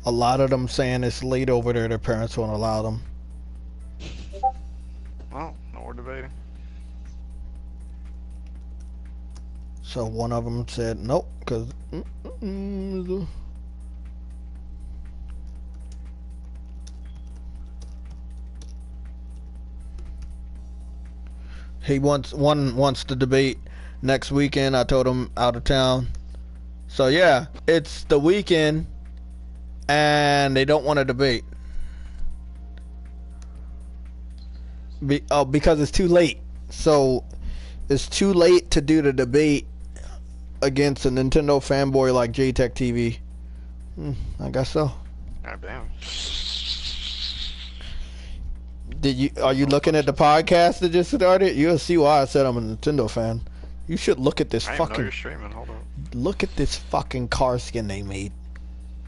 A lot of them saying it's late over there. Their parents won't allow them. Well, no more debating. So one of them said nope, because he wants to debate next weekend. I told him out of town. So yeah, it's the weekend, and they don't want to debate. Because it's too late. So it's too late to do the debate against a Nintendo fanboy like JTech TV. I guess so. God damn. Are you looking at the podcast that just started? You'll see why I said I'm a Nintendo fan. You should look at this I fucking. know you're streaming. Hold up. Look at this fucking car skin they made.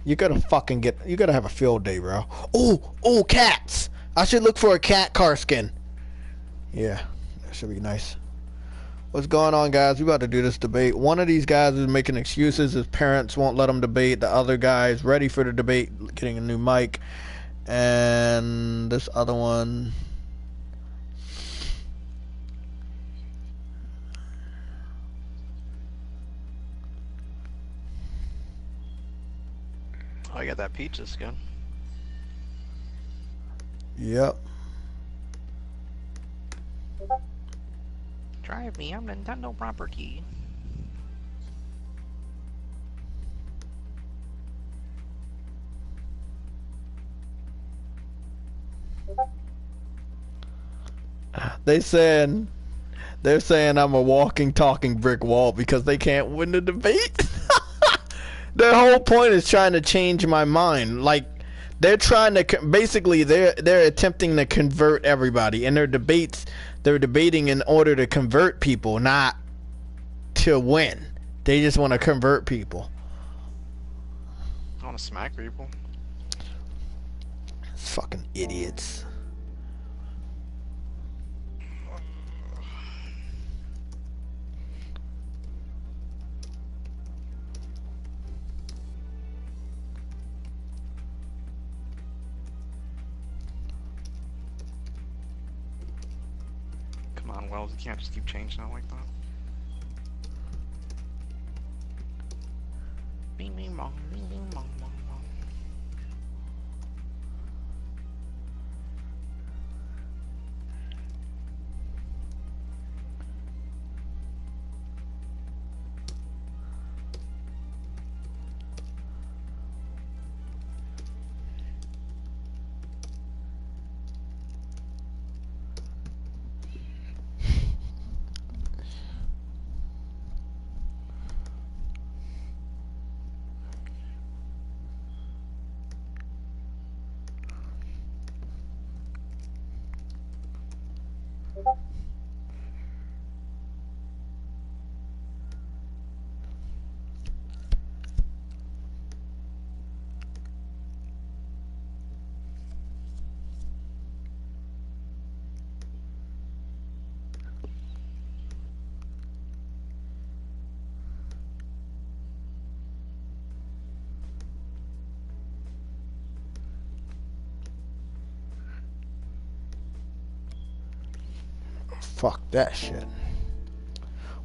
You're gonna fucking get. You're gonna have a field day, bro. Oh, cats! I should look for a cat car skin. Yeah, that should be nice. What's going on, guys? We about to do this debate. One of these guys is making excuses. His parents won't let him debate. The other guy is ready for the debate, getting a new mic. And this other one... Oh, I got that pizza skin. Yep. Drive me, I'm Nintendo property. They're saying I'm a walking, talking brick wall because they can't win the debate. Their whole point is trying to change my mind. Like, they're trying to basically they're attempting to convert everybody in their debates. They're debating in order to convert people, not to win. They just want to convert people. I want to smack people. It's fucking idiots. Come on, Wells, you can't just keep changing it like that. Bing, bing, bong, bing, bing, bong, bong, bong. Fuck that shit.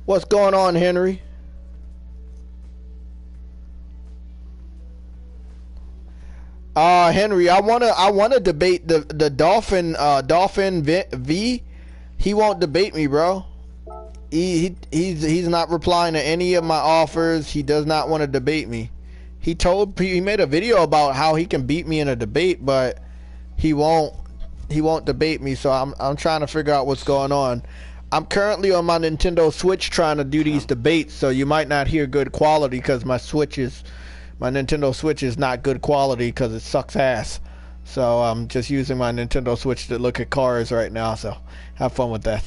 What's going on, Henry? Henry, I wanna debate the Dolphin V. He won't debate me, bro. He's not replying to any of my offers. He does not want to debate me. He made a video about how he can beat me in a debate, but he won't debate me. So I'm trying to figure out what's going on. I'm currently on my Nintendo Switch trying to do these debates, so you might not hear good quality because my Nintendo Switch is not good quality because it sucks ass. So I'm just using my Nintendo Switch to look at cars right now. So have fun with that.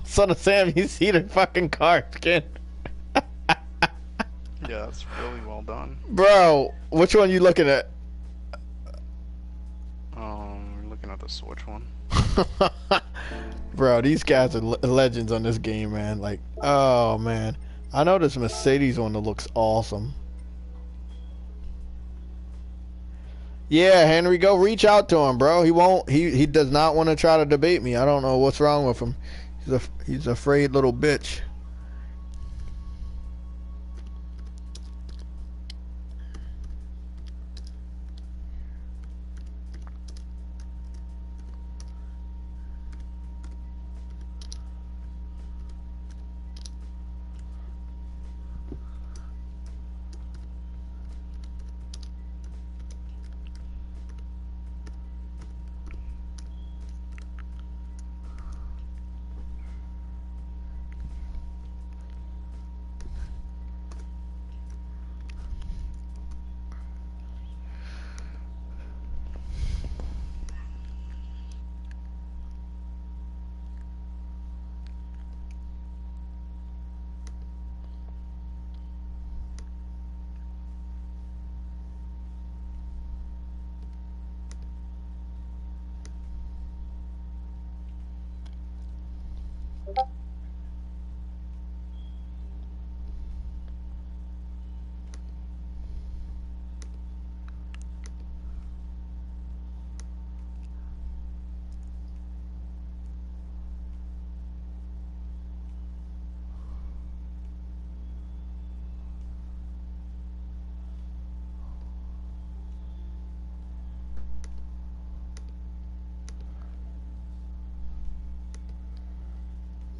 Son of Sam, you see the fucking car skin? Yeah, that's really well done. Bro, which one you looking at? Looking at the Switch one. Bro, these guys are legends on this game, man. Like, oh man, I know this Mercedes one that looks awesome. Yeah, Henry, go reach out to him, bro. He won't. He does not want to try to debate me. I don't know what's wrong with him. He's afraid little bitch.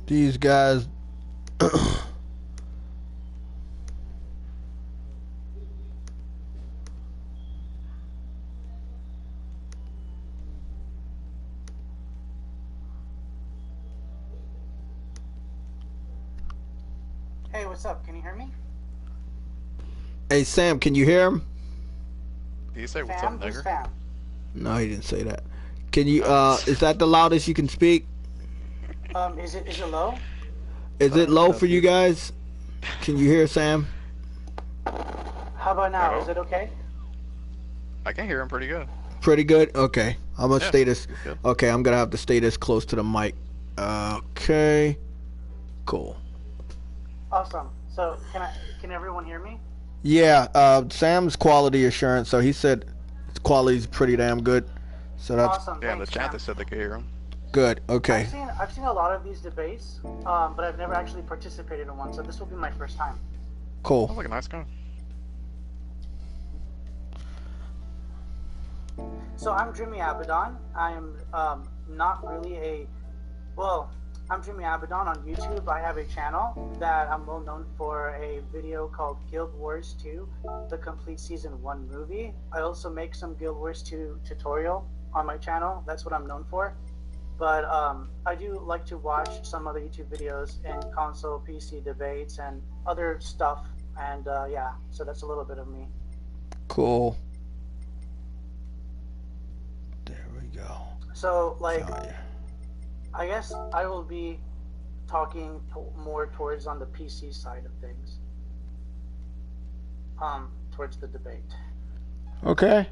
These guys. Hey, what's up? Can you hear me? Hey Sam, can you hear him? Did you say what's Fam? up, Who's nigger? fam? No, he didn't say that. Can you? Is that the loudest you can speak? Is it low? Is it low for you guys? Can you hear Sam? How about now? No. Is it okay? I can hear him pretty good. Pretty good. Okay, I'm gonna Yeah, stay this. he's good. Okay, I'm gonna have to stay this close to the mic. Okay, cool. Awesome. So can everyone hear me? Yeah, Sam's quality assurance. So he said his quality's pretty damn good. So that's Awesome. Yeah, in the Thanks, chat Sam. they said they could hear him. good. Okay, I've seen a lot of these debates, but I've never actually participated in one, so this will be my first time. Sounds cool. like a nice guy. So I'm Dreamy Abaddon. I'm not really a well. I'm Dreamy Abaddon on YouTube. I have a channel that I'm well known for a video called Guild Wars 2, the complete season 1 movie. I also make some Guild Wars 2 tutorial on my channel. That's what I'm known for. But I do like to watch some other YouTube videos in console, PC debates, and other stuff. And yeah, so that's a little bit of me. Cool. There we go. So like, Oh, yeah. I guess I will be talking more towards on the PC side of things. Towards the debate. Okay.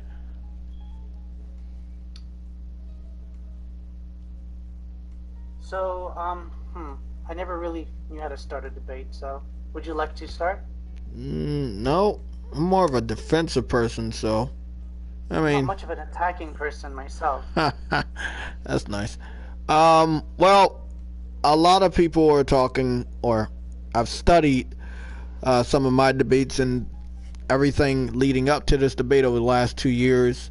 So, I never really knew how to start a debate, so would you like to start? No, I'm more of a defensive person, so I Not mean, much of an attacking person myself. that's nice. Well, a lot of people are talking, or I've studied some of my debates and everything leading up to this debate over the last 2 years.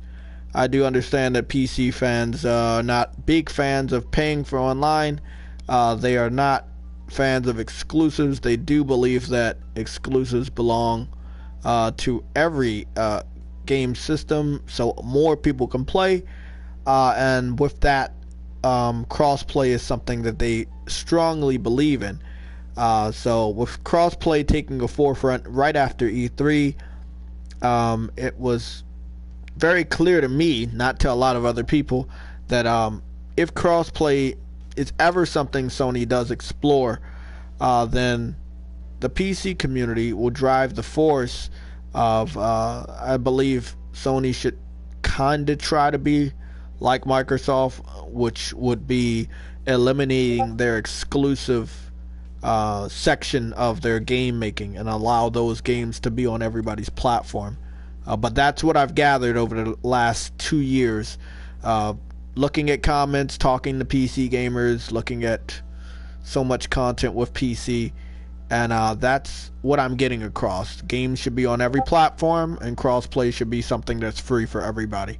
I do understand that PC fans are not big fans of paying for online. They are not fans of exclusives. They do believe that exclusives belong to every game system so more people can play. And with that, crossplay is something that they strongly believe in. So with crossplay taking a forefront right after E3, it was very clear to me, not to a lot of other people, that if crossplay is ever something Sony does explore, then the PC community will drive the force of, I believe Sony should kind of try to be like Microsoft, which would be eliminating their exclusive section of their game making and allow those games to be on everybody's platform. But that's what I've gathered over the last 2 years. Uh, Looking at comments, talking to PC gamers, looking at so much content with PC, and that's what I'm getting across. Games should be on every platform, and crossplay should be something that's free for everybody.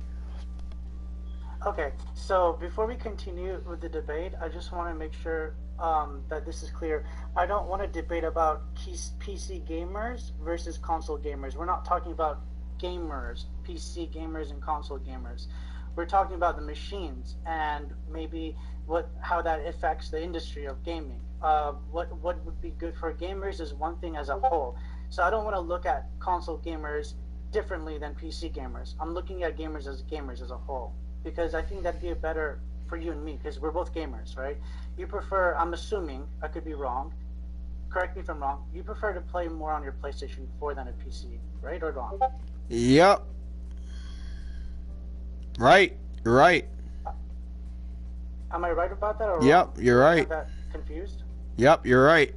Okay, so before we continue with the debate, I just want to make sure that this is clear. I don't want to debate about PC gamers versus console gamers. We're not talking about gamers, PC gamers and console gamers. We're talking about the machines and maybe how that affects the industry of gaming. What would be good for gamers is one thing as a whole. So I don't want to look at console gamers differently than PC gamers. I'm looking at gamers as a whole, because I think that'd be a better for you and me, because we're both gamers, right? You prefer, I'm assuming, I could be wrong, correct me if I'm wrong, you prefer to play more on your PlayStation 4 than a PC, right or wrong? Yep. Right. You're right. Am I right about that or wrong? Yep, you're right. Am that confused? Yep, you're right.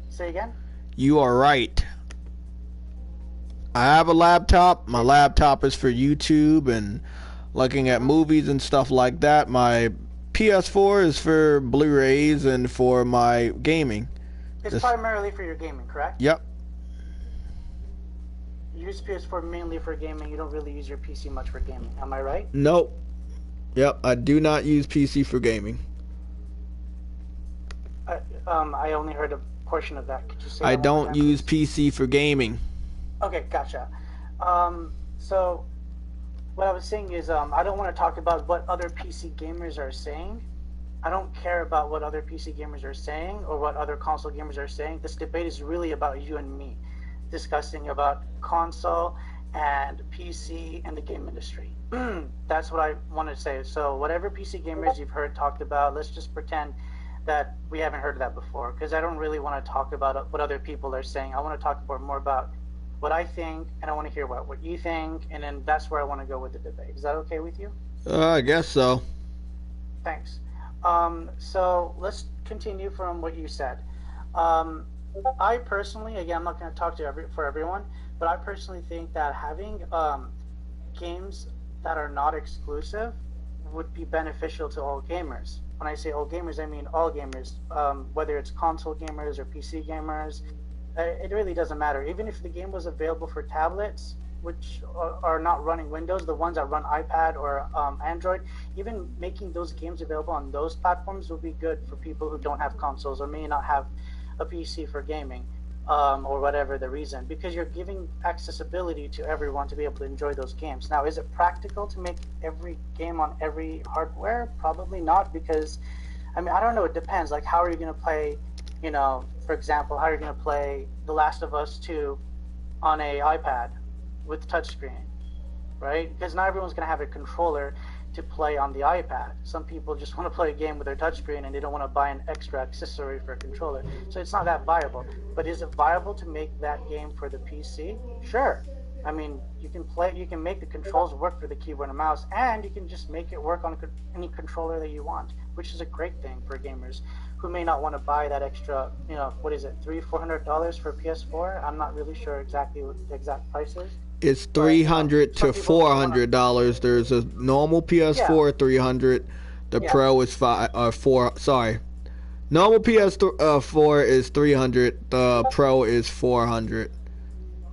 Say again? You are right. I have a laptop. My laptop is for YouTube and looking at movies and stuff like that. My PS4 is for Blu-rays and for my gaming. It's primarily for your gaming, correct? Yep. You use PS4 mainly for gaming. You don't really use your PC much for gaming. Am I right? Nope. Yep, I do not use PC for gaming. I only heard a portion of that. Could you say I that one more don't time, use please? PC for gaming. Okay, gotcha. So what I was saying is, I don't want to talk about what other PC gamers are saying. I don't care about what other PC gamers are saying or what other console gamers are saying. This debate is really about you and me discussing about console and PC and the game industry. That's what I want to say. So whatever PC gamers you've heard talked about, let's just pretend that we haven't heard of that before, because I don't really want to talk about what other people are saying. I want to talk more about what I think, and I want to hear what you think, and then that's where I want to go with the debate. Is that okay with you? I guess so. Thanks. So let's continue from what you said. I personally, again, I'm not going to talk for everyone, but I personally think that having games that are not exclusive would be beneficial to all gamers. When I say all gamers, I mean all gamers, whether it's console gamers or PC gamers. It really doesn't matter. Even if the game was available for tablets, which are not running Windows, the ones that run iPad or Android, even making those games available on those platforms would be good for people who don't have consoles or may not have a PC for gaming, or whatever the reason, because you're giving accessibility to everyone to be able to enjoy those games. Now, is it practical to make every game on every hardware? Probably not, because, I mean, I don't know, it depends. Like, how are you going to play, for example, how are you going to play The Last of Us 2 on a iPad with touchscreen, right? Because not everyone's going to have a controller to play on the iPad. Some people just want to play a game with their touchscreen and they don't want to buy an extra accessory for a controller. So it's not that viable. But is it viable to make that game for the PC? Sure. I mean, you can make the controls work for the keyboard and mouse, and you can just make it work on any controller that you want, which is a great thing for gamers who may not want to buy that extra, what is it, $300-400 for PS4? I'm not really sure exactly what the exact price is. It's $300 to $400. There's a normal PS4 $300. The Pro is $4. Sorry, normal PS4 is $300. The Pro is $400.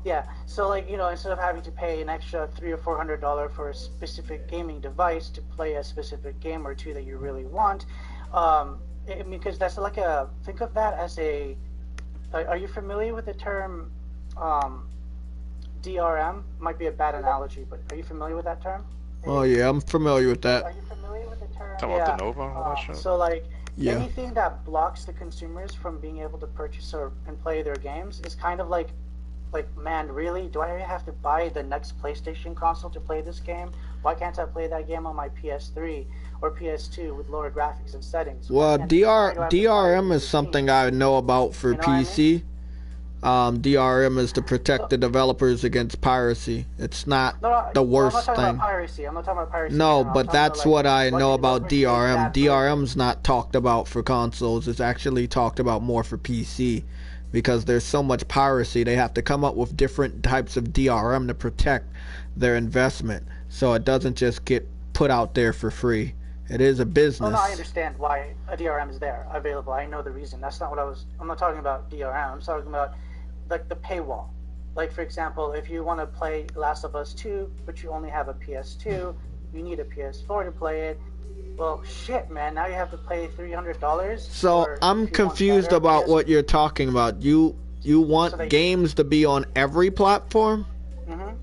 Yeah. So instead of having to pay an extra $300 or $400 for a specific gaming device to play a specific game or two that you really want, because that's think of that as are you familiar with the term? DRM might be a bad analogy, but are you familiar with that term? Oh yeah, I'm familiar with that. Are you familiar with the term? Talking about de novo, all that shit. So anything that blocks the consumers from being able to purchase and play their games is kind of like, man, really? Do I have to buy the next PlayStation console to play this game? Why can't I play that game on my PS3 or PS2 with lower graphics and settings? Well, DRM is something I know about for PC. DRM is to protect the developers against piracy. It's not the worst thing. I'm not talking about piracy. No, but that's what I know about DRM. DRM's not talked about for consoles. It's actually talked about more for PC. because there's so much piracy. They have to come up with different types of DRM to protect their investment, so it doesn't just get put out there for free. It is a business. Oh no, I understand why a DRM is there available. I know the reason. That's not what I'm not talking about DRM. I'm talking about like the paywall. Like for example, if you want to play Last of Us 2, but you only have a PS2, you need a PS4 to play it. Well, shit, man. Now you have to pay $300. So I'm confused about what you're talking about. You want games to be on every platform? Mm-hmm.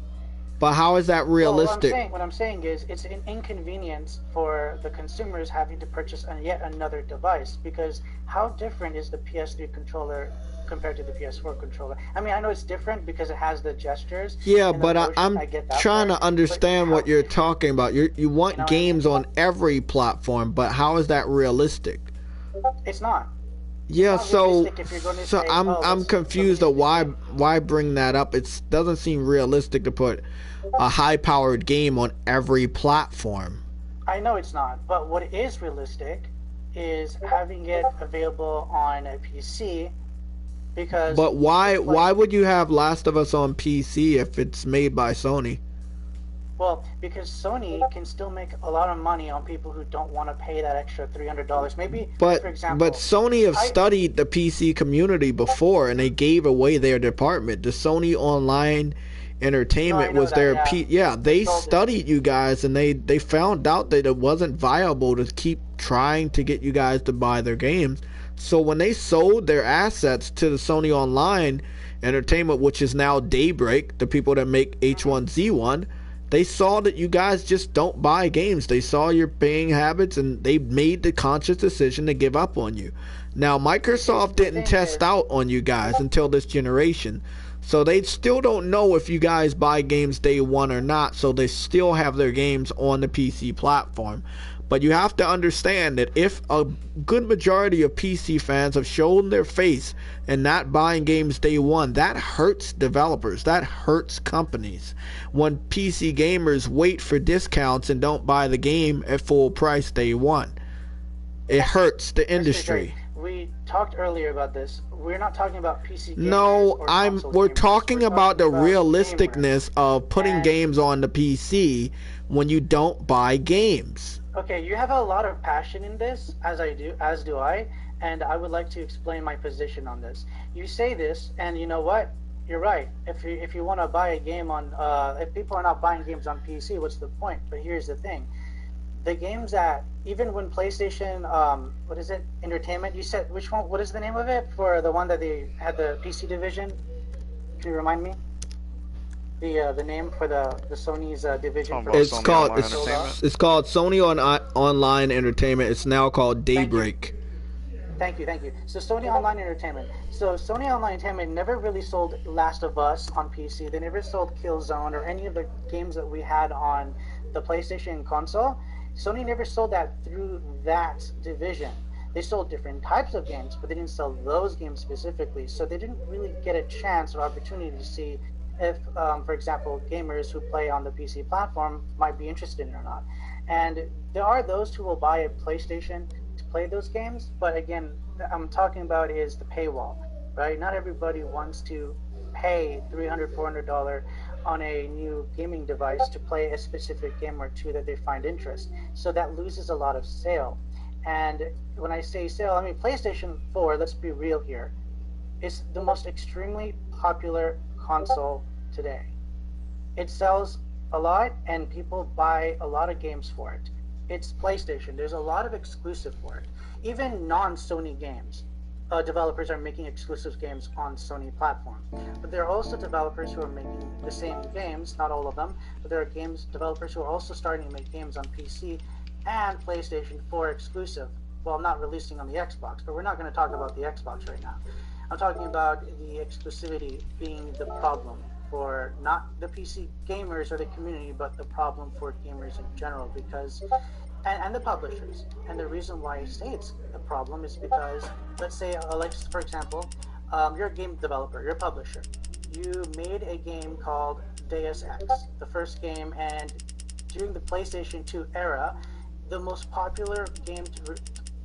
But how is that realistic? Well, what I'm saying is it's an inconvenience for the consumers having to purchase yet another device, because how different is the PS3 controller compared to the PS4 controller? I mean, I know it's different because it has the gestures. Yeah, but I'm trying to understand what you're talking about. You want games on every platform, but how is that realistic? It's not. Yeah, so I'm confused of why bring that up. It doesn't seem realistic to put a high-powered game on every platform. I know it's not, but what is realistic is having it available on a PC. Because but why would you have Last of Us on PC if it's made by Sony? Well, because Sony can still make a lot of money on people who don't want to pay that extra $300. Maybe, for example... But Sony have studied the PC community before, and they gave away their department. The Sony Online Entertainment was their... they studied you guys, and they found out that it wasn't viable to keep trying to get you guys to buy their games. So when they sold their assets to the Sony Online Entertainment, which is now Daybreak, the people that make H1Z1... they saw that you guys just don't buy games. They saw your paying habits, and they made the conscious decision to give up on you. Now, Microsoft didn't test out on you guys until this generation, so they still don't know if you guys buy games day one or not, so they still have their games on the PC platform. But you have to understand that if a good majority of PC fans have shown their face and not buying games day one, that hurts developers, that hurts companies. When PC gamers wait for discounts and don't buy the game at full price day one, it hurts the industry. We talked earlier about this. We're not talking about PC gamers. No, we're talking about the realisticness of putting games on the PC when you don't buy games. Okay, you have a lot of passion in this, as do I, and I would like to explain my position on this. You say this, and you know what? You're right. If you want to buy a game on, if people are not buying games on PC, what's the point? But here's the thing: the games that even when PlayStation, what is it, Entertainment? You said which one? What is the name of it for the one that they had the PC division? Can you remind me? The name for the Sony's division. It's called Sony Online Entertainment. It's now called Daybreak. Thank you. So Sony Online Entertainment. So Sony Online Entertainment never really sold Last of Us on PC. They never sold Killzone or any of the games that we had on the PlayStation console. Sony never sold that through that division. They sold different types of games, but they didn't sell those games specifically. So they didn't really get a chance or opportunity to see if, for example, gamers who play on the PC platform might be interested in it or not. And there are those who will buy a PlayStation to play those games, but again, I'm talking about is the paywall, right? Not everybody wants to pay $300, $400 on a new gaming device to play a specific game or two that they find interest. So that loses a lot of sale. And when I say sale, I mean PlayStation 4, let's be real here, is the most extremely popular console today. It sells a lot and people buy a lot of games for it. It's PlayStation. There's a lot of exclusive for it. Even non-Sony games, developers are making exclusive games on Sony platform. But there are also developers who are making the same games, not all of them, but there are developers who are also starting to make games on PC and PlayStation 4 exclusive, while not releasing on the Xbox. But we're not going to talk about the Xbox right now. I'm talking about the exclusivity being the problem for not the PC gamers or the community, but the problem for gamers in general, because and the publishers. And the reason why I say it's a problem is because, let's say, like for example, you're a game developer, you're a publisher. You made a game called Deus Ex, the first game, and during the PlayStation 2 era, the most popular game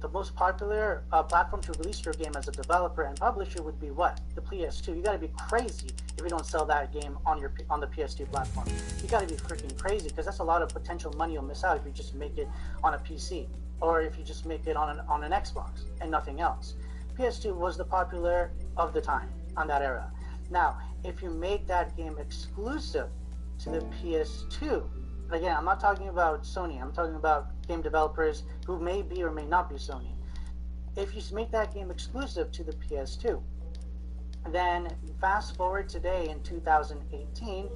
the most popular platform to release your game as a developer and publisher would be what? The PS2. You gotta be crazy if you don't sell that game on the PS2 platform. You gotta be freaking crazy, because that's a lot of potential money you'll miss out if you just make it on a PC, or if you just make it on an Xbox and nothing else. PS2 was the popular of the time on that era. Now, if you make that game exclusive to the PS2, again, I'm not talking about Sony, I'm talking about game developers who may be or may not be Sony. If you make that game exclusive to the PS2, then fast forward today in 2018,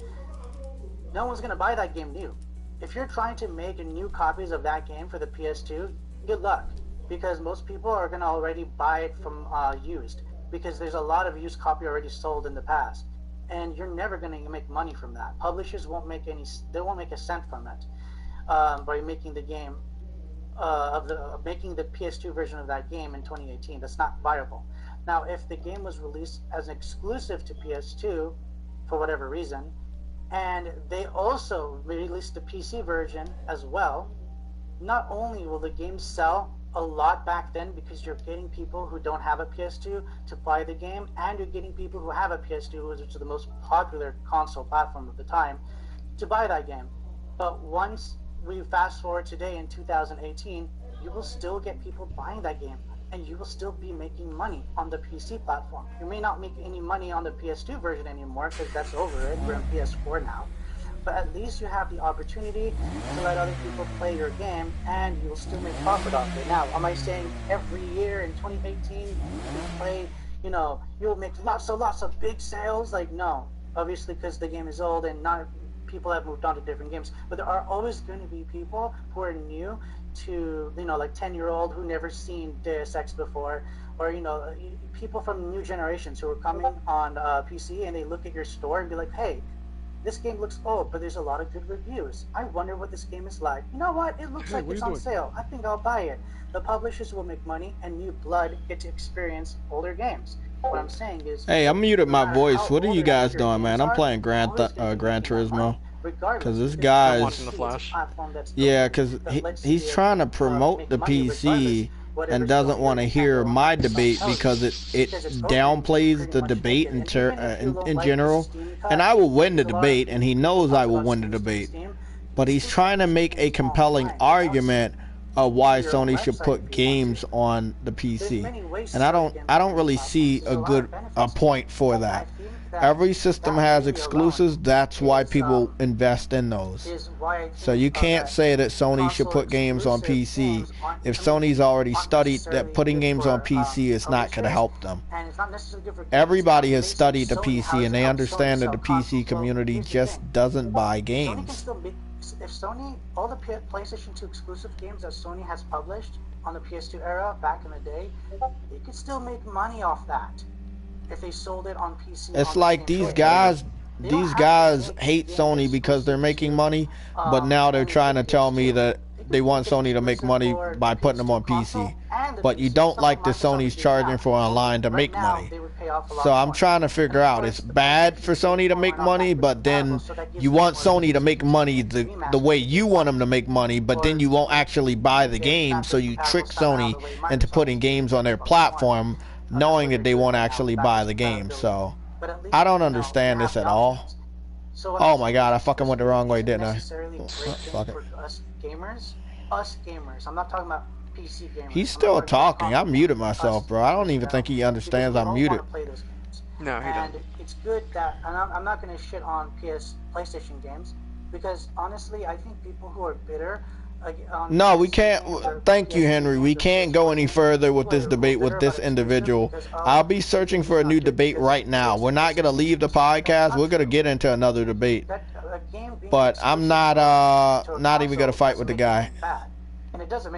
no one's going to buy that game new. If you're trying to make new copies of that game for the PS2, good luck, because most people are going to already buy it from used, because there's a lot of used copy already sold in the past. And you're never going to make money from that. Publishers won't make they won't make a cent from it by making the game making the PS2 version of that game in 2018. That's not viable. Now, if the game was released as an exclusive to PS2 for whatever reason, and they also released the PC version as well, not only will the game sell a lot back then, because you're getting people who don't have a PS2 to buy the game, and you're getting people who have a PS2, which is the most popular console platform of the time, to buy that game. But once we fast forward today in 2018, you will still get people buying that game, and you will still be making money on the PC platform. You may not make any money on the PS2 version anymore, because that's over it. We're on PS4 now. But at least you have the opportunity to let other people play your game, and you will still make profit off it. Now, am I saying every year in 2018 you play, you'll make lots of big sales? Like, no, obviously, because the game is old and not people have moved on to different games. But there are always going to be people who are new to, like 10-year-old who never seen Deus Ex before, or people from new generations who are coming on PC, and they look at your store and be like, hey, this game looks old, but there's a lot of good reviews. I wonder what this game is like. You know what? It looks like it's on sale. I think I'll buy it. The publishers will make money, and new blood get to experience older games. What I'm saying is... Hey, I muted my voice. What are you guys doing, man? I'm playing Gran Turismo. Because this guy's... watching the Flash. Yeah, because he's trying to promote the PC and doesn't want to hear my debate because it downplays the debate in general. And I will win the debate, and he knows I will win the debate. But he's trying to make a compelling argument of why Sony should put games on the PC. And I don't really see a point for that. Every system has exclusives. That's why people invest in those. So you can't say that Sony should put games on PC if Sony's already studied that putting games on PC is not going to help them. Everybody has studied the PC, and they understand that the PC community just doesn't buy games. If Sony, all the PlayStation 2 exclusive games that Sony has published on the PS2 era back in the day, they could still make money off that if they sold it on PC. It's like these guys hate Sony because they're making money, but now they're trying to tell me that they want Sony to make money by putting them on PC. But you don't like that Sony's charging for online to make money. So I'm trying to figure out, it's bad for Sony to make money, but then you want Sony to make money the way you want them to make money, but then you won't actually buy the game, so you trick Sony into putting games on their platform knowing that they won't actually buy the game. So I don't understand this at all. Oh my god, I fucking went the wrong way, didn't I? Fuck it. Us gamers. I'm not talking about PC gamers. He's still talking. I muted myself, bro. I don't even think he understands I'm muted. No, he doesn't. It's good that, and I'm not going to shit on PlayStation games, because honestly, I think people who are bitter. No, we can't. Thank you, Henry. We can't go any further with this debate with this individual. I'll be searching for a new debate right now. We're not going to leave the podcast. We're going to get into another debate. But I'm not even going to fight with the guy.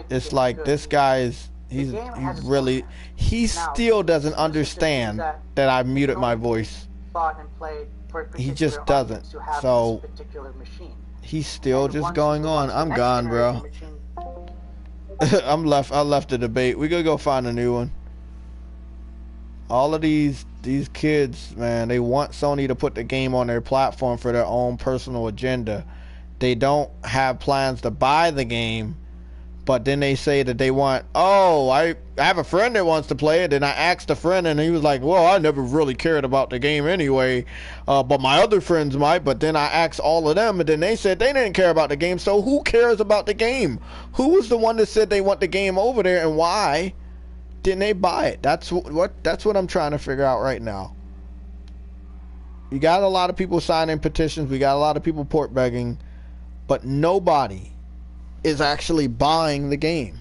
It's like this guy is, he still doesn't understand that I muted my voice. He just doesn't. So he's still just going on. I'm gone, bro. I left the debate. We gotta go find a new one. All of these kids, man, they want Sony to put the game on their platform for their own personal agenda. They don't have plans to buy the game But then they say that they want, oh, I have a friend that wants to play it. And I asked a friend, and he was like, well, I never really cared about the game anyway. But my other friends might. But then I asked all of them, and then they said they didn't care about the game. So who cares about the game? Who was the one that said they want the game over there, and why didn't they buy it? That's what I'm trying to figure out right now. You got a lot of people signing petitions. We got a lot of people port begging. But nobody is actually buying the game.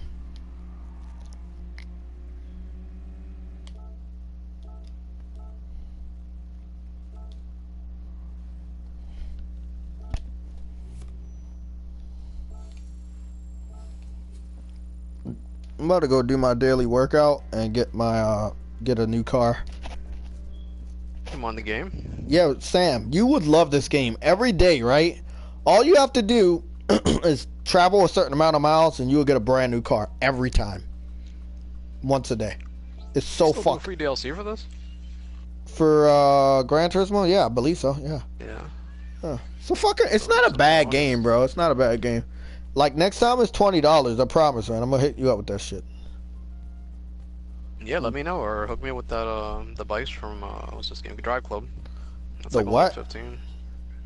I'm about to go do my daily workout and get my get a new car. I'm on the game. Yeah, Sam, you would love this game every day, right? All you have to do is travel a certain amount of miles and you will get a brand new car every time. Once a day. It's so fucking free DLC for this? For Gran Turismo? Yeah, I believe so. Yeah. Yeah. Huh. So fucking it's not a bad game, bro. It's not a bad game. Like next time it's $20, I promise, man. I'm gonna hit you up with that shit. Yeah, let me know or hook me up with that the bikes from what's this game? Drive Club. That's The like what? 15.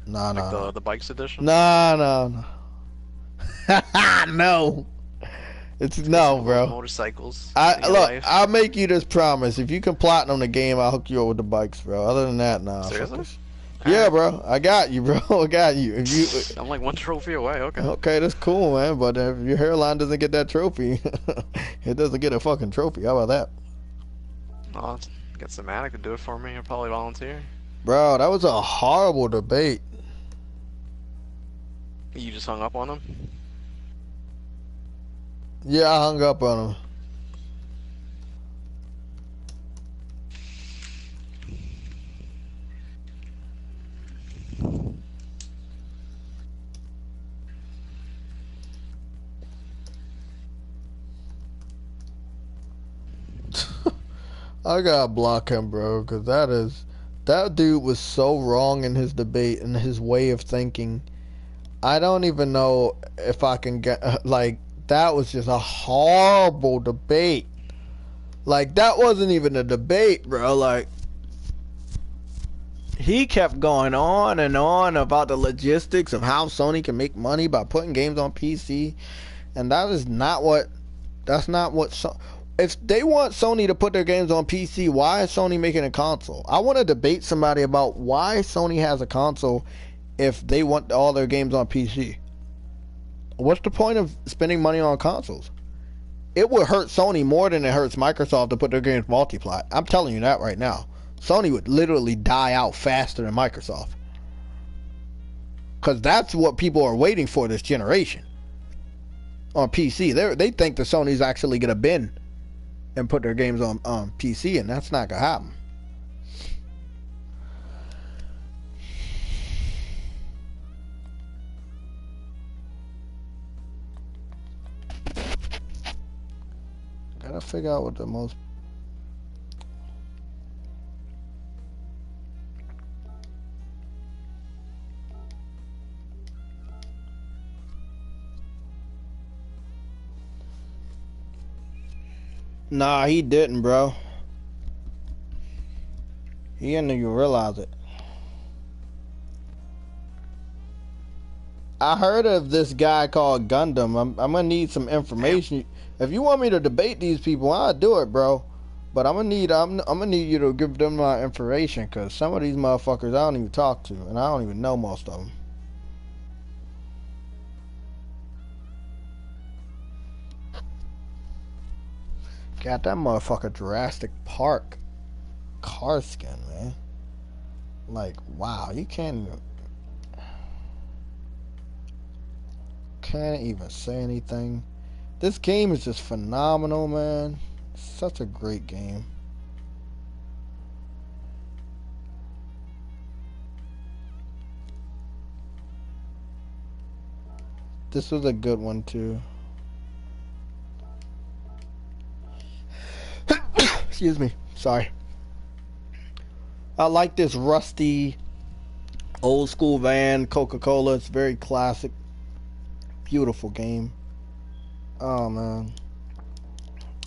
Nah, Like nah. the bikes edition. Nah. No. It's no, bro. Motorcycles. Look, I'll make you this promise. If you can platinum the game, I'll hook you up with the bikes, bro. Other than that, nah. Seriously? Yeah, bro. I got you, bro. I got you. If you I'm like one trophy away. Okay. Okay, that's cool, man. But if your hairline doesn't get that trophy, it doesn't get a fucking trophy. How about that? I'll get Somatic to do it for me. I'll probably volunteer. Bro, that was a horrible debate. You just hung up on him? Yeah, I hung up on him. I gotta block him, bro, because that dude was so wrong in his debate and his way of thinking. I don't even know if I can get, like, that was just a horrible debate. Like, that wasn't even a debate, bro. Like, he kept going on and on about the logistics of how Sony can make money by putting games on PC. And that's not what if they want Sony to put their games on PC, why is Sony making a console? I want to debate somebody about why Sony has a console if they want all their games on PC. What's the point of spending money on consoles? It would hurt Sony more than it hurts Microsoft to put their games multiply. I'm telling you that right now. Sony would literally die out faster than Microsoft. Because that's what people are waiting for this generation. On PC. They think that Sony's actually going to bend and put their games on PC, and that's not going to happen. Gotta figure out what the most... Nah, he didn't, bro. He didn't even realize it. I heard of this guy called Gundam. I'm gonna need some information. If you want me to debate these people, I'll do it, bro. But I'm gonna need you to give them my information, because some of these motherfuckers I don't even talk to, and I don't even know most of them. Got that motherfucker Jurassic Park car skin, man. Like, wow, you can't even say anything. This game is just phenomenal, man. Such a great game. This was a good one too. Excuse me. Sorry. I like this rusty, old school van, Coca-Cola. It's very classic. Beautiful game. Oh man.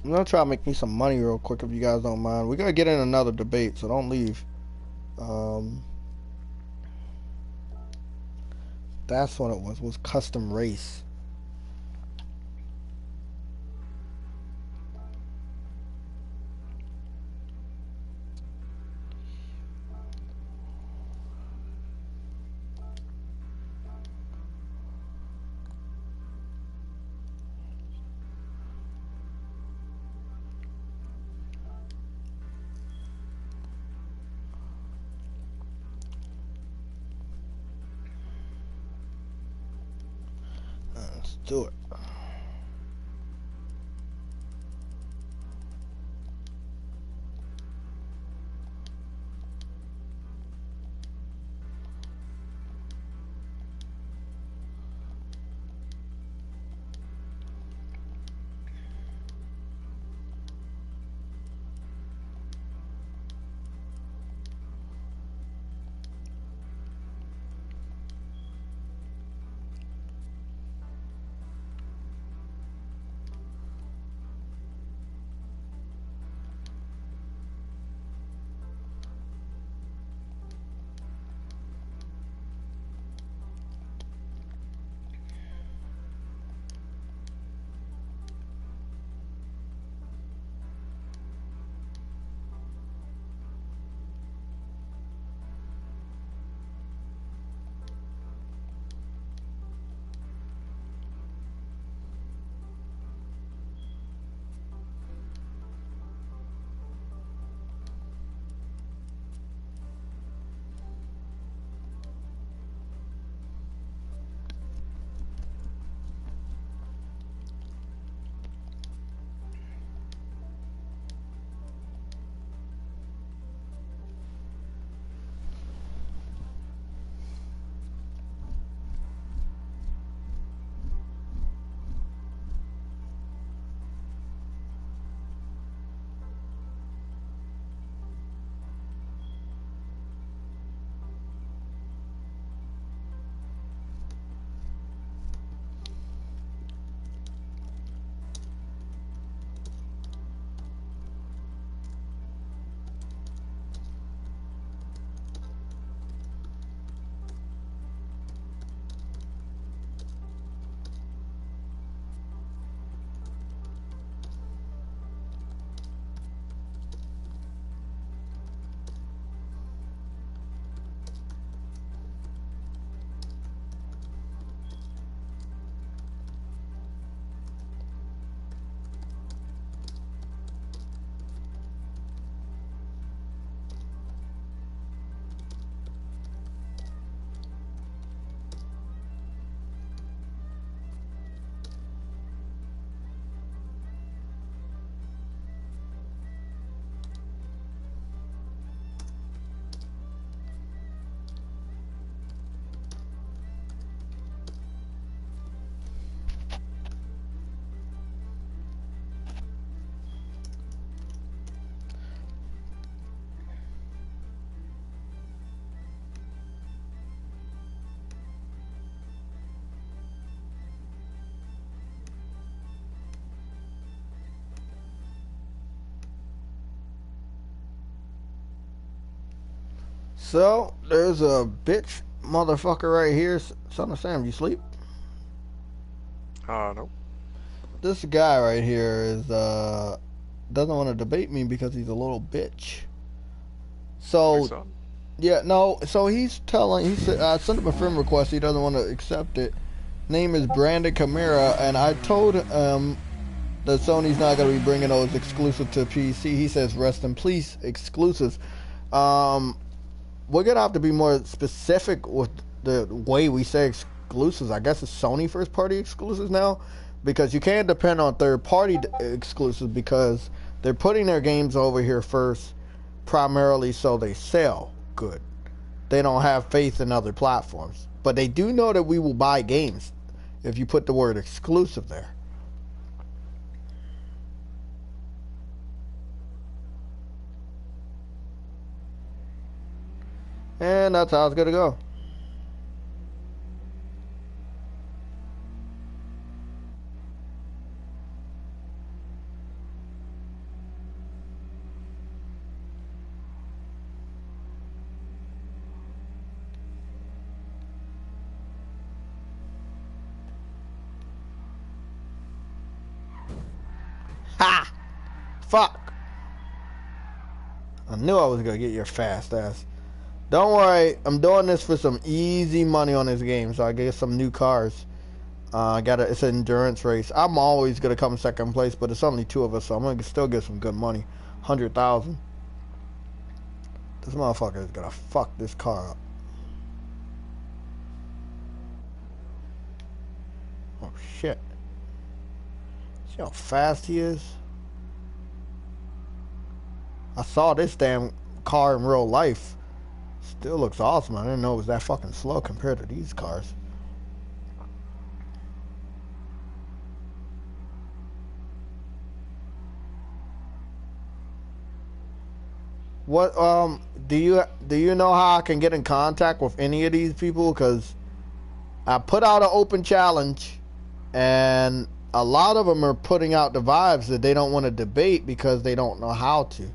I'm gonna try to make me some money real quick if you guys don't mind. We're gonna get in another debate, so don't leave. That's what it was custom race. Let's do it. So there's a bitch motherfucker right here. Son of Sam, you sleep? No. This guy right here is doesn't want to debate me because he's a little bitch. So So? yeah, no. So he's telling. He said I sent him a friend request. He doesn't want to accept it. Name is Brandon Camara, and I told him that Sony's not going to be bringing those exclusive to PC. He says rest in peace exclusives. We're gonna have to be more specific with the way we say exclusives. I guess it's Sony first party exclusives now, because you can't depend on third party exclusives because they're putting their games over here first, primarily so they sell good. They don't have faith in other platforms, but they do know that we will buy games if you put the word exclusive there. And that's how it's gonna go. Ha! Fuck! I knew I was gonna get your fast ass. Don't worry, I'm doing this for some easy money on this game, so I get some new cars. It's an endurance race. I'm always gonna come second place, but it's only two of us, so I'm gonna still get some good money. 100,000. This motherfucker is gonna fuck this car up. Oh shit. See how fast he is? I saw this damn car in real life. Still looks awesome. I didn't know it was that fucking slow compared to these cars. What do you know how I can get in contact with any of these people? Because I put out an open challenge, and a lot of them are putting out the vibes that they don't want to debate because they don't know how to.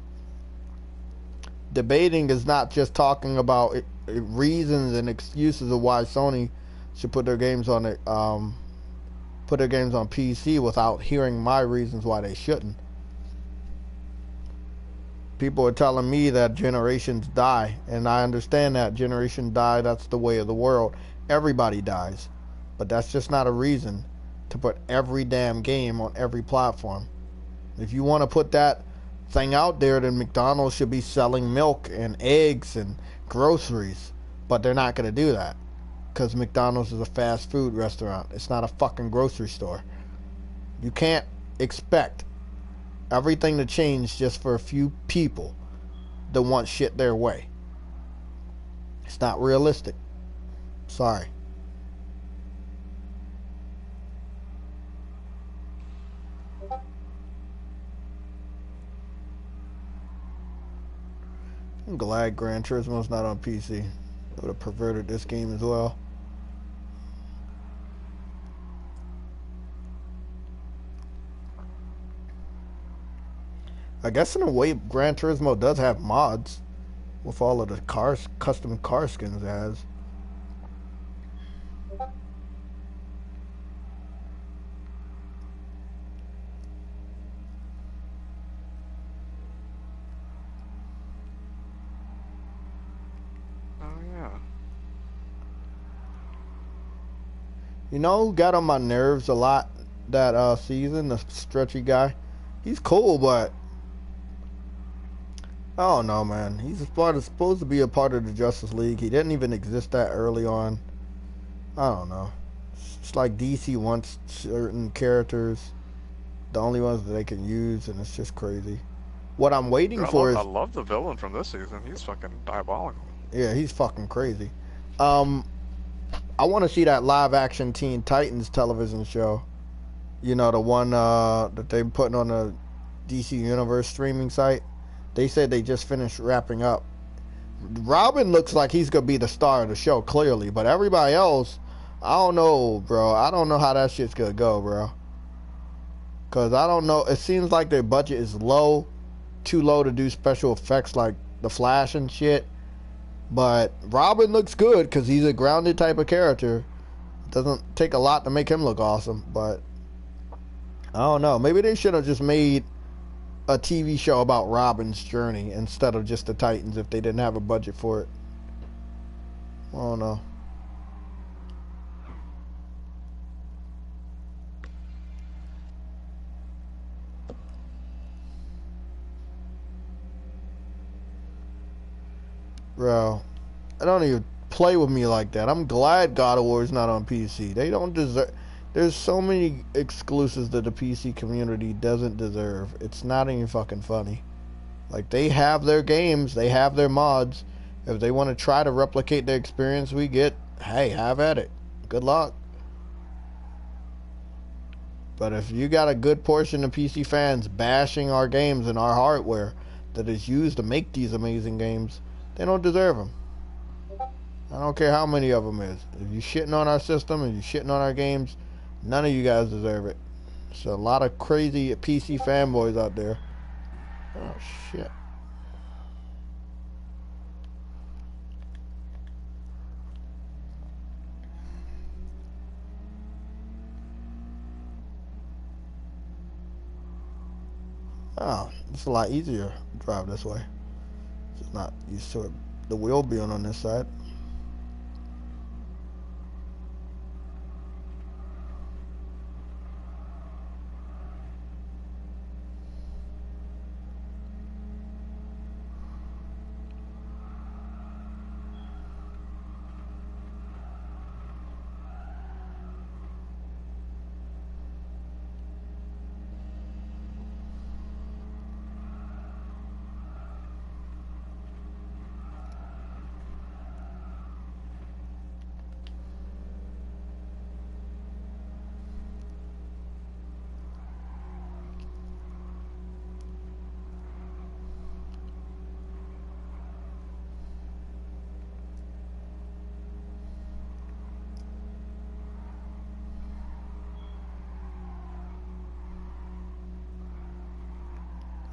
Debating is not just talking about reasons and excuses of why Sony should put their games on PC without hearing my reasons why they shouldn't. People are telling me that generations die, and I understand that generations die. That's the way of the world. Everybody dies, but that's just not a reason to put every damn game on every platform. If you want to put that thing out there, then McDonald's should be selling milk and eggs and groceries, but they're not going to do that because McDonald's is a fast food restaurant. It's not a fucking grocery store. You can't expect everything to change just for a few people that want shit their way. It's not realistic. Sorry. I'm glad Gran Turismo's not on PC. It would have perverted this game as well. I guess in a way, Gran Turismo does have mods with all of the cars, custom car skins it has. Oh yeah. You know who got on my nerves a lot that season? The stretchy guy. He's cool, but I don't know, man. He's supposed to be a part of the Justice League. He didn't even exist that early on. I don't know. It's like DC wants certain characters, the only ones that they can use, and it's just crazy. What I'm waiting Dude, for is, I love the villain from this season. He's fucking diabolical. yeah, he's fucking crazy. I want to see that live action Teen Titans television show. You know, the one that they're putting on the DC Universe streaming site. They said they just finished wrapping up. Robin looks like he's gonna be the star of the show, clearly, but everybody else, I don't know, bro. I don't know how that shit's gonna go, bro. Cause I don't know. It seems like their budget is low, too low to do special effects like the Flash and shit. But Robin looks good because he's a grounded type of character. It doesn't take a lot to make him look awesome, but I don't know. Maybe they should have just made a TV show about Robin's journey instead of just the Titans if they didn't have a budget for it. I don't know. Bro, I don't even play with me like that. I'm glad God of War is not on PC. They don't deserve. There's so many exclusives that the PC community doesn't deserve. It's not even fucking funny. Like, they have their games, they have their mods. If they want to try to replicate the experience we get, hey, have at it. Good luck. But if you got a good portion of PC fans bashing our games and our hardware that is used to make these amazing games, they don't deserve them. I don't care how many of them is. If you're shitting on our system and you're shitting on our games, none of you guys deserve it. There's a lot of crazy PC fanboys out there. Oh, shit. Oh, it's a lot easier to drive this way. Just not used to it. The wheel being on this side.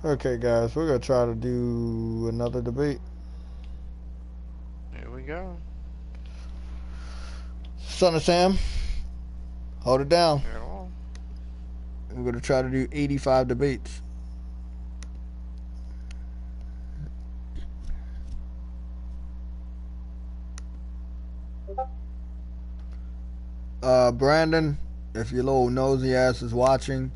Okay, guys, we're gonna try to do another debate. Here we go. Son of Sam, hold it down. Here at all. We're gonna try to do 85 debates. Brandon, if your little nosy ass is watching,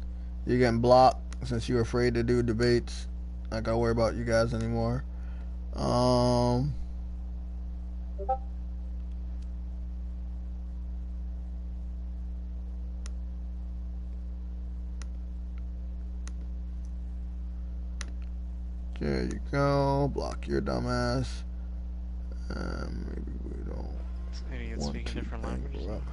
you're getting blocked since you're afraid to do debates. I gotta worry about you guys anymore. There you go. Block your dumbass. Maybe we don't This idiot want speaking to different languages. bankrupt.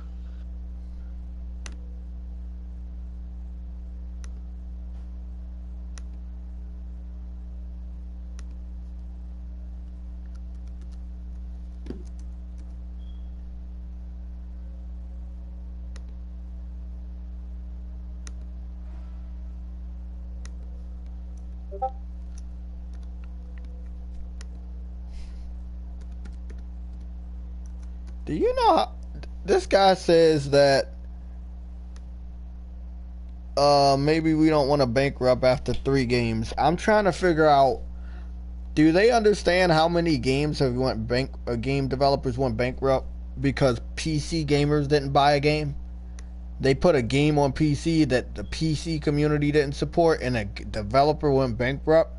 Do you know how this guy says that maybe we don't want to bankrupt after 3 games? I'm trying to figure out, do they understand how many games have game developers went bankrupt because PC gamers didn't buy a game? They put a game on PC that the PC community didn't support and a developer went bankrupt.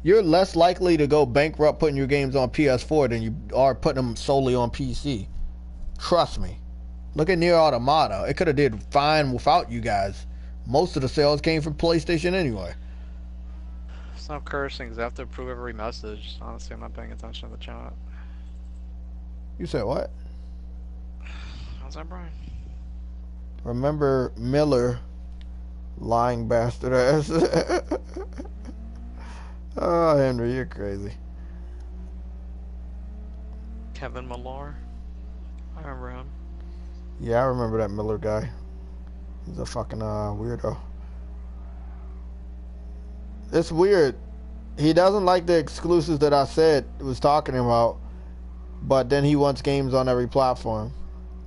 You're less likely to go bankrupt putting your games on PS4 than you are putting them solely on PC. Trust me. Look at Nier Automata. It could have did fine without you guys. Most of the sales came from PlayStation anyway. Stop cursing, because I have to approve every message. Honestly, I'm not paying attention to the chat. You said what? How's that, Brian? Remember Miller, lying bastard ass. Oh, Henry, you're crazy. Kevin Millar? I remember him. Yeah, I remember that Miller guy. He's a fucking weirdo. It's weird. He doesn't like the exclusives that I said was talking about, but then he wants games on every platform.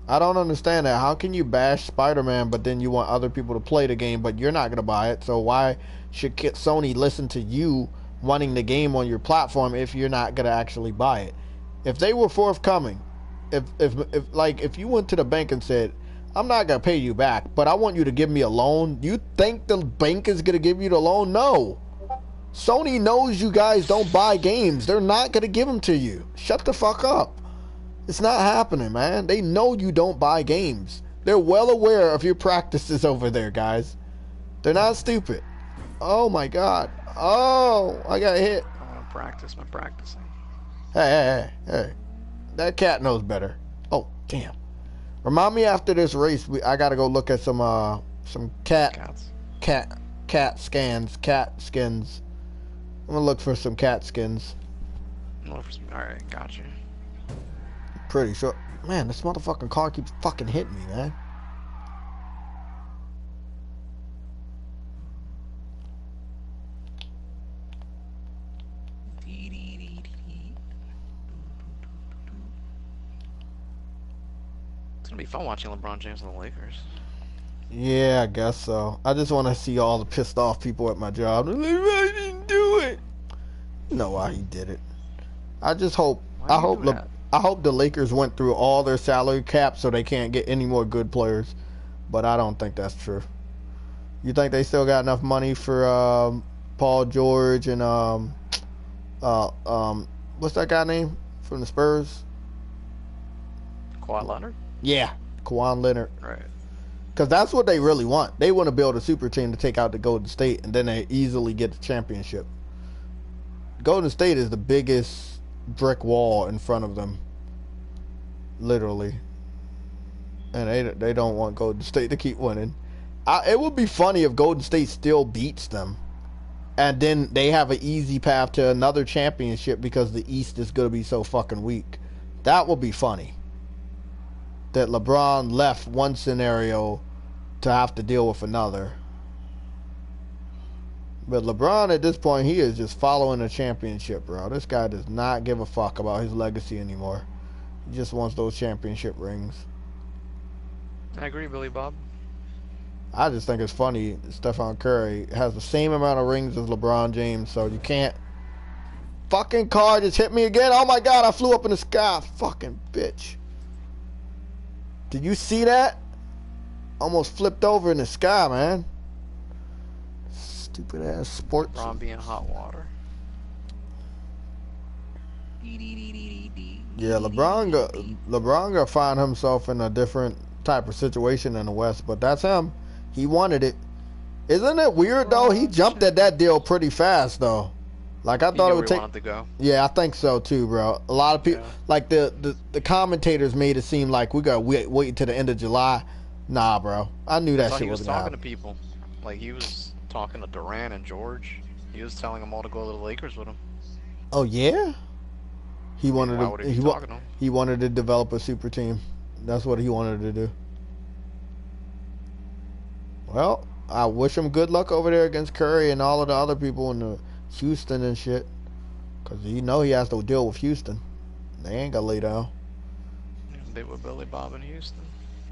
I don't understand that. How can you bash Spider-Man, but then you want other people to play the game, but you're not going to buy it? So why should Sony listen to you wanting the game on your platform if you're not going to actually buy it? If they were forthcoming, if you went to the bank and said, I'm not going to pay you back, but I want you to give me a loan, you think the bank is going to give you the loan? No. Sony knows you guys don't buy games. They're not going to give them to you. Shut the fuck up. It's not happening, man. They know you don't buy games. They're well aware of your practices over there, guys. They're not stupid. Oh my god. Oh, I got hit. I want to practice my practicing. Hey. That cat knows better. Oh, damn. Remind me after this race, I gotta go look at some Cats. cat skins. I'm gonna look for some cat skins. Alright, got you. Pretty sure. Man, this motherfucking car keeps fucking hitting me, man. It's gonna be fun watching LeBron James and the Lakers. Yeah, I guess so. I just want to see all the pissed off people at my job. They're like, I didn't do it. You know why he did it. I just hope. Why I do you hope. do that? I hope the Lakers went through all their salary caps so they can't get any more good players. But I don't think that's true. You think they still got enough money for Paul George and uh, um, what's that guy name from the Spurs? Kawhi Leonard? Yeah, Kawhi Leonard. Right. Because that's what they really want. They want to build a super team to take out the Golden State, and then they easily get the championship. Golden State is the biggest brick wall in front of them, literally. And they don't want Golden State to keep winning. It would be funny if Golden State still beats them, and then they have an easy path to another championship because the East is going to be so fucking weak. That would be funny. That LeBron left one scenario to have to deal with another. But LeBron at this point, he is just following the championship, bro. This guy does not give a fuck about his legacy anymore. He just wants those championship rings. I agree, Billy Bob. I just think it's funny Stephen Curry has the same amount of rings as LeBron James, so you can't. Fucking car just hit me again. Oh my god, I flew up in the sky. Fucking bitch. Did you see that? Almost flipped over in the sky, man. Stupid ass sports. LeBron being hot water. Yeah, LeBron got find himself in a different type of situation in the West, but that's him. He wanted it. Isn't it weird though? He jumped at that deal pretty fast though. Like I thought it would take. Wanted to go. Yeah, I think so too, bro. A lot of people, like the commentators, made it seem like we gotta wait until the end of July. Nah, bro. I knew that shit was gonna happen. He was talking to people. Like he was talking to Durant and George. He was telling them all to go to the Lakers with him. Oh yeah. He wanted he wanted to develop a super team. That's what he wanted to do. Well, I wish him good luck over there against Curry and all of the other people in the Houston and shit. Because you know he has to deal with Houston. They ain't gonna lay down. They were Billy Bob in Houston.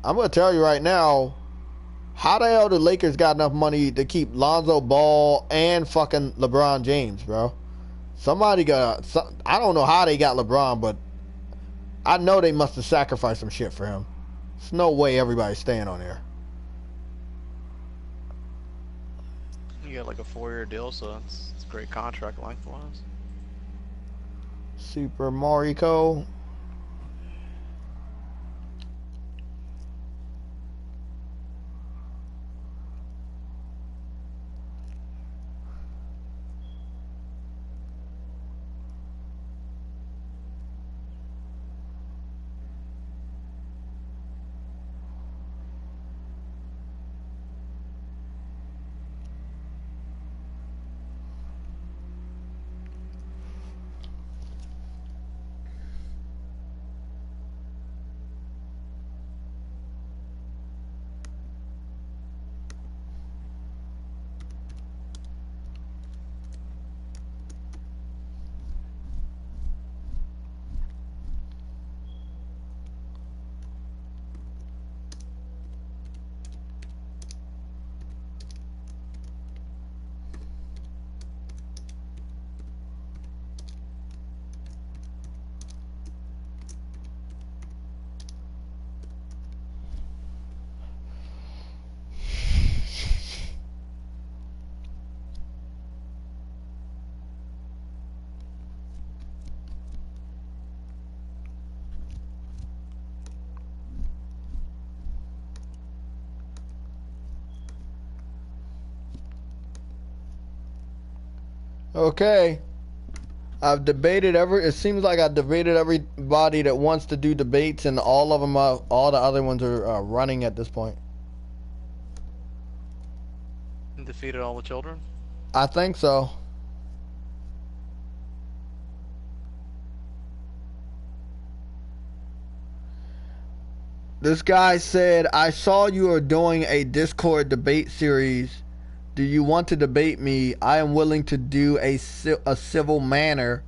I'm gonna tell you right now, how the hell the Lakers got enough money to keep Lonzo Ball and fucking LeBron James, bro? Somebody got. I don't know how they got LeBron, but I know they must have sacrificed some shit for him. There's no way everybody's staying on there. You got like a 4-year deal, so it's a great contract lengthwise. Super Mario. Okay. It seems like I've debated everybody that wants to do debates, and all of them all the other ones are running at this point. And defeated all the children? I think so. This guy said, I saw you are doing a Discord debate series. Do you want to debate me? I am willing to do a civil manner.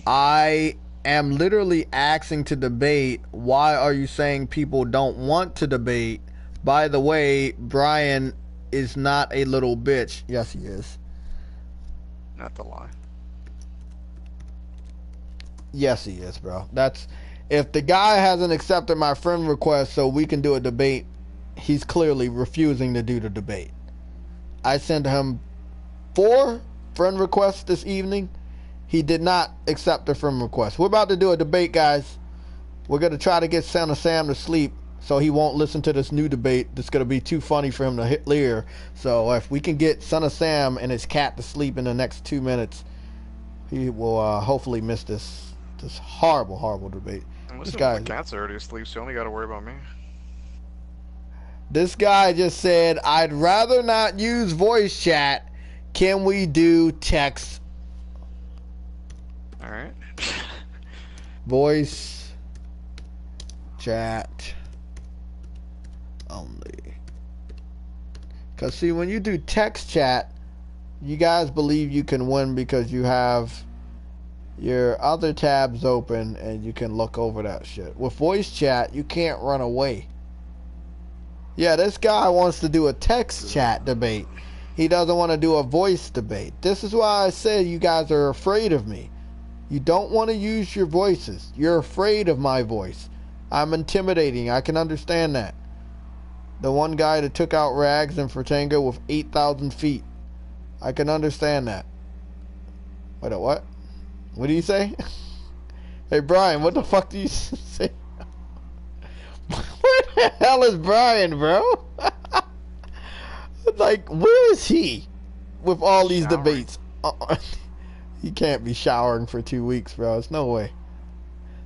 I am literally asking to debate. Why are you saying people don't want to debate? By the way, Brian is not a little bitch. Yes, he is. Not to lie. Yes, he is, bro. That's if the guy hasn't accepted my friend request so we can do a debate, he's clearly refusing to do the debate. I sent him 4 friend requests this evening. He did not accept the friend request. We're about to do a debate, guys. We're going to try to get Son of Sam to sleep so he won't listen to this new debate that's going to be too funny for him to hear. So if we can get Son of Sam and his cat to sleep in the next 2 minutes, he will hopefully miss this horrible debate. This guy, the cat's already asleep, so you only got to worry about me. This guy just said, I'd rather not use voice chat. Can we do text? Alright. Voice chat only. Because, see, when you do text chat, you guys believe you can win because you have your other tabs open and you can look over that shit. With voice chat, you can't run away. Yeah, this guy wants to do a text chat debate. He doesn't want to do a voice debate. This is why I said you guys are afraid of me. You don't want to use your voices. You're afraid of my voice. I'm intimidating. I can understand that. The one guy that took out Rags and Fertanga with 8,000 feet. I can understand that. Wait, what? What do you say? Hey, Brian, what the fuck do you say? Where the hell is Brian, bro? Like, where is he with all these debates? He can't be showering for 2 weeks, bro. There's no way.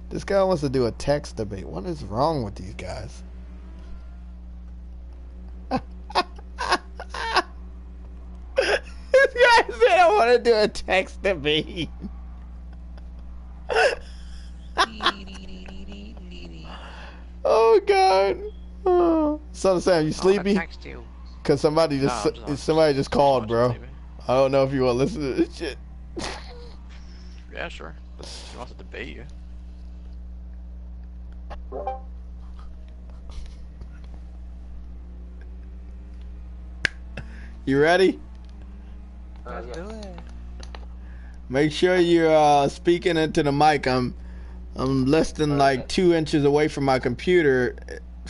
This guy wants to do a text debate. What is wrong with these guys? This guy said I want to do a text debate. Oh God! Oh. Son of Sam, you sleepy? Cause somebody just called, bro. I don't know if you want to listen to this shit. Yeah, sure. She wants to debate you. You ready? Let's do it. Make sure you're speaking into the mic. I'm less than like 2 inches away from my computer,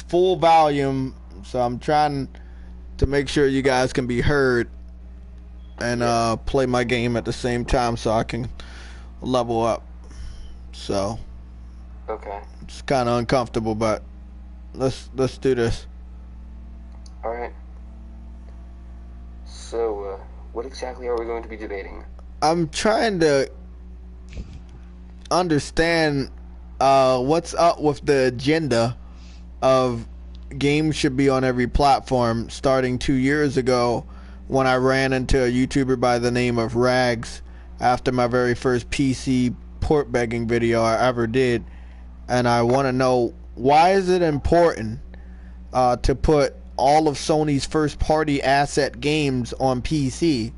full volume. So I'm trying to make sure you guys can be heard and play my game at the same time so I can level up. So okay, it's kind of uncomfortable, but let's do this. All right. So what exactly are we going to be debating? I'm trying to understand what's up with the agenda of games should be on every platform starting 2 years ago when I ran into a YouTuber by the name of Rags after my very first PC port begging video I ever did. And I want to know, why is it important to put all of Sony's first party asset games on PC,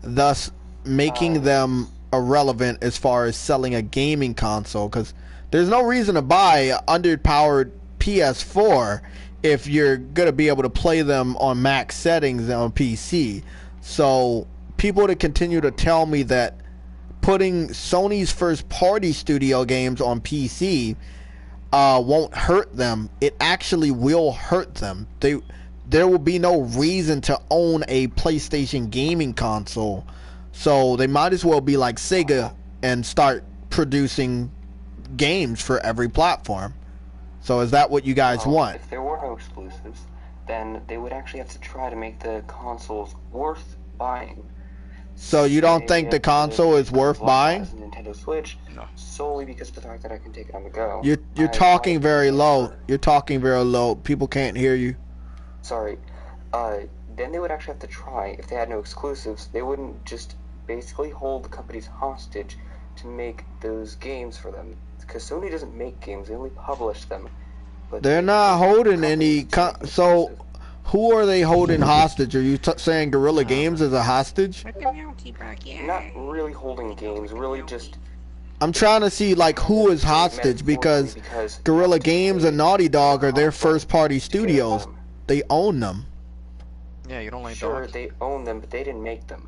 thus making them irrelevant as far as selling a gaming console? Because there's no reason to buy an underpowered PS4 if you're going to be able to play them on max settings on PC. So people that continue to tell me that putting Sony's first party studio games on PC won't hurt them, it actually will hurt them. There will be no reason to own a PlayStation gaming console. So they might as well be like Sega and start producing games for every platform. So is that what you guys want? If there were no exclusives, then they would actually have to try to make the consoles worth buying. So you don't think the console is worth buying? Nintendo Switch, no. Solely because of the fact that I can take it on the go. You're talking very low. You're talking very low. People can't hear you. Sorry. Then they would actually have to try. If they had no exclusives, they wouldn't just basically hold the companies hostage to make those games for them. Because Sony doesn't make games; they only publish them. But they're not holding any. So, who are they holding hostage? Are you saying Guerrilla Games is a hostage? Not really holding games. Really, just. I'm trying to see like who is hostage, because Guerrilla Games and Naughty Dog are their first party studios. They own them. Yeah, you don't like Sure, dogs. they own them, but they didn't make them.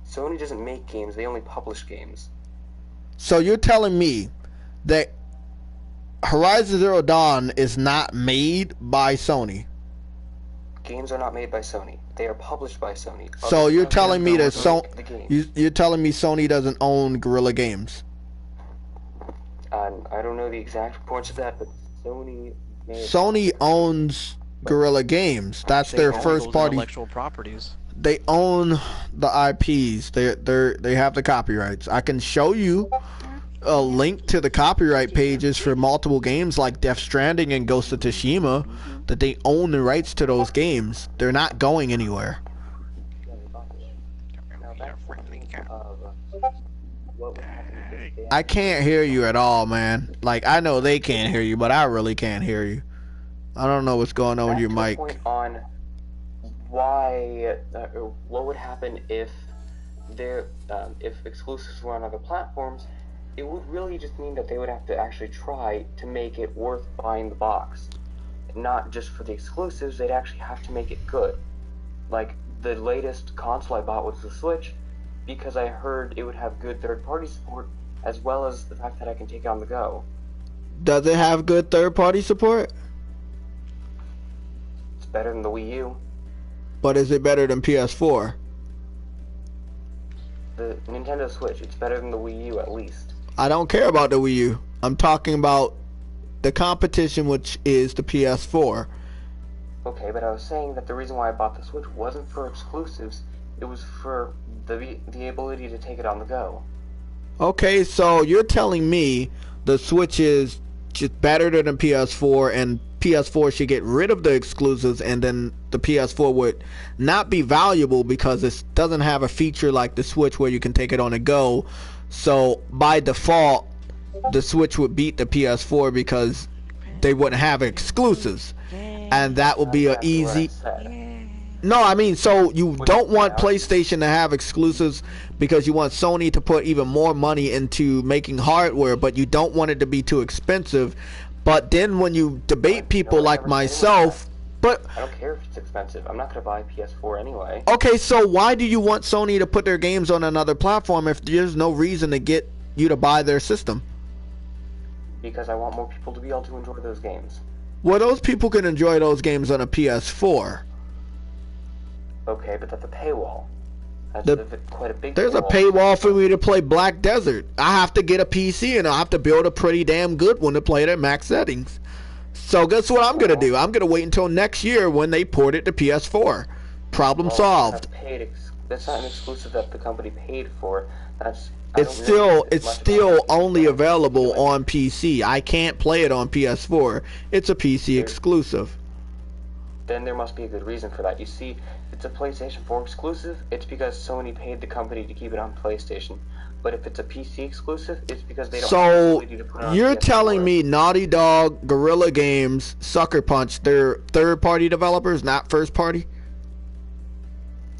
Sony doesn't make games, they only publish games. So you're telling me that Horizon Zero Dawn is not made by Sony? Games are not made by Sony. They are published by Sony. So you're telling me that You're telling me Sony doesn't own Guerrilla Games? I don't know the exact points of that, but Sony owns Guerrilla Games. That's They their own first those party. intellectual properties. They own the IPs. They have the copyrights. I can show you a link to the copyright pages for multiple games like Death Stranding and Ghost of Tsushima, that they own the rights to those games. They're not going anywhere. I can't hear you at all, man. Like, I know they can't hear you, but I really can't hear you. I don't know what's going on with your mic. Point on why, what would happen if if exclusives were on other platforms? It would really just mean that they would have to actually try to make it worth buying the box. Not just for the exclusives, they'd actually have to make it good. Like, the latest console I bought was the Switch, because I heard it would have good third-party support, as well as the fact that I can take it on the go. Does it have good third-party support? It's better than the Wii U. But is it better than PS4? The Nintendo Switch, it's better than the Wii U at least. I don't care about the Wii U. I'm talking about the competition, which is the PS4. Okay, but I was saying that the reason why I bought the Switch wasn't for exclusives, it was for the ability to take it on the go. Okay, so you're telling me the Switch is just better than the PS4, and PS4 should get rid of the exclusives, and then the PS4 would not be valuable because it doesn't have a feature like the Switch where you can take it on the go. So by default, the Switch would beat the PS4 because they wouldn't have exclusives, and that would be an easy. No, I mean, so you don't want PlayStation to have exclusives because you want Sony to put even more money into making hardware, but you don't want it to be too expensive. But then when you debate people like myself, but I don't care if it's expensive. I'm not going to buy PS4 anyway. okay, so why do you want Sony to put their games on another platform if there's no reason to get you to buy their system? Because I want more people to be able to enjoy those games. Well, those people can enjoy those games on a PS4. Okay, but that's a paywall. That's quite a big There's a paywall for me to play Black Desert. I have to get a PC and I have to build a pretty damn good one to play it at max settings. So guess what I'm going to do? I'm going to wait until next year when they port it to PS4. Problem solved. That's not an exclusive that the company paid for. It's still only available on PC. I can't play it on PS4. It's a PC exclusive. Then there must be a good reason for that. You see, if it's a PlayStation 4 exclusive, it's because Sony paid the company to keep it on PlayStation. But if it's a PC exclusive, it's because they don't have the ability to put it on you're PS4. telling me Naughty Dog, Guerrilla Games, Sucker Punch, they're third-party developers, not first-party?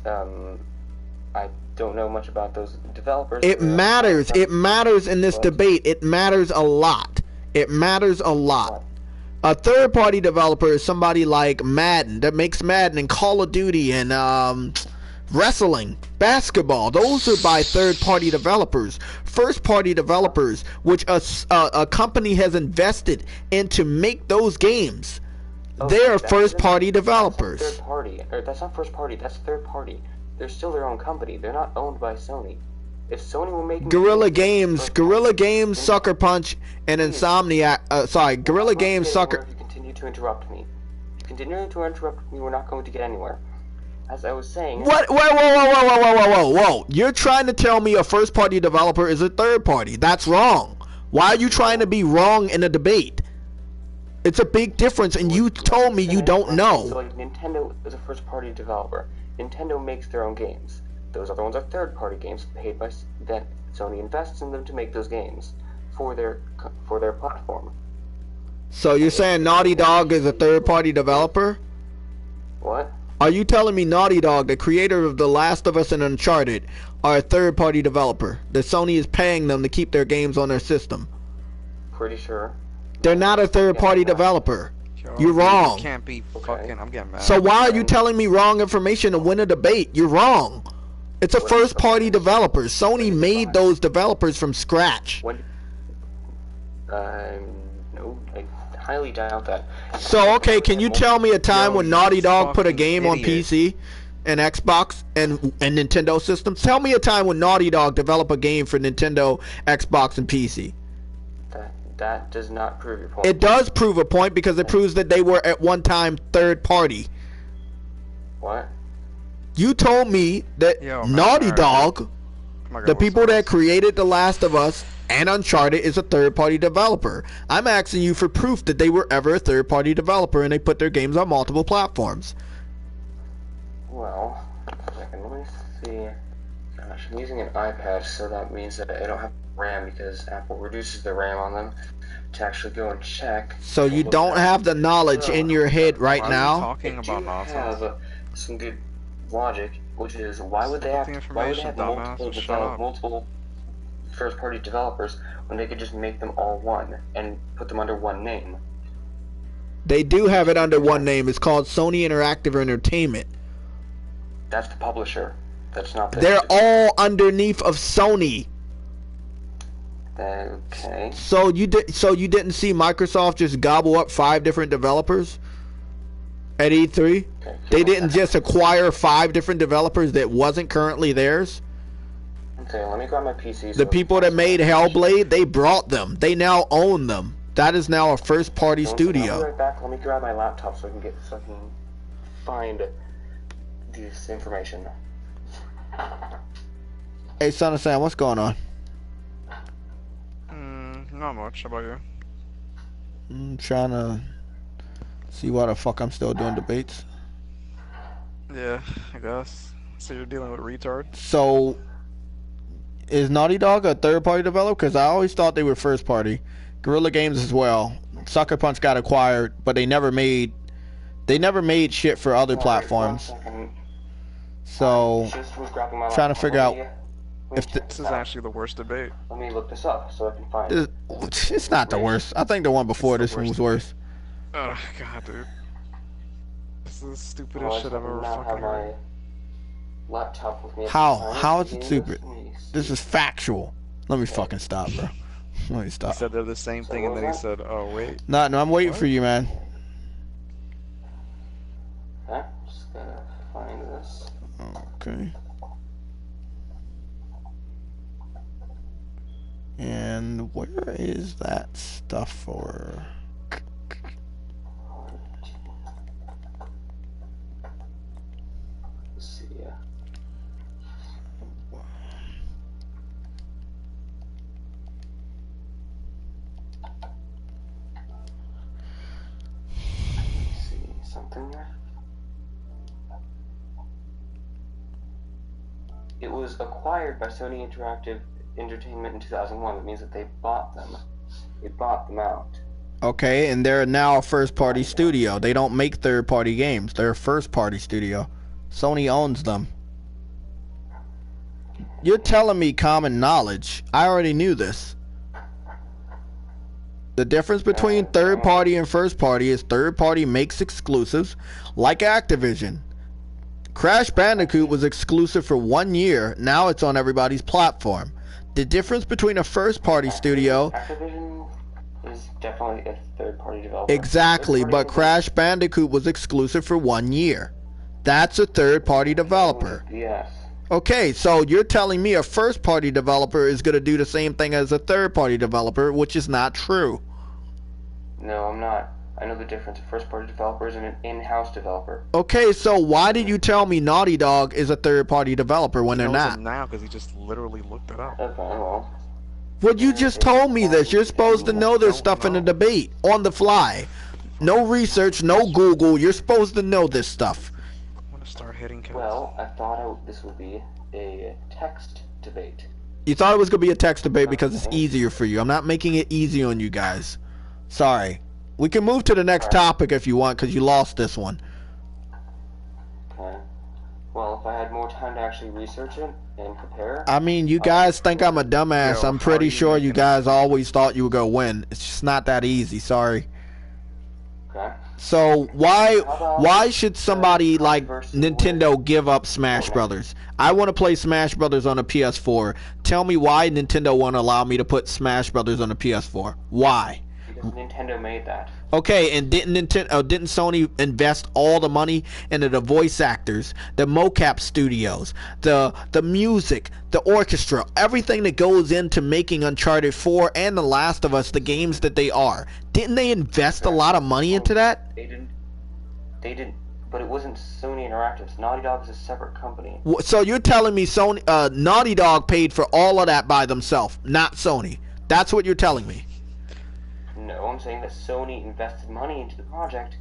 I don't know much about those developers. It matters. It matters in this debate. It matters a lot. It matters a lot. A third-party developer is somebody like Madden that makes Madden and Call of Duty and wrestling, basketball. Those are by third-party developers. First-party developers, which a company has invested in to make those games. They are first-party developers. That's not third party. That's not first party. That's third party. They're still their own company. They're not owned by Sony. If Sony were making Guerrilla Games, Sucker Punch, and Insomniac. Guerrilla Games, Sucker. If you continue to interrupt me, we're not going to get anywhere. As I was saying. What? Whoa! You're trying to tell me a first-party developer is a third-party? That's wrong. Why are you trying to be wrong in a debate? It's a big difference, and you told me you don't know. So, like, Nintendo is a first-party developer. Nintendo makes their own games. Those other ones are third-party games paid by that Sony invests in them to make those games for their platform. So you're saying Naughty Dog is a third-party developer? What? Are you telling me Naughty Dog, the creator of The Last of Us and Uncharted, are a third-party developer? That Sony is paying them to keep their games on their system? Pretty sure. They're not a third-party developer. Yo, You're dude, wrong. You can't be Okay. fucking. I'm getting mad. So why are you telling me wrong information to win a debate? You're wrong. It's a What- first-party okay. developer. Sony When made did those developers from scratch. When? No, I highly doubt that. So okay, can you tell me a time Yo, when you Naughty Dog put a fucking game on idiot. PC and Xbox and Nintendo systems? Tell me a time when Naughty Dog developed a game for Nintendo, Xbox, and PC. That does not prove your point. It does prove a point because it proves that they were at one time third party. What? You told me that Yo, man, Naughty alright. Dog, Oh my God, the what's people up? that created The Last of Us and Uncharted, is a third-party developer. I'm asking you for proof that they were ever a third-party developer and they put their games on multiple platforms. Well, let me see. Gosh, I'm using an iPad, so that means that I don't have RAM because Apple reduces the RAM on them to actually go and check. So you don't have the knowledge in your head right Why are you now? talking I about do nonsense? have some good logic, which is why would they Put have the why would they information, have dumbass, just shut up. multiple first-party developers when they could just make them all one and put them under one name? They do have it under one name. It's called Sony Interactive Entertainment. That's the publisher. That's not the. They're all underneath of Sony. Okay. So you didn't see Microsoft just gobble up 5 different developers at E3? Okay. They didn't just acquire 5 different developers that wasn't currently theirs. Okay, let me grab my PC. The people that made Hellblade, they brought them. They now own them. That is now a first-party I'll be studio. right back. Let me grab my laptop so I can find this information. Hey, Son of Sam, what's going on? Not much. How about you? I'm trying to see why the fuck I'm still doing debates. Yeah, I guess. So you're dealing with retards? So, is Naughty Dog a third-party developer? Because I always thought they were first-party. Guerrilla Games as well. Sucker Punch got acquired, but they never made shit for other platforms. So, Just was grabbing my trying to laptop. figure Let out me if check This it is out. actually the worst debate. Let me look this up so I can find it. it's not the worst. I think the one before It's this the one was worst. worse. Oh god, dude. This is the stupidest Well, I shit I've ever now have fucking heard. my laptop with me. at How? the time. How is it Let stupid? me see. This is factual. Let me fucking stop, bro. Let me He stop. said they're the same thing, and then he said, "Oh wait." No, I'm waiting for you, man. Okay, just gotta find this. Okay. And where is that stuff for? Let's see. Let's see something there. It was acquired by Sony Interactive Entertainment in 2001. That means that they bought them. They bought them out. Okay, and they're now a first-party studio. They don't make third-party games. They're a first-party studio. Sony owns them. You're telling me common knowledge. I already knew this. The difference between third-party and first-party is third-party makes exclusives, like Activision. Crash Bandicoot was exclusive for 1 year. Now it's on everybody's platform. The difference between a first-party studio... Activision is definitely a third-party developer. Exactly, but Crash Bandicoot was exclusive for 1 year. That's a third-party developer. Yes. Okay, so you're telling me a first-party developer is going to do the same thing as a third-party developer, which is not true. No, I'm not. I know the difference. A first-party developer is an in-house developer. Okay, so why did you tell me Naughty Dog is a third-party developer when they're He knows not? it now because he just literally looked it up. Okay, well. Well, you just told me this. You're supposed to know this stuff in a debate, on the fly. No research, no Google. You're supposed to know this stuff. I'm gonna start hitting cats. Well, I thought this would be a text debate. You thought it was going to be a text debate because it's easier for you. I'm not making it easy on you guys. Sorry. We can move to the next topic if you want because you lost this one. Okay. Well, if I had more time to actually research it and prepare. I mean, you guys think I'm a dumbass. Yo, I'm how pretty are you sure you making- guys always thought you were going to win. It's just not that easy. Sorry. Okay. So why should somebody like controversy Nintendo give up Smash Brothers? I want to play Smash Brothers on a PS4. Tell me why Nintendo won't allow me to put Smash Brothers on a PS4. Why? Because Nintendo made that. Okay, and didn't Sony invest all the money into the voice actors, the mocap studios, the music, the orchestra, everything that goes into making Uncharted 4 and The Last of Us the games that they are? Didn't they invest a lot of money into that? They didn't. But it wasn't Sony Interactive. Naughty Dog is a separate company. So you're telling me Sony, Naughty Dog paid for all of that by themselves, not Sony? That's what you're telling me. No, I'm saying that Sony invested money into the project.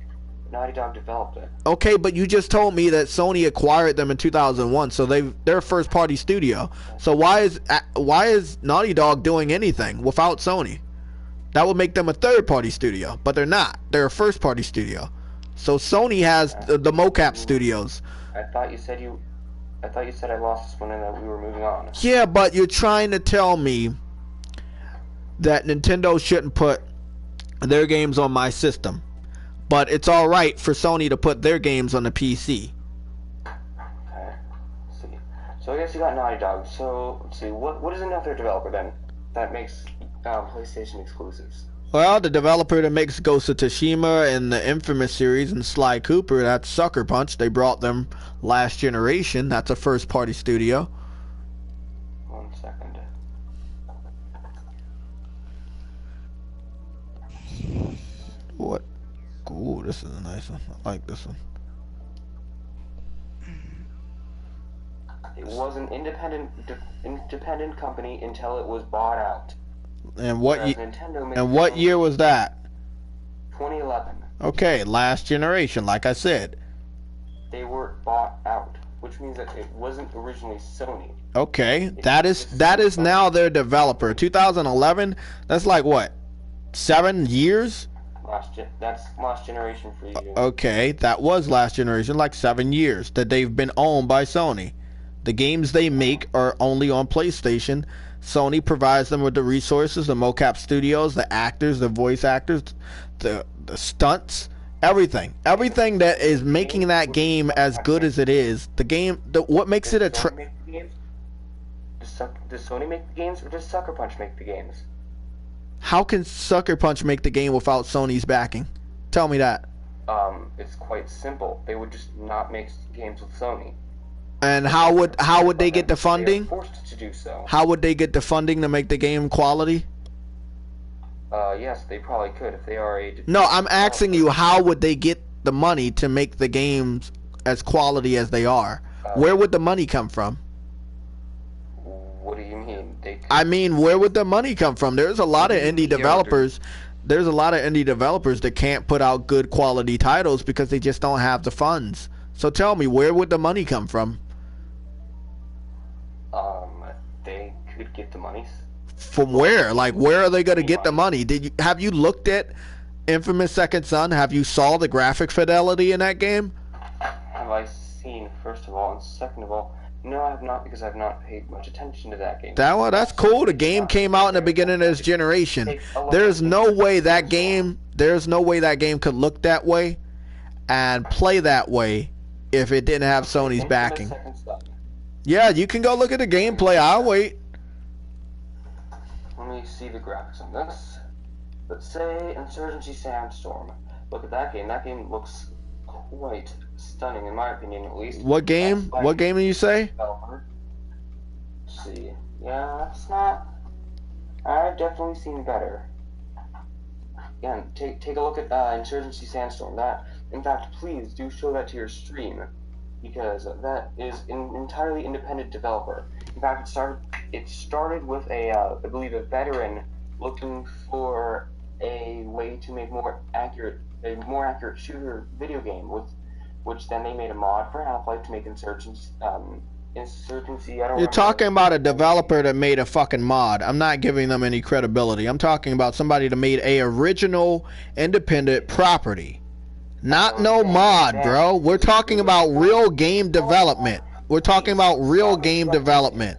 Naughty Dog developed it. Okay, but you just told me that Sony acquired them in 2001, so they're a first-party studio. So why is Naughty Dog doing anything without Sony? That would make them a third-party studio, but they're not. They're a first-party studio. So Sony has the mocap studios. I thought you said I lost this one and that we were moving on. Yeah, but you're trying to tell me that Nintendo shouldn't put their games on my system, but it's all right for Sony to put their games on the PC. Okay. Let's see. So I guess you got Naughty Dog. So let's see. What is another developer then that makes PlayStation exclusives? Well, the developer that makes Ghost of Tsushima and the Infamous series and Sly Cooper, that's Sucker Punch. They brought them last generation. That's a first-party studio. 1 second. What? Ooh, this is a nice one. I like this one. It was an independent company until it was bought out. And what Nintendo what year was that? 2011. Okay, last generation, like I said. They were bought out, which means that it wasn't originally Sony. Okay, that is now their developer. 2011. That's like what? 7 years? That's last generation for you. Okay, that was last generation, like 7 years that they've been owned by Sony. The games they make are only on PlayStation. Sony provides them with the resources, the mocap studios, the actors, the voice actors, the stunts, everything that is making that game as good as it is. What makes it a Does Sony make the games, or does Sucker Punch make the games? How can Sucker Punch make the game without Sony's backing? Tell me that. It's quite simple. They would just not make games with Sony. And how would they get the funding? They are forced to do so. How would they get the funding to make the game quality? Yes, they probably could if they are a... No, I'm asking you, how would they get the money to make the games as quality as they are? Where would the money come from? What do you mean? I mean, where would the money come from? There's a lot of indie developers. There's a lot of indie developers that can't put out good quality titles because they just don't have the funds. So tell me, where would the money come from? They could get the money. From where? Like, where are they going to get the money? Have you looked at Infamous Second Son? Have you saw the graphic fidelity in that game? Have I seen, first of all, and second of all, no, I have not, because I've not paid much attention to that game. That's cool. The game came out in the beginning of this generation. There's no way that game could look that way and play that way if it didn't have Sony's backing. Yeah, you can go look at the gameplay. I'll wait. Let me see the graphics on this. Let's say Insurgency Sandstorm. Look at that game. That game looks quite stunning, in my opinion, at least. What game? What game did you say? Let's see. Yeah, that's not... I've definitely seen better. Again, take a look at Insurgency Sandstorm. That, in fact, please do show that to your stream, because that is an entirely independent developer. In fact, it started with I believe a veteran looking for a way to make a more accurate shooter video game, which then they made a mod for Half-Life to make Insurgency. You're talking about a developer that made a fucking mod. I'm not giving them any credibility. I'm talking about somebody that made a original independent property. Not no mod, bro. We're talking about real game development. We're talking about real game development.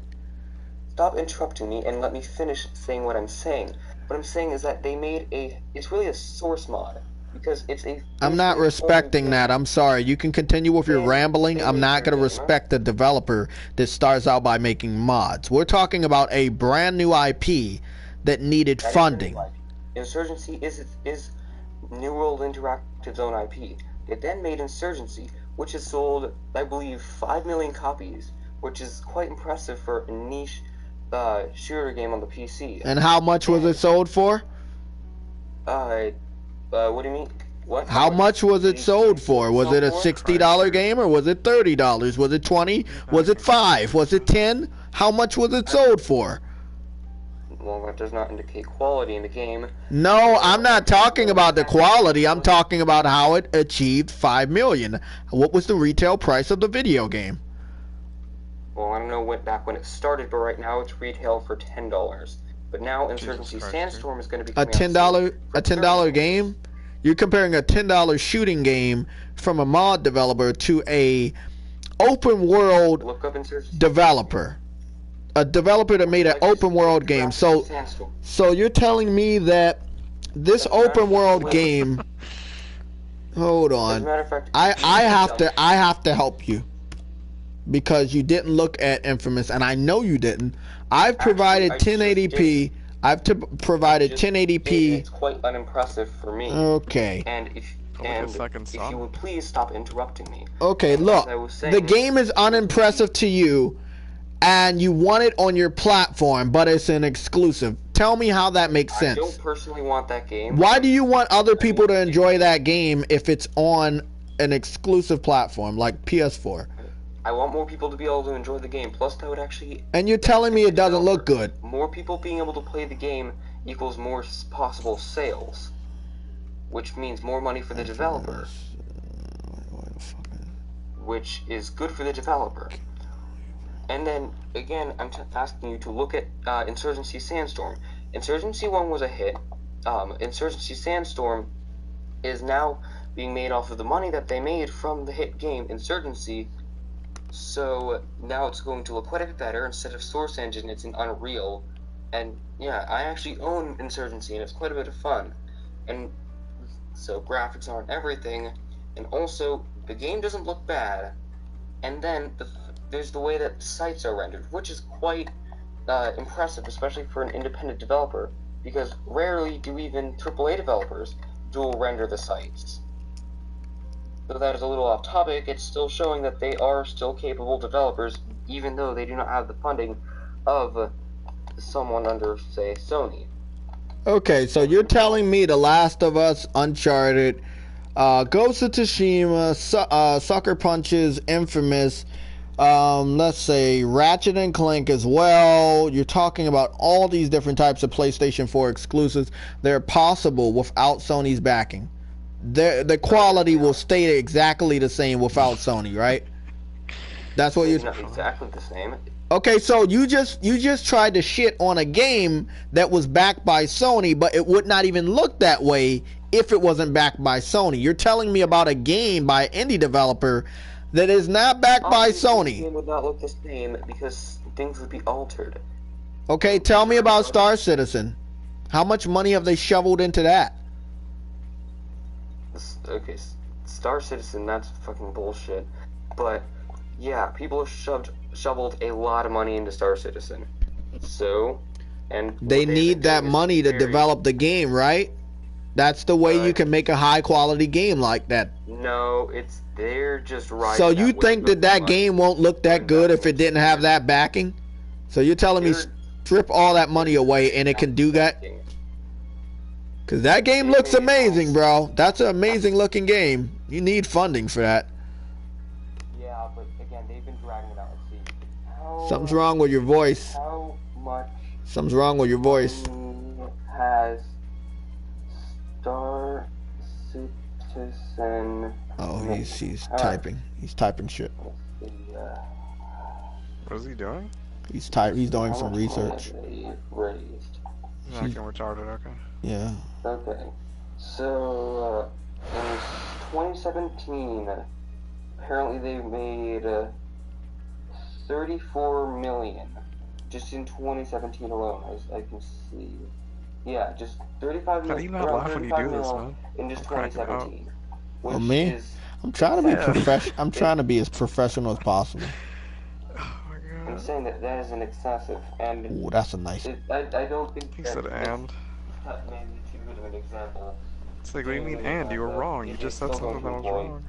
Stop interrupting me and let me finish saying what I'm saying. What I'm saying is that they made it's really a source mod. because it's a. I'm not respecting that. I'm sorry. You can continue with your rambling. I'm not going to respect the developer that starts out by making mods. We're talking about a brand new IP that needed funding. Insurgency is New World Interactive's own IP. It then made Insurgency, which has sold, I believe, 5 million copies, which is quite impressive for a niche shooter game on the PC. And how much was it sold for? What do you mean? What? How much was it sold for? Was it a $60 game, or was it $30? Was it $20? Was it $5? Was it $10? How much was it sold for? Well, that does not indicate quality in the game. No, I'm not talking about the quality. I'm talking about how it achieved 5 million. What was the retail price of the video game? Well, I don't know back when it started, but right now it's retail for $10. But now Insurgency Sandstorm is going to be a $10 game. You're comparing a $10 shooting game from a mod developer to a open world developer. A developer that made an open world game. So you're telling me that this open world game. Hold on. As a matter of fact, I have to help you because you didn't look at Infamous, and I know you didn't. I've provided 1080p. I've provided 1080p. It's quite unimpressive for me. Okay. And if you would please stop interrupting me. Okay, look. The game is unimpressive to you, and you want it on your platform, but it's an exclusive. Tell me how that makes sense. I don't personally want that game. Why do you want other people to enjoy that game if it's on an exclusive platform like PS4? I want more people to be able to enjoy the game. Plus, that would actually... And you're telling me it doesn't look good. More people being able to play the game equals more possible sales. Which means more money for the developer. Which is good for the developer. And then, again, I'm asking you to look at Insurgency Sandstorm. Insurgency 1 was a hit. Insurgency Sandstorm is now being made off of the money that they made from the hit game Insurgency. So now it's going to look quite a bit better. Instead of Source Engine, it's in Unreal. And yeah, I actually own Insurgency, and it's quite a bit of fun. And so graphics aren't everything. And also, the game doesn't look bad. And then there's the way that sites are rendered, which is quite impressive, especially for an independent developer. Because rarely do even AAA developers dual render the sites. So that is a little off topic. It's still showing that they are still capable developers, even though they do not have the funding of someone under, say, Sony. Okay, so you're telling me The Last of Us, Uncharted, Ghost of Tsushima, Sucker Punches, Infamous, let's say Ratchet and Clank as well. You're talking about all these different types of PlayStation 4 exclusives. They're possible without Sony's backing. The quality will stay exactly the same without Sony, right? That's what you're... It's not exactly the same. Okay, so you just tried to shit on a game that was backed by Sony, but it would not even look that way if it wasn't backed by Sony. You're telling me about a game by an indie developer that is not backed by Sony. The game would not look the same because things would be altered. Okay, tell me about Star Citizen. How much money have they shoveled into that? Okay, Star Citizen, that's fucking bullshit. But yeah, people have shoveled a lot of money into Star Citizen. So, and they need that money to develop the game, right? That's the way you can make a high quality game like that. No, they're just right. So you think that game won't look that good if it didn't have that backing? So you're telling me strip all that money away and it can do that? Because that game looks amazing, bro. That's an amazing looking game. You need funding for that. Yeah, but again, they've been dragging it out. Let's see. Something's wrong with your voice. How much? Something's wrong with your voice. Has Star Citizen? Oh, he's typing. He's typing shit. Let's see, what is he doing? He's doing some research. Raised. Fucking retarded. Okay. Yeah. Okay. So in 2017, apparently they made 34 million just in 2017 alone, as I can see. Yeah, just 35 How mil, do you not around laugh when you 35 do this, mil man? in just I'm cracking up. 2017, which Well, me, is I'm trying to be Yeah. I'm trying to be as professional as possible. Oh my I'm god. saying that is an excessive, and Ooh, that's a nice. I don't think He that said that's and. maybe too good of an example. It's like, what do you mean Genuinely, and? You were wrong. You just it's said still going something to that was employ wrong.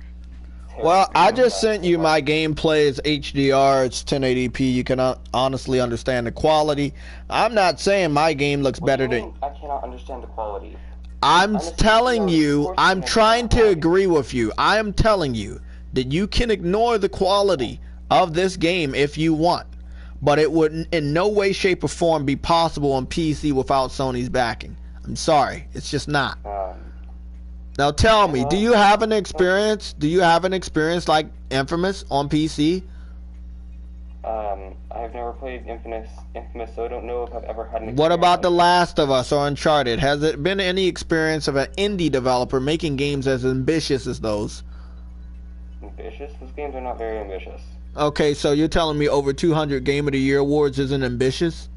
Well, I terrible just sent practices, you my like, gameplay. It's HDR. It's 1080p. You can honestly understand the quality. I'm not saying my game looks what do better you than. mean I cannot understand the quality? I'm I'm a telling CCR, of you. course I I'm can understand trying the to quality. agree with you. I am telling you that you can ignore the quality of this game if you want, but it would in no way, shape, or form be possible on PC without Sony's backing. I'm sorry. It's just not. Now tell me, do well, you have an experience? Do you have an experience like Infamous on PC? I've never played Infamous, so I don't know if I've ever had an experience. What about The like Last of Us or Uncharted? Has it been any experience of an indie developer making games as ambitious as those? ambitious? Those games are not very ambitious. Okay, so you're telling me over 200 Game of the Year awards isn't ambitious?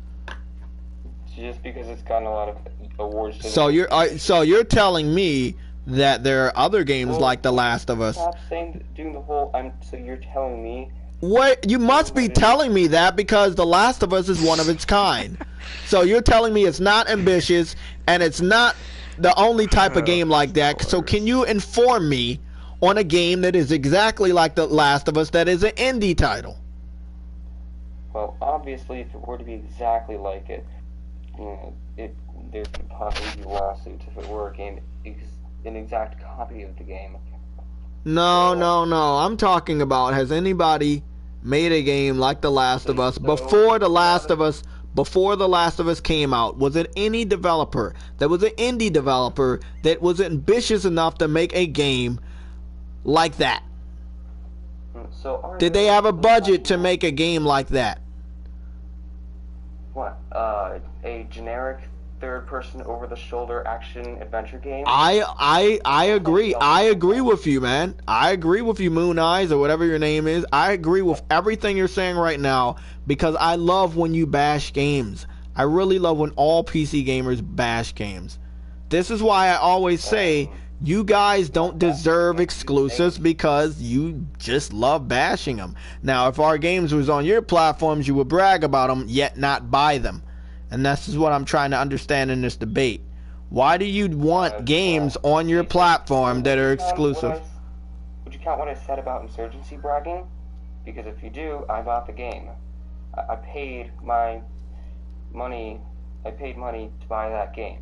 Just because it's gotten a lot of awards. So you're telling me that there are other games like The Last of Us. Stop saying doing the whole. So you're telling me. What you must be telling me that because The Last of Us is one of its kind. So you're telling me it's not ambitious and it's not the only type of game like that. So can you inform me on a game that is exactly like The Last of Us that is an indie title? Well, obviously, if it were to be exactly like it, there could possibly be lawsuits if it were a game, an exact copy of the game. No. I'm talking about, has anybody made a game like The Last of Us before The Last of Us came out? Was it any developer that was an indie developer that was ambitious enough to make a game like that? So did they have a budget to make a game like that? What? A generic third-person over-the-shoulder action adventure game? I agree. I agree with you, man. I agree with you, Moon Eyes, or whatever your name is. I agree with everything you're saying right now because I love when you bash games. I really love when all PC gamers bash games. This is why I always say you guys don't deserve exclusives because you just love bashing them. Now, if our games was on your platforms, you would brag about them, yet not buy them. And this is what I'm trying to understand in this debate. Why do you want games on your platform that are exclusive? Would you count what I said about insurgency bragging? Because if you do, I bought the game. I paid my money. I paid money to buy that game.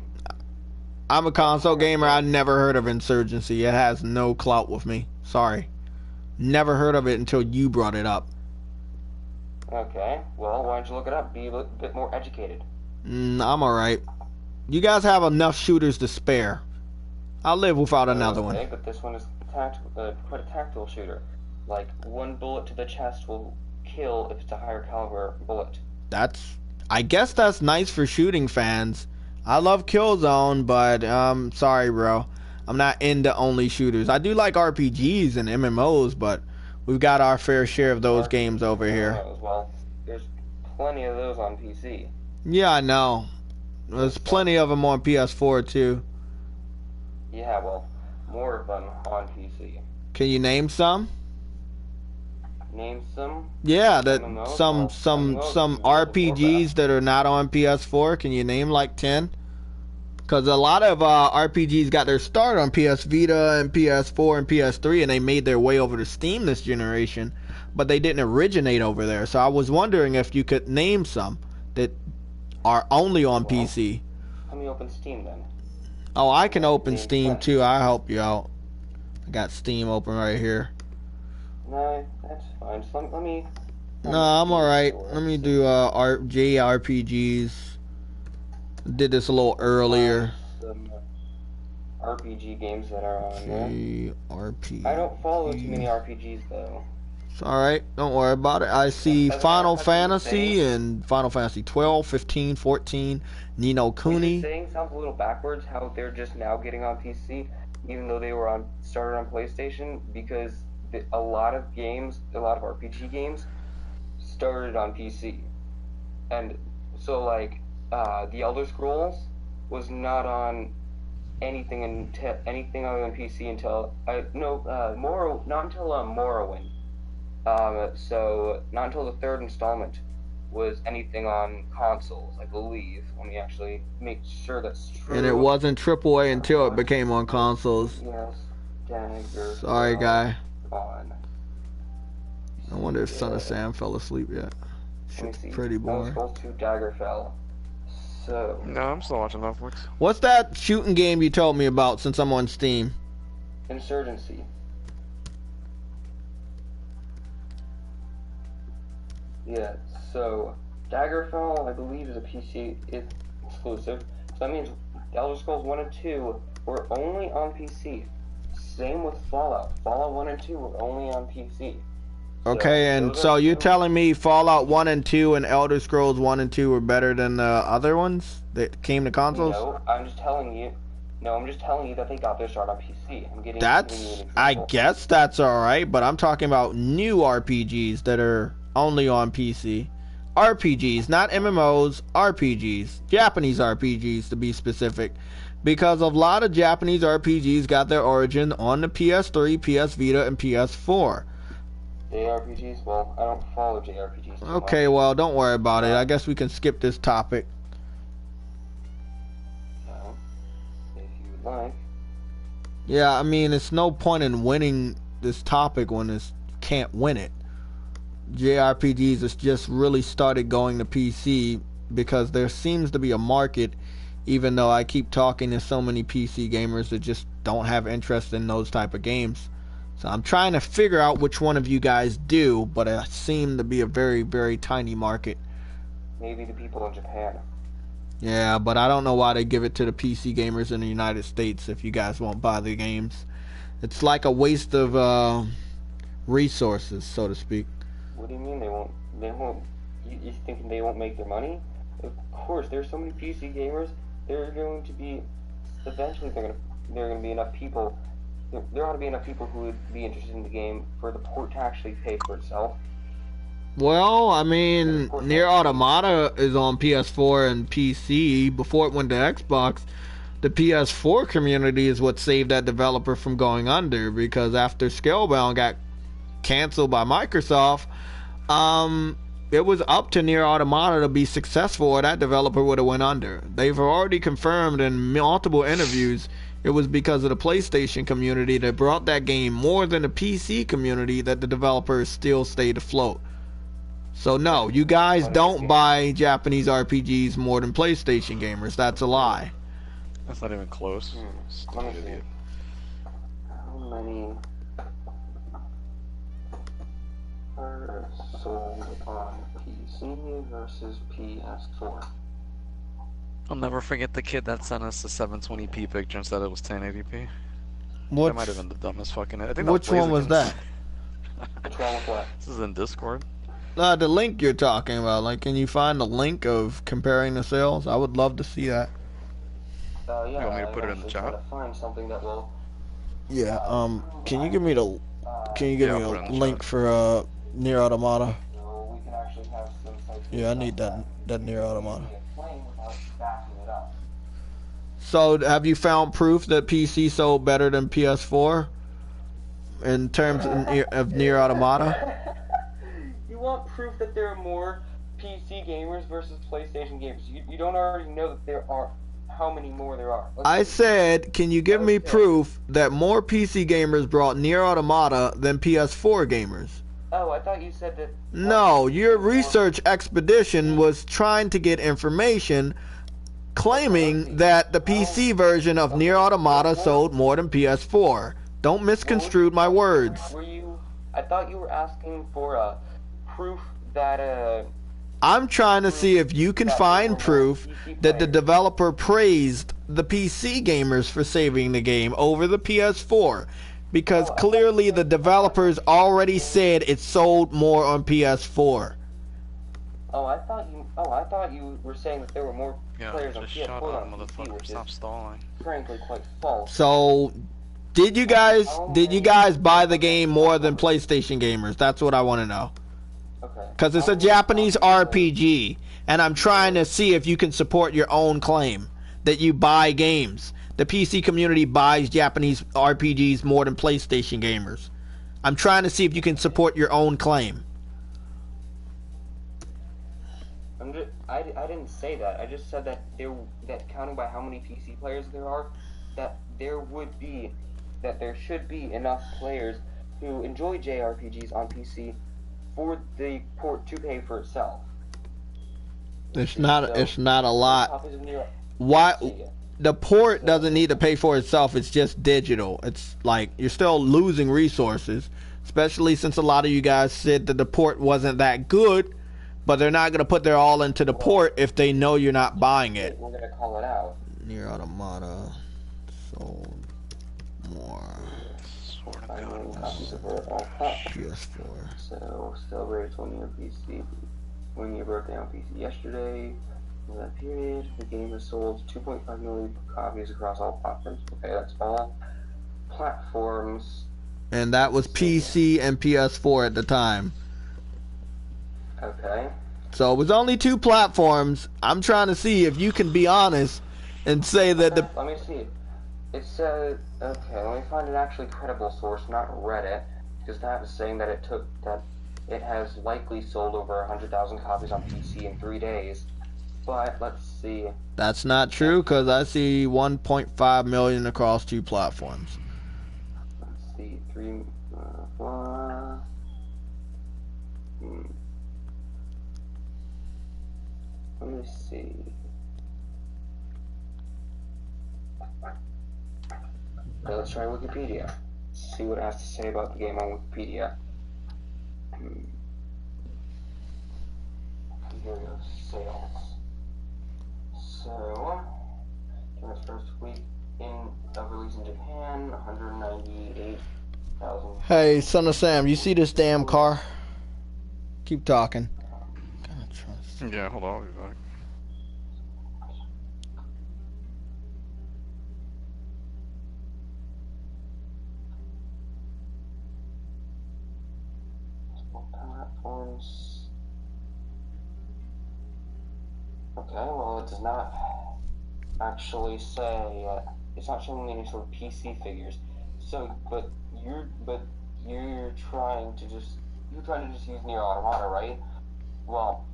I'm a console gamer. I never heard of insurgency. It has no clout with me. Sorry. Never heard of it until you brought it up. Okay, well, why don't you look it up? Be a bit more educated. I'm alright. You guys have enough shooters to spare. I'll live without another one. Okay, but this one is quite a tactical shooter. Like, one bullet to the chest will kill if it's a higher caliber bullet. I guess that's nice for shooting fans. I love Killzone, but sorry, bro. I'm not into only shooters. I do like RPGs and MMOs, but we've got our fair share of those games over here. Well, there's plenty of those on PC. Yeah, I know. There's plenty of them on PS4 too. Yeah, well, more of them on PC. Can you name some? Name some? Yeah, some RPGs that are not on PS4. Can you name like 10? Because a lot of RPGs got their start on PS Vita and PS4 and PS3, and they made their way over to Steam this generation, but they didn't originate over there. So I was wondering if you could name some that are only on PC. Let me open Steam then. Oh, I can open Steam too. I'll help you out. I got Steam open right here. No, that's fine. Just let me. No, I'm alright. Let me do JRPGs. Did this a little earlier. Some RPG games that are on there. JRPG. I don't follow too many RPGs though. It's alright, don't worry about it. I see Final Fantasy and Final Fantasy 12, 15, 14, Ni no Kuni. What you're saying sounds a little backwards, how they're just now getting on PC, even though they were started on PlayStation, because a lot of RPG games started on PC. And so like, The Elder Scrolls was not on anything other than PC until not until Morrowind. So not until the third installment was anything on consoles, I believe. Let me actually make sure that's true. And it wasn't AAA until it became on consoles. Yes, Dagger. Sorry, guy. On. I wonder if Son of Sam fell asleep yet. Let me Shit's see. pretty boring. Those 2 Daggerfell. So. No, I'm still watching Netflix. What's that shooting game you told me about since I'm on Steam? Insurgency. Yeah, so Daggerfall, I believe, is a PC exclusive. So that means Elder Scrolls 1 and 2 were only on PC. Same with Fallout. Fallout 1 and 2 were only on PC. Okay, and so you're telling me Fallout 1 and 2 and Elder Scrolls 1 and 2 were better than the other ones that came to consoles? No, I'm just telling you that they got their start on PC. I guess that's alright, but I'm talking about new RPGs that are only on PC. RPGs, not MMOs, RPGs. Japanese RPGs, to be specific. Because a lot of Japanese RPGs got their origin on the PS3, PS Vita, and PS4. JRPGs? Well, I don't follow JRPGs. Okay, well, don't worry about it. I guess we can skip this topic. No, if you would like. Yeah, I mean, it's no point in winning this topic when you can't win it. JRPGs has just really started going to PC because there seems to be a market, even though I keep talking to so many PC gamers that just don't have interest in those type of games. So I'm trying to figure out which one of you guys do, but it seems to be a very, very tiny market. Maybe the people in Japan. Yeah, but I don't know why they give it to the PC gamers in the United States if you guys won't buy the games. It's like a waste of resources, so to speak. What do you mean they won't? You thinking they won't make their money? Of course, there's so many PC gamers. There are going to be enough people. There ought to be enough people who would be interested in the game for the port to actually pay for itself. Well, I mean, Nier Automata is on PS4 and PC. Before it went to Xbox, the PS4 community is what saved that developer from going under, because after Scalebound got canceled by Microsoft, it was up to Nier Automata to be successful, or that developer would have went under. They've already confirmed in multiple interviews it was because of the PlayStation community that brought that game more than the PC community that the developers still stayed afloat. So no, you guys don't buy Japanese RPGs more than PlayStation gamers. That's a lie. That's not even close. Let me see. How many are sold on PC versus PS4? I'll never forget the kid that sent us the 720p picture and said it was 1080p. What? That might have been the dumbest fucking. I think Which one was that? Which one was what? This is in Discord. The link you're talking about. Like, can you find the link of comparing the sales? I would love to see that. Yeah. You want me to put it in the chat? Find something that will. Yeah. Can you give me the? Can you give me I'll put it a in the link chat. for Nier Automata? So we can actually have some type of Yeah, I need that Nier Automata. playing without backing it up. So, have you found proof that PC sold better than PS4 in terms of Nier Automata? You want proof that there are more PC gamers versus PlayStation gamers? You don't already know that there are how many more there are. I said, can you give me proof that more PC gamers brought Nier Automata than PS4 gamers? Oh, I thought you said that. No, your research expedition was trying to get information claiming that the PC version of Nier Automata sold more than PS4. Don't misconstrue my words. Were you? I thought you were asking for proof that I'm trying to see if you can find proof that the developer praised the PC gamers for saving the game over the PS4. Because clearly the developers already said it sold more on PS4. I thought you were saying that there were more players on just PS4 shut than up, on PC, motherfucker. which Stop is stalling. frankly quite false. So, did you guys buy the game more than PlayStation gamers? That's what I want to know. Okay. Because it's a Japanese RPG, and I'm trying to see if you can support your own claim. that you buy games. The PC community buys Japanese RPGs more than PlayStation gamers. I'm trying to see if you can support your own claim. I didn't say that. I just said that that counting by how many PC players there are, that there should be enough players who enjoy JRPGs on PC for the port to pay for itself. It's not a lot. Why the port doesn't need to pay for itself? It's just digital. It's like you're still losing resources, especially since a lot of you guys said that the port wasn't that good. But they're not going to put their all into the port if they know you're not buying it. We're going to call it out. Nier Automata sold more. PS4. So, celebrated 20-year PC. 1-year birthday on PC yesterday. In that period, the game has sold 2.5 million copies across all platforms. Okay, that's all platforms. And that was PC and PS4 at the time. Okay. So it was only 2 platforms. I'm trying to see if you can be honest and say that the... Let me see. It says... Okay, let me find an actually credible source, not Reddit, because that was saying that it has likely sold over 100,000 copies on PC in 3 days. But, let's see. That's not true, because I see 1.5 million across 2 platforms. Let's see. 3... Let me see. Okay, let's try Wikipedia. See what it has to say about the game on Wikipedia. Here we go. Sales. So, during its first week of release in Japan, 198,000. Hey, son of Sam, you see this damn car? Keep talking. Yeah, hold on, I'll be back. Platforms. Okay, well, it does not actually say. It's not showing me any sort of PC figures. So, but you're trying to just use Nier Automata, right? Well,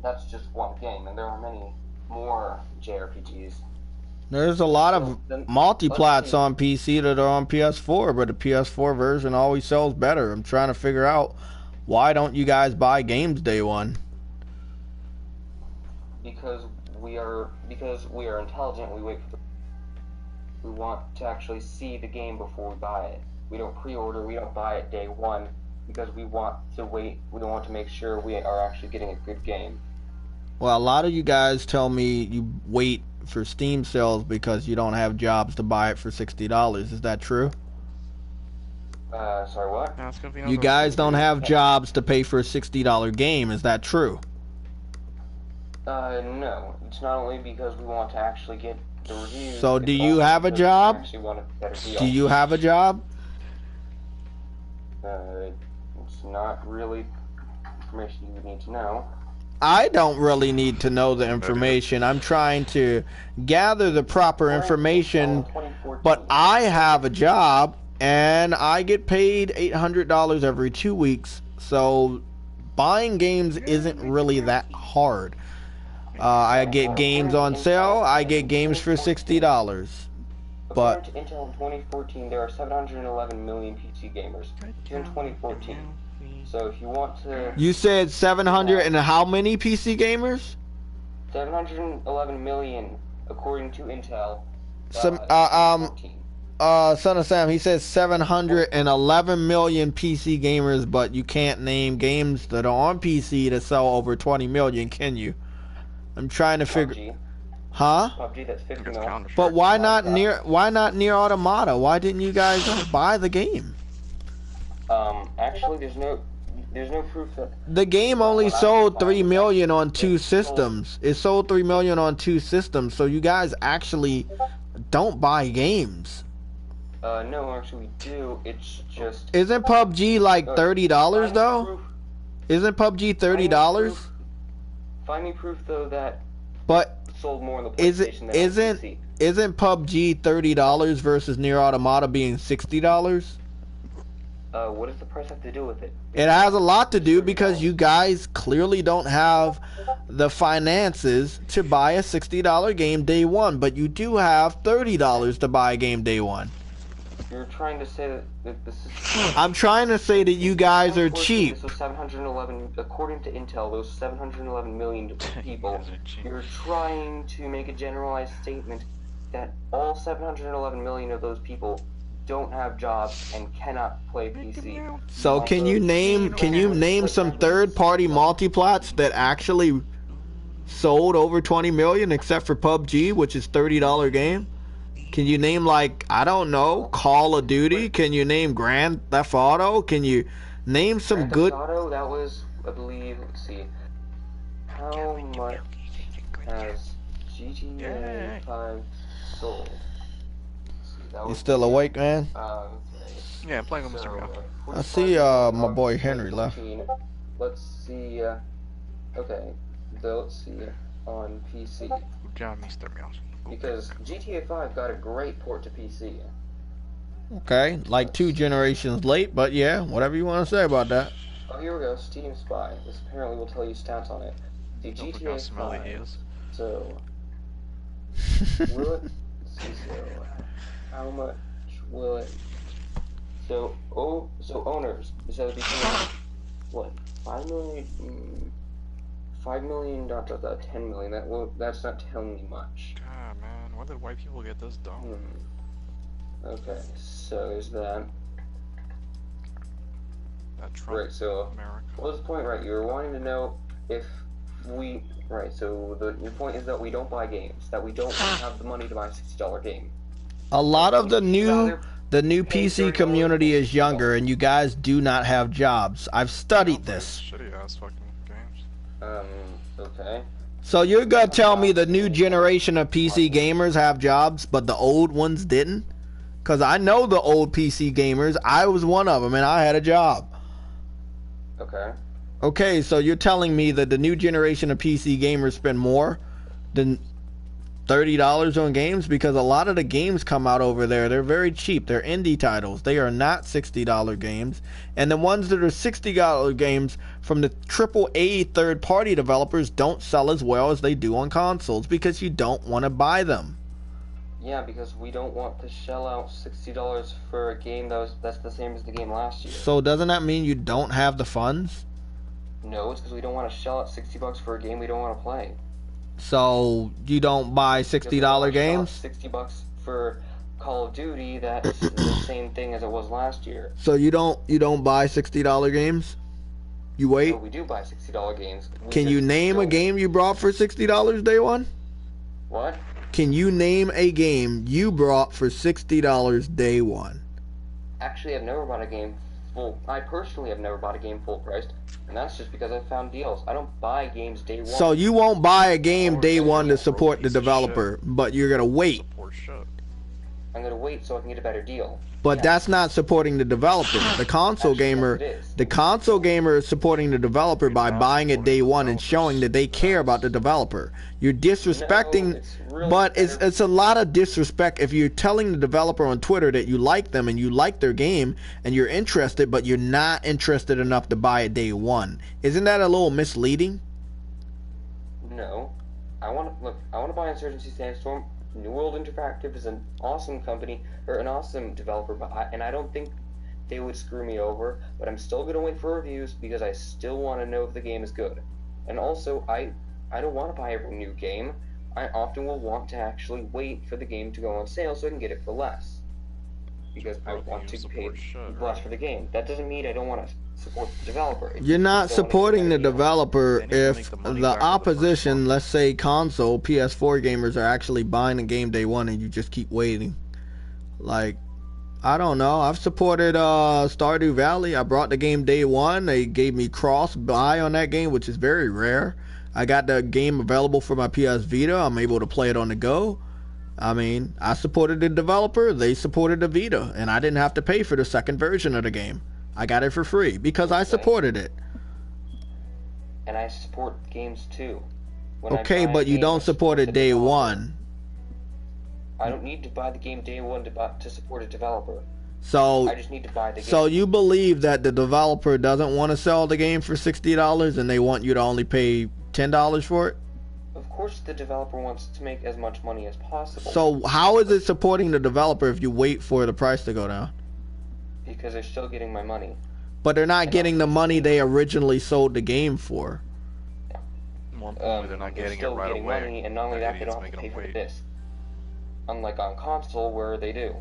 that's just one game, and there are many more JRPGs. There's a lot of multiplats on PC that are on PS4, but the PS4 version always sells better. I'm trying to figure out why don't you guys buy games day one? Because we are intelligent. We want to actually see the game before we buy it. We don't pre-order. We don't buy it day one because we want to wait. We don't want to make sure we are actually getting a good game. Well, a lot of you guys tell me you wait for Steam sales because you don't have jobs to buy it for $60. Is that true? Sorry, what? No, it's gonna be You guys don't have jobs to pay for a $60 game. Is that true? No. It's not only because we want to actually get the reviews. So, do you have a job? Do you have a job? It's not really information you would need to know. I don't really need to know the information. I'm trying to gather the proper information, but I have a job and I get paid $800 every 2 weeks, so buying games isn't really that hard. I get games on sale. I get games for $60. But according to Intel in 2014, there are 711 million PC gamers in 2014. So if you want to... You said 700 and how many PC gamers? 711 million, according to Intel. Son of Sam, he says 711 million PC gamers, but you can't name games that are on PC that sell over 20 million, can you? I'm trying to figure... Huh? PUBG, that's 50 million. But why not Nier Automata? Why didn't you guys buy the game? Actually, there's no proof that... The game only sold 3 million on 2 systems. It sold 3 million on 2 systems, so you guys actually don't buy games. No, actually we do. It's just... Isn't PUBG like $30 though? Isn't PUBG $30? Find me proof though that... But sold more on the Is PlayStation it than on PC. isn't PUBG $30 versus Nier Automata being $60? What does the price have to do with it? It has a lot to do because $30. you guys clearly don't have the finances to buy a $60 game day one, but you do have $30 to buy a game day one. You're trying to say that this is... I'm trying to say that you guys are 2014, cheap. So 711, according to Intel, those 711 million people, you're trying to make a generalized statement that all 711 million of those people don't have jobs and cannot play PC. So can you name some third-party multiplots that actually sold over 20 million except for PUBG, which is $30 game? Can you name, like, I don't know, Call of Duty? Can you name Grand Theft Auto? Can you name some Grand good... Theft Auto, that was, I believe, let's see, how much has GTA 5 sold? You still awake, man? Okay. Yeah, I'm playing with Mr. Meow. I see my boy Henry left. Let's see, okay, so let's see, on PC. Good job, Mr. Meow. Because GTA 5 got a great port to PC. Okay, like 2 generations late, but yeah, whatever you want to say about that. Oh, here we go, Steam Spy. This apparently will tell you stats on it. The Don't look how GTA smelly 5, he is. so, will it, let's see, so, how much will it, so owners, so between, what, 5 million, 5 million, 10 million, that's not telling me much. God, man, why did white people get this dumb? Okay, so there's that. That Trump Right, so, America. what was the point, right? You were wanting to know if we, right, so your point is that we don't buy games, that we don't have the money to buy a $60 game. A lot of the new PC community is younger, and you guys do not have jobs. I've studied this. Shitty ass fucking games. Okay. So you're gonna tell me the new generation of PC gamers have jobs, but the old ones didn't? Because I know the old PC gamers. I was one of them, and I had a job. Okay. Okay, so you're telling me that the new generation of PC gamers spend more than $30 on games? Because a lot of the games come out over there, they're very cheap. They're indie titles. They are not $60 games. And the ones that are $60 games from the AAA third-party developers don't sell as well as they do on consoles because you don't want to buy them. Yeah, because we don't want to shell out $60 for a game that's the same as the game last year. So doesn't that mean you don't have the funds? No, it's because we don't want to shell out $60 for a game we don't want to play. So you don't buy $60 games? $60 for Call of Duty that's the same thing as it was last year. So you don't buy $60 games? You wait? No, we do buy $60 games. Can you name a game you brought for $60 day one? What? Can you name a game you brought for $60 day one? Actually, I've never bought a game full. I personally have never bought a game full priced, and that's just because I found deals. I don't buy games day one. So you won't buy a game day one to support the developer, but you're gonna wait. Support shit. I'm gonna wait so I can get a better deal. But Yeah. that's not supporting the developer. The console gamer, is supporting the developer by buying it day one and showing that they care about the developer. You're disrespecting, No, it's really but better. it's a lot of disrespect if you're telling the developer on Twitter that you like them and you like their game and you're interested, but you're not interested enough to buy it day one. Isn't that a little misleading? No. I want to buy Insurgency Sandstorm. New World Interactive is an awesome company, or an awesome developer, and I don't think they would screw me over, but I'm still going to wait for reviews because I still want to know if the game is good. And also, I don't want to buy every new game. I often will want to actually wait for the game to go on sale so I can get it for less. Because I want to pay less for the game. That doesn't mean I don't want to support the developer. You're not supporting the developer if the opposition, let's say console, PS4 gamers are actually buying a game day one and you just keep waiting. Like, I don't know. I've supported Stardew Valley. I brought the game day one. They gave me cross-buy on that game, which is very rare. I got the game available for my PS Vita. I'm able to play it on the go. I mean, I supported the developer, they supported the Vita, and I didn't have to pay for the second version of the game. I got it for free because I supported it. And I support games too. When I Okay, buy a but you game, don't I support it the day developer. one. I don't need to buy the game day one to support a developer. So I just need to buy the So game. you believe that the developer doesn't want to sell the game for $60 and they want you to only pay $10 for it? Of course the developer wants to make as much money as possible. So how is it supporting the developer if you wait for the price to go down? Because they're still getting my money. But they're not getting the money they originally sold the game for. More importantly, they're not getting it still right getting away. money, and not only that, they idiots don't have to making pay them for the wait. disc. Unlike on console, where they do.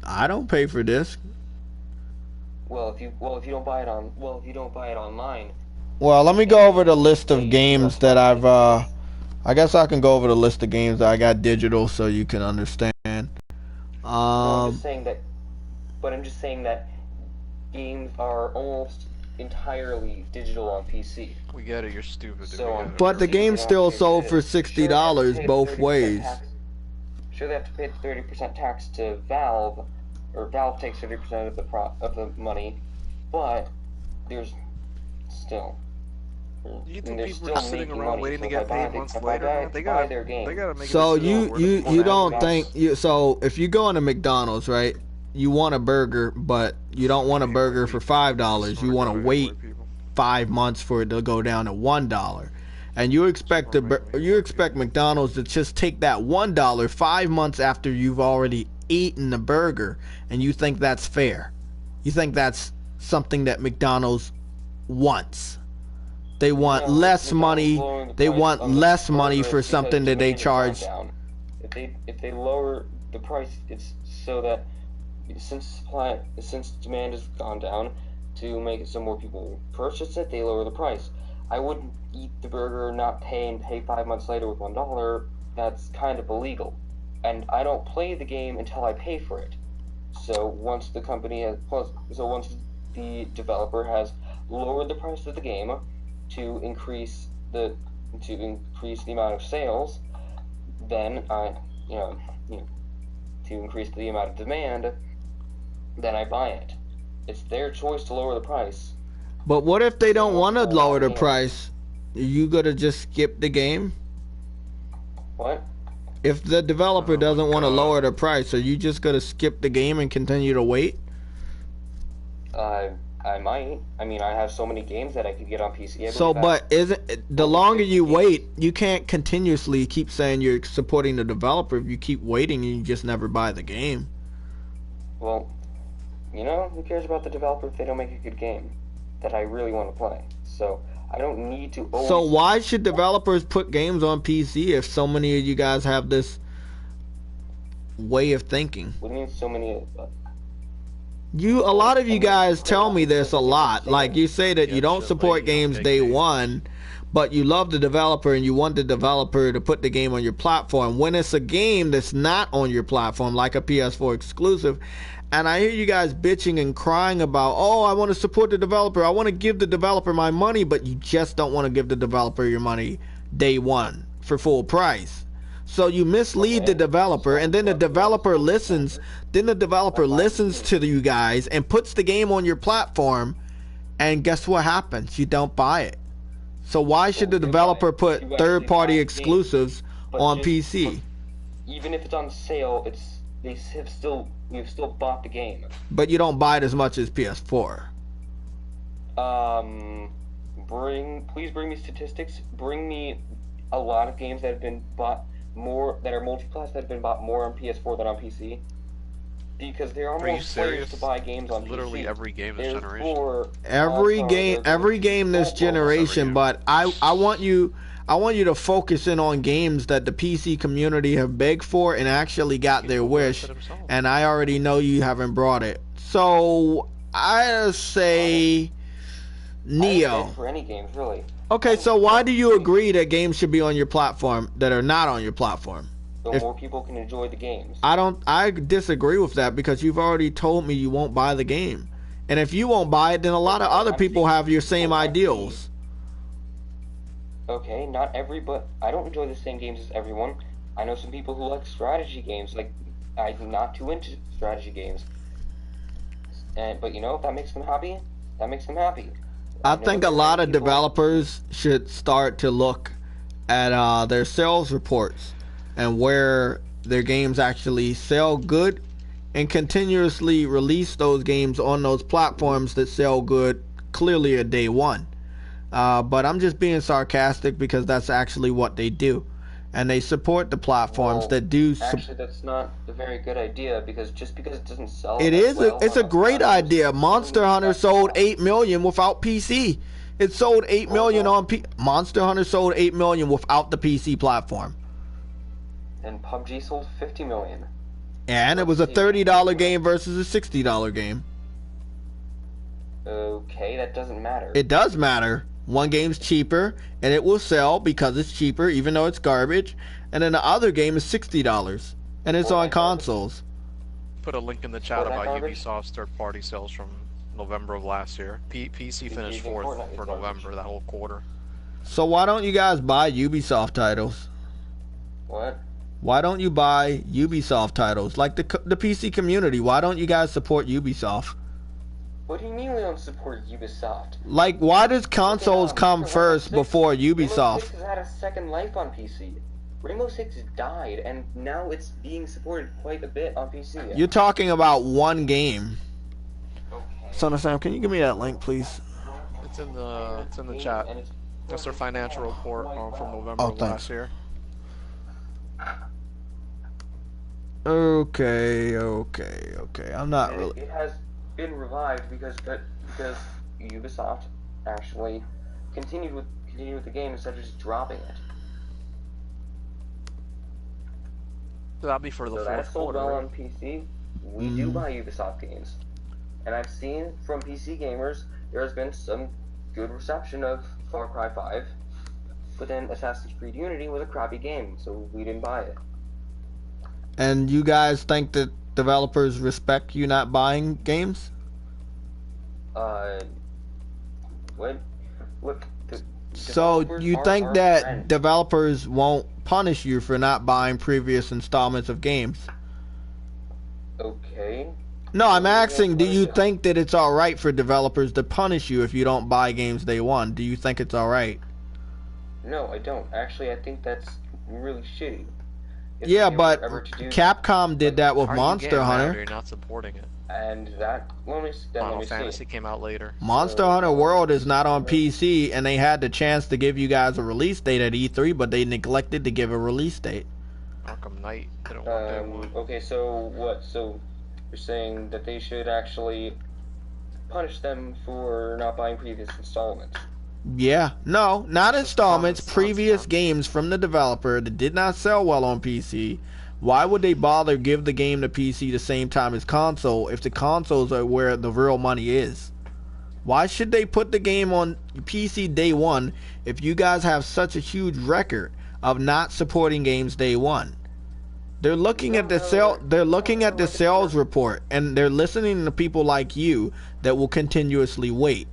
I don't pay for disc. Well, if you don't buy it online. Well, let me go over the list of games that I've I guess I can go over the list of games that I got digital so you can understand. No, I'm just saying that. But I'm just saying that games are almost entirely digital on PC. We get it, you're stupid. Dude. So, We get it. But the game still sold for Sure, $60 they have to pay both 30% ways. tax. Sure, they have to pay the 30% tax to Valve, or Valve takes 30% of the money, but there's still. You and think they're people still are just sitting making around money, waiting so to if I get buy paid the- months if I later? buy- Man? They buy their game. gotta make So a decision where they you wanna don't have think it. so if you go into McDonald's, right? You want a burger, but you don't want a burger for $5. You want to wait 5 months for it to go down to $1. And you expect McDonald's to just take that $1 5 months after you've already eaten the burger, and you think that's fair. You think that's something that McDonald's wants. They want No, less McDonald's money. lowering the They price want on the less money burger for because something that they demand has gone charge. down. If they lower the price, it's so that since demand has gone down, to make it so more people purchase it, they lower the price. I wouldn't eat the burger, not pay, and pay 5 months later with $1. That's kind of illegal. And I don't play the game until I pay for it. So once the developer has lowered the price of the game to increase the amount of sales, then to increase the amount of demand, then I buy it. It's their choice to lower the price. But what if they don't want to lower the price? Are you gonna just skip the game? What? If the developer doesn't want to lower the price, are you just gonna skip the game and continue to wait? I might. I mean, I have so many games that I could get on PC. So, but isn't the longer you wait, you can't continuously keep saying you're supporting the developer if you keep waiting and you just never buy the game. Well, who cares about the developer if they don't make a good game that I really want to play? So I don't need to always... So why should developers put games on PC if so many of you guys have this way of thinking? What do you mean so many... A lot of you guys tell me this a lot. Like, you say that you don't support games day one, but you love the developer and you want the developer to put the game on your platform. When it's a game that's not on your platform, like a PS4 exclusive, and I hear you guys bitching and crying about, oh, I want to support the developer, I want to give the developer my money, but you just don't want to give the developer your money day one for full price. So you mislead the developer, and then the developer listens. Then the developer listens to you guys and puts the game on your platform, and guess what happens? You don't buy it. So why should the developer put third-party exclusives on PC? Even if it's on sale, you've still bought the game. But you don't buy it as much as PS4. Please bring me statistics. Bring me a lot of games that have been bought more, that are multi-class, that have been bought more on PS4 than on PC. Because there are more players to buy games on PC. Literally every game this generation. Every game this generation, but I want you to focus in on games that the PC community have begged for and actually got their wish, and I already know you haven't brought it. So I say Neo. For any games, really. Okay, so why do you agree that games should be on your platform that are not on your platform? So more people can enjoy the games. I disagree with that because you've already told me you won't buy the game. And if you won't buy it, then a lot of other people have your same ideals. Okay, but I don't enjoy the same games as everyone. I know some people who like strategy games. Like, I'm not too into strategy games. But if that makes them happy, that makes them happy. I think a lot of developers should start to look at their sales reports and where their games actually sell good, and continuously release those games on those platforms that sell good clearly at day one. But I'm just being sarcastic because that's actually what they do. And they support the platforms that do. Actually, that's not a very good idea, because just because it doesn't sell. It is. It's a great idea. Monster Hunter sold 8 million without PC. It sold 8 million on Monster Hunter sold 8 million without the PC platform. And PUBG sold 50 million. And it was a $30 game versus a $60 game. Okay, that doesn't matter. It does matter. One game's cheaper, and it will sell because it's cheaper, even though it's garbage. And then the other game is $60, and it's on consoles. Put a link in the chat about Ubisoft's third-party sales from November of last year. PC finished 4th for November, that whole quarter. So why don't you guys buy Ubisoft titles? What? Why don't you buy Ubisoft titles? Like the PC community, why don't you guys support Ubisoft? What do you mean we don't support Ubisoft? Like, why does consoles come first before Rainbow Ubisoft? Six has had a second life on PC. Rainbow Six died, and now it's being supported quite a bit on PC. You're talking about one game. Okay. Son of Sam, can you give me that link, please? It's in the chat. That's their financial report from November of last year. Okay. I'm not really. It has been revived because Ubisoft actually continued with the game instead of just dropping it. So that'll be for the so that fourth sold quarter. well on PC. We do buy Ubisoft games, and I've seen from PC gamers there has been some good reception of Far Cry 5, but then Assassin's Creed Unity was a crappy game, so we didn't buy it. And you guys think that developers respect you not buying games? Look. So you think that developers won't punish you for not buying previous installments of games? Okay. No, I'm asking, do you think that it's alright for developers to punish you if you don't buy games day one? Do you think it's alright? No, I don't. Actually, I think that's really shitty. Yeah, but Capcom did that with Monster Hunter. You're not supporting it. And that, let me Final Fantasy came out later. Monster Hunter World is not on PC, and they had the chance to give you guys a release date at E3, but they neglected to give a release date. Arkham Knight didn't want to. Okay, so what? So you're saying that they should actually punish them for not buying previous installments? Yeah, no, not installments, previous games from the developer that did not sell well on PC. Why would they bother give the game to PC the same time as console if the consoles are where the real money is? Why should they put the game on PC day one if you guys have such a huge record of not supporting games day one? They're looking at the sales report, and they're listening to people like you that will continuously wait.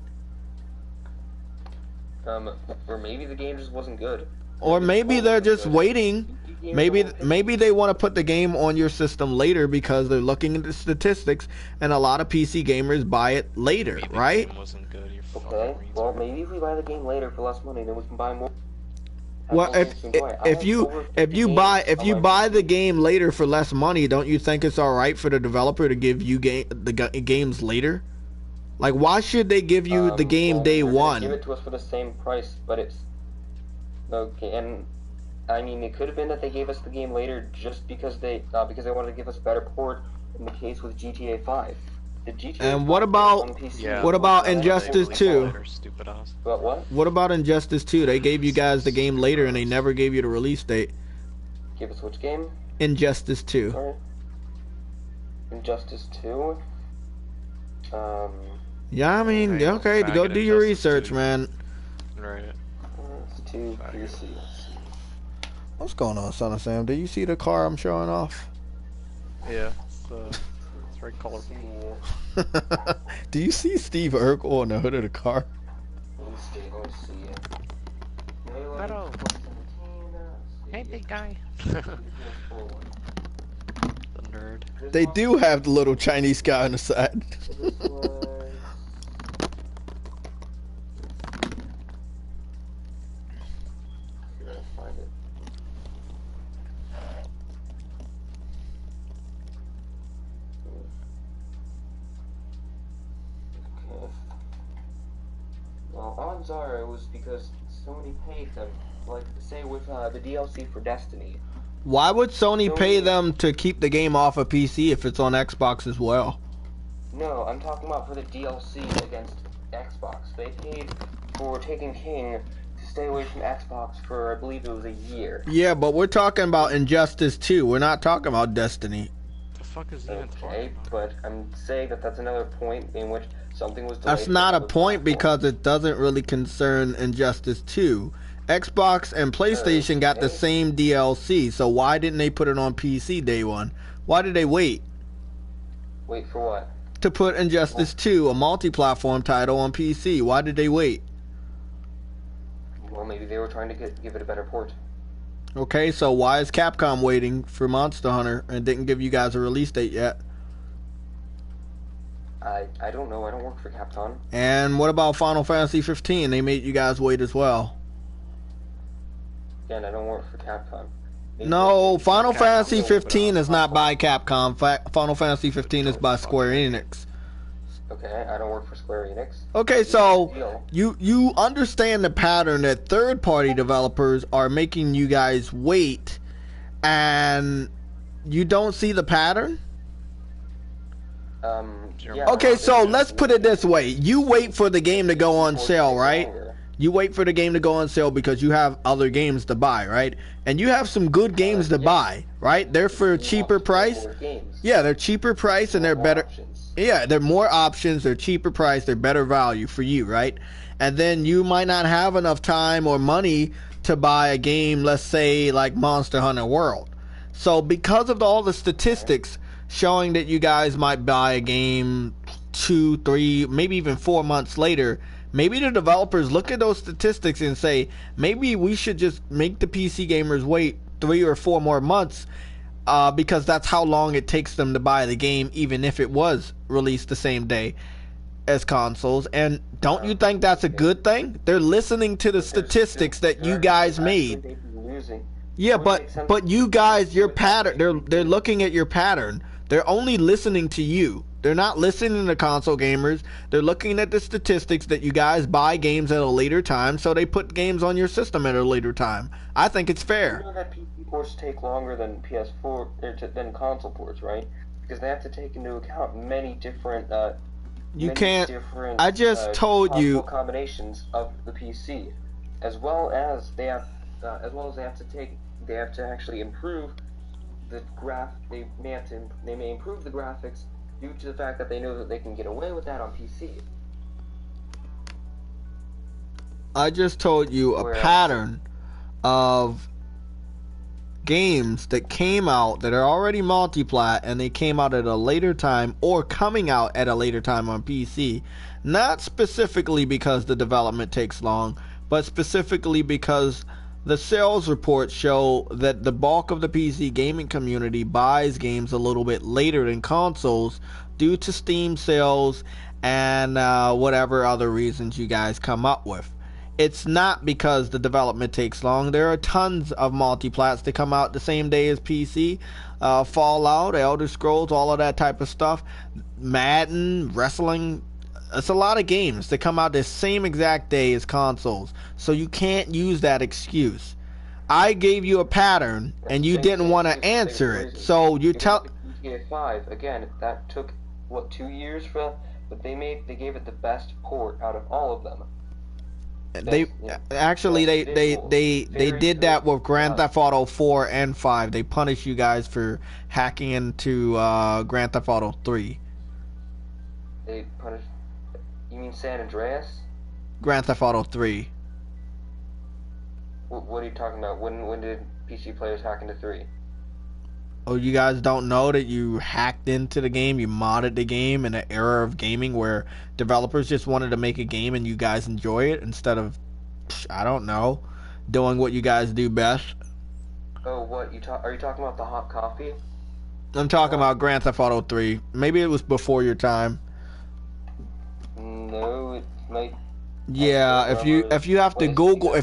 Or maybe the game just wasn't good. Or maybe they're just waiting. Maybe they want to put the game on your system later because they're looking at the statistics, and a lot of PC gamers buy it later, right? Okay. Well, maybe if we buy the game later for less money, then we can buy more. Well, if you buy the game later for less money, don't you think it's all right for the developer to give you games later? Like, why should they give you the game day one? Give it to us for the same price, but it's okay. And I mean, it could have been that they gave us the game later just because they wanted to give us a better port. In the case with GTA 5, the GTA. And what about Injustice 2? But what? What about Injustice 2? They gave you guys the game later, and they never gave you the release date. Give us which game? Injustice 2. Sorry. Injustice 2. Yeah, I mean, okay, go do your research, man. Right. It's 2 PC. What's going on, Son of Sam? Do you see the car I'm showing off? Yeah, it's very colorful. Do you see Steve Urkel on the hood of the car? Let's see it. Meadow. Hey, big guy. The nerd. They do have the little Chinese guy on the side. odds are it was because Sony paid them. Like, say with the DLC for Destiny. Why would Sony pay them to keep the game off of PC if it's on Xbox as well? No, I'm talking about for the DLC against Xbox. They paid for Taken King to stay away from Xbox for, I believe it was a year. Yeah, but we're talking about Injustice 2. We're not talking about Destiny. The fuck is even talking Okay, about? but I'm saying that that's another point in which something was delayed. That's not a point because it doesn't really concern Injustice 2. Xbox and PlayStation got the same DLC, so why didn't they put it on PC day one? Why did they wait? Wait for what? To put Injustice 2, a multi-platform title, on PC. Why did they wait? Well, maybe they were trying to give it a better port. Okay, so why is Capcom waiting for Monster Hunter and didn't give you guys a release date yet? I don't know. I don't work for Capcom. And what about Final Fantasy 15? They made you guys wait as well. Again, I don't work for Capcom. No, Final Fantasy 15 is not by Capcom. Final Fantasy 15 is by Square Enix. Okay, I don't work for Square Enix. Okay, so you understand the pattern that third-party developers are making you guys wait, and you don't see the pattern? Yeah, okay, so let's put it this way. You wait for the game to go on sale, right? You wait for the game to go on sale because you have other games to buy, right? And you have some good games to buy, right? They're for a cheaper price. Yeah, they're cheaper price and they're better. Yeah, they're more options, they're cheaper price, they're better value for you, right? And then you might not have enough time or money to buy a game, let's say like Monster Hunter World. So because of all the statistics showing that you guys might buy a game 2, 3, maybe even 4 months later, maybe the developers look at those statistics and say, maybe we should just make the PC gamers wait 3 or 4 more months because that's how long it takes them to buy the game, even if it was released the same day as consoles. And don't you think that's a good thing? They're listening to the statistics that you guys made. Yeah, but you guys, your pattern, they're looking at your pattern. They're only listening to you. They're not listening to console gamers. They're looking at the statistics that you guys buy games at a later time, so they put games on your system at a later time. I think it's fair. You know that PC ports take longer than PS4 than console ports, right? Because they have to take into account many different. You can't. I just told you combinations of the PC, as well as they have to actually improve the they may improve the graphics due to the fact that they know that they can get away with that on PC. I just told you a pattern of games that came out that are already multi-plat and they came out at a later time or coming out at a later time on PC. Not specifically because the development takes long, but specifically because the sales reports show that the bulk of the PC gaming community buys games a little bit later than consoles due to Steam sales and whatever other reasons you guys come up with. It's not because the development takes long. There are tons of multi-plats that come out the same day as PC. Fallout, Elder Scrolls, all of that type of stuff. Madden, wrestling. It's a lot of games that come out the same exact day as consoles. So you can't use that excuse. I gave you a pattern and you didn't want to answer it. So you tell GTA 5 again, that took 2 years for that, but they gave it the best port out of all of them. They did that with Grand Theft Auto 4 and 5. They punished you guys for hacking into Grand Theft Auto 3. They punished. You mean San Andreas? Grand Theft Auto 3. What are you talking about? When did PC players hack into 3? Oh, you guys don't know that you hacked into the game, you modded the game in an era of gaming where developers just wanted to make a game and you guys enjoy it instead of, I don't know, doing what you guys do best? Oh, what? Are you talking about the hot coffee? I'm talking about Grand Theft Auto 3. Maybe it was before your time. No, it might. Yeah, if you have to Google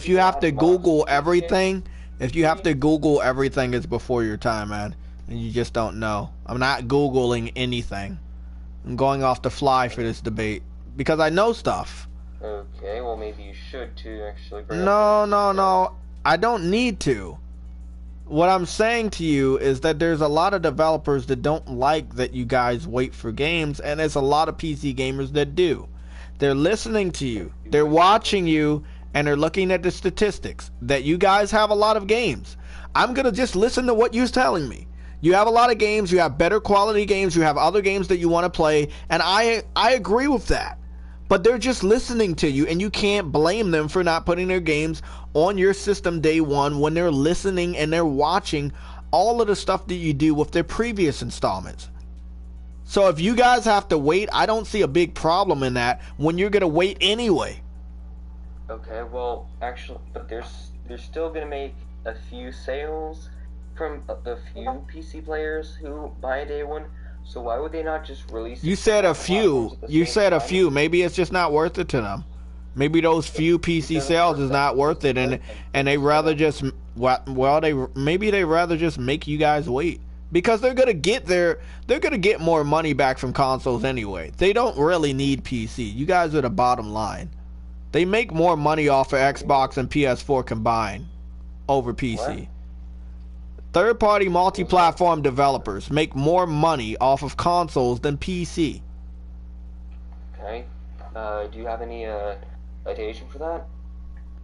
everything, it's before your time, man. And you just don't know. I'm not Googling anything. I'm going off the fly for this debate because I know stuff. Okay, well maybe you should to actually bring No, up no. I don't need to. What I'm saying to you is that there's a lot of developers that don't like that you guys wait for games, and there's a lot of PC gamers that do. They're listening to you, they're watching you, and they're looking at the statistics that you guys have a lot of games. I'm gonna just listen to what you're telling me. You have a lot of games, you have better quality games, you have other games that you want to play, and I agree with that. But they're just listening to you, and you can't blame them for not putting their games on your system day one when they're listening and they're watching all of the stuff that you do with their previous installments. So if you guys have to wait, I don't see a big problem in that when you're going to wait anyway. Okay, well, actually, but they're still gonna make a few sales from the few PC players who buy day one. So why would they not just release? You said a few. You said a few. Maybe it's just not worth it to them. Maybe those few PC sales is not worth it, and they rather just maybe they rather just make you guys wait because they're gonna get more money back from consoles anyway. They don't really need PC. You guys are the bottom line. They make more money off of Xbox and PS4 combined over PC. What? Third-party multi-platform developers make more money off of consoles than PC. Okay. Do you have any citation for that?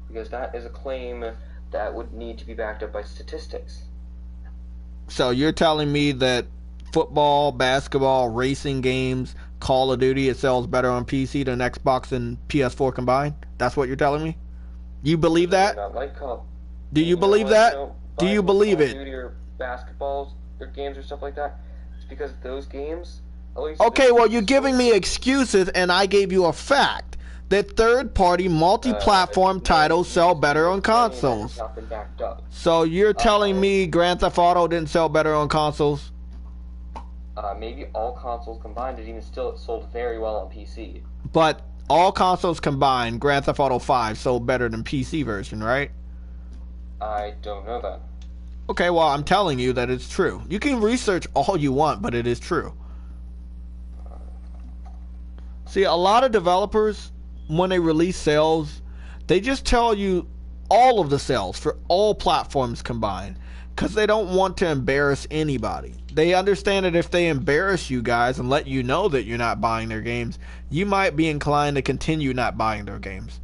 Because that is a claim that would need to be backed up by statistics. So you're telling me that football, basketball, racing games, Call of Duty, it sells better on PC than Xbox and PS4 combined? That's what you're telling me? You believe that? Do you believe that? Do you believe it? Or basketballs or games or stuff like that. It's because those games. Okay, well you're giving me excuses, and I gave you a fact that third-party multi-platform titles sell better on consoles. So you're telling me Grand Theft Auto didn't sell better on consoles? Maybe all consoles combined, it even still sold very well on PC. But all consoles combined, Grand Theft Auto 5 sold better than PC version, right? I don't know that. Okay, well, I'm telling you that it's true. You can research all you want, but it is true. See, a lot of developers, when they release sales, they just tell you all of the sales for all platforms combined because they don't want to embarrass anybody. They understand that if they embarrass you guys and let you know that you're not buying their games, you might be inclined to continue not buying their games.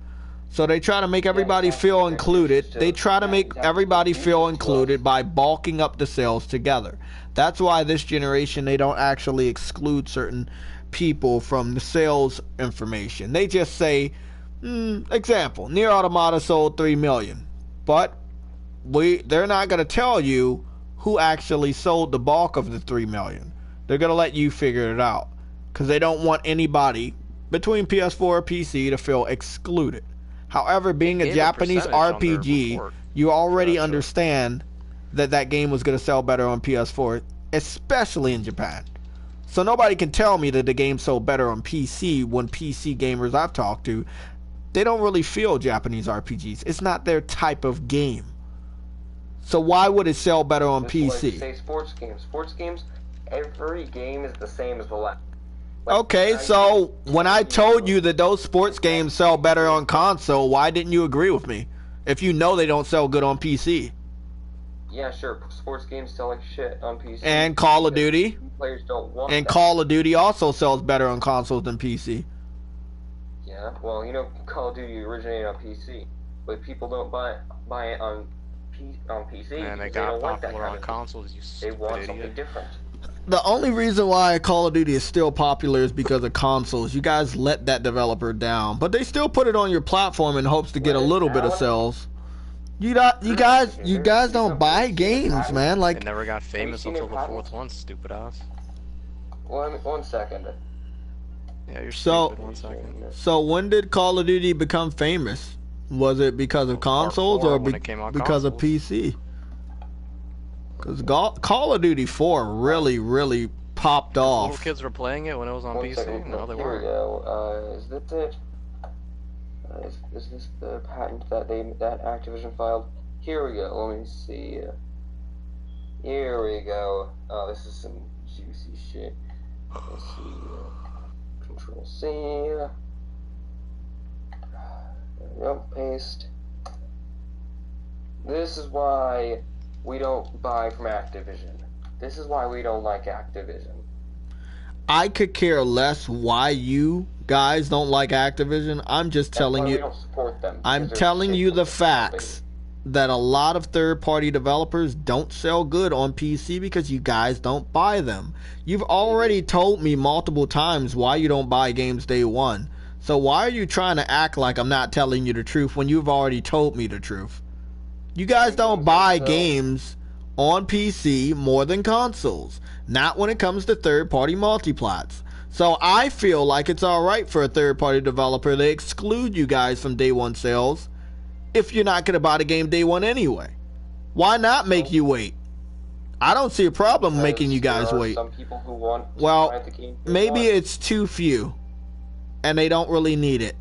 So they try to make everybody feel included. They try to make everybody feel included by bulking up the sales together. That's why this generation, they don't actually exclude certain people from the sales information. They just say, example, Nier Automata sold 3 million. But they're not going to tell you who actually sold the bulk of the 3 million. They're going to let you figure it out. Because they don't want anybody between PS4 or PC to feel excluded. However, being a Japanese RPG, you already understand that that game was going to sell better on PS4, especially in Japan. So nobody can tell me that the game sold better on PC when PC gamers I've talked to, they don't really feel Japanese RPGs. It's not their type of game. So why would it sell better on PC? Like, say sports games. Sports games, every game is the same as the last. Okay, so when I told you that those sports games sell better on console, why didn't you agree with me? If you know they don't sell good on PC. Yeah, sure. Sports games sell like shit on PC. And Call of Duty. Players don't want And that. Call of Duty also sells better on consoles than PC. Yeah, well, you know, Call of Duty originated on PC, but people don't buy it on PC. Man, they because got don't like that popular kind on of consoles, you They stupid want idiot. something different. The only reason why Call of Duty is still popular is because of consoles. You guys let that developer down, but they still put it on your platform in hopes to get a little bit of sales. You guys don't buy games, man. They Like, never got famous until the fourth one, stupid ass. One second. Yeah, you're So- stupid, 1 second. so when did Call of Duty become famous? Was it because of consoles Part or 4 when it came out because of consoles. PC? Because Call of Duty 4 really popped Little off. kids were playing it when it was on One PC? second. No, they Here we weren't. go. Is that it? Is this the patent that Activision filed? Here we go. Let me see. Here we go. Oh, this is some juicy shit. Let's see. Control C. Yep, paste. This is why we don't buy from Activision. This is why we don't like Activision. I could care less why you guys don't like Activision. I'm just telling you. We don't support them. I'm telling you the facts that a lot of third-party developers don't sell good on PC because you guys don't buy them. You've already told me multiple times why you don't buy games day one. So why are you trying to act like I'm not telling you the truth when you've already told me the truth? You guys don't buy games on PC more than consoles. Not when it comes to third-party multiplats. So I feel like it's alright for a third-party developer to exclude you guys from day one sales if you're not going to buy the game day one anyway. Why not make you wait? I don't see a problem making you guys wait. Some people who want to buy the game maybe it's too few and they don't really need it.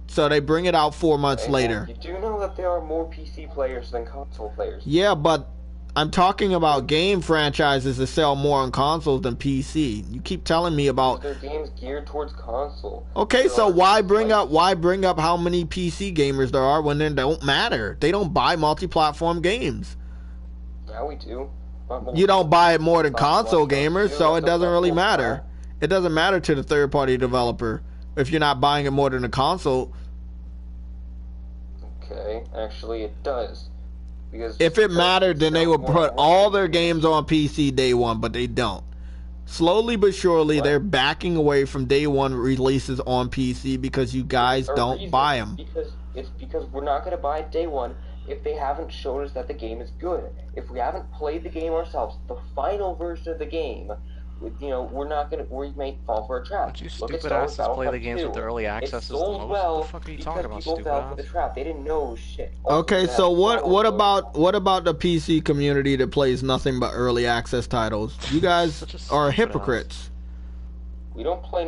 So they bring it out 4 months later. You do know that there are more PC players than console players. Yeah, but I'm talking about game franchises that sell more on consoles than PC. You keep telling me about their games geared towards console. Okay, so why bring up how many PC gamers there are when they don't matter? They don't buy multi-platform games. Yeah, we do. You don't buy it more than console gamers, so it doesn't really matter. It doesn't matter to the third-party developer if you're not buying it more than a console. Okay, actually it does. Because if it mattered, then they would put all their games on PC day one, but they don't. Slowly but surely, they're backing away from day one releases on PC because you guys don't buy them. Because we're not going to buy it day one if they haven't shown us that the game is good. If we haven't played the game ourselves, the final version of the game, we're not gonna. We may fall for a trap. Don't you stupid asses play the games with the early access the most? What the fuck are you talking about, stupid ass? For the trap. They didn't know shit. Okay, so what about the PC community that plays nothing but early access titles? You guys are hypocrites. We don't play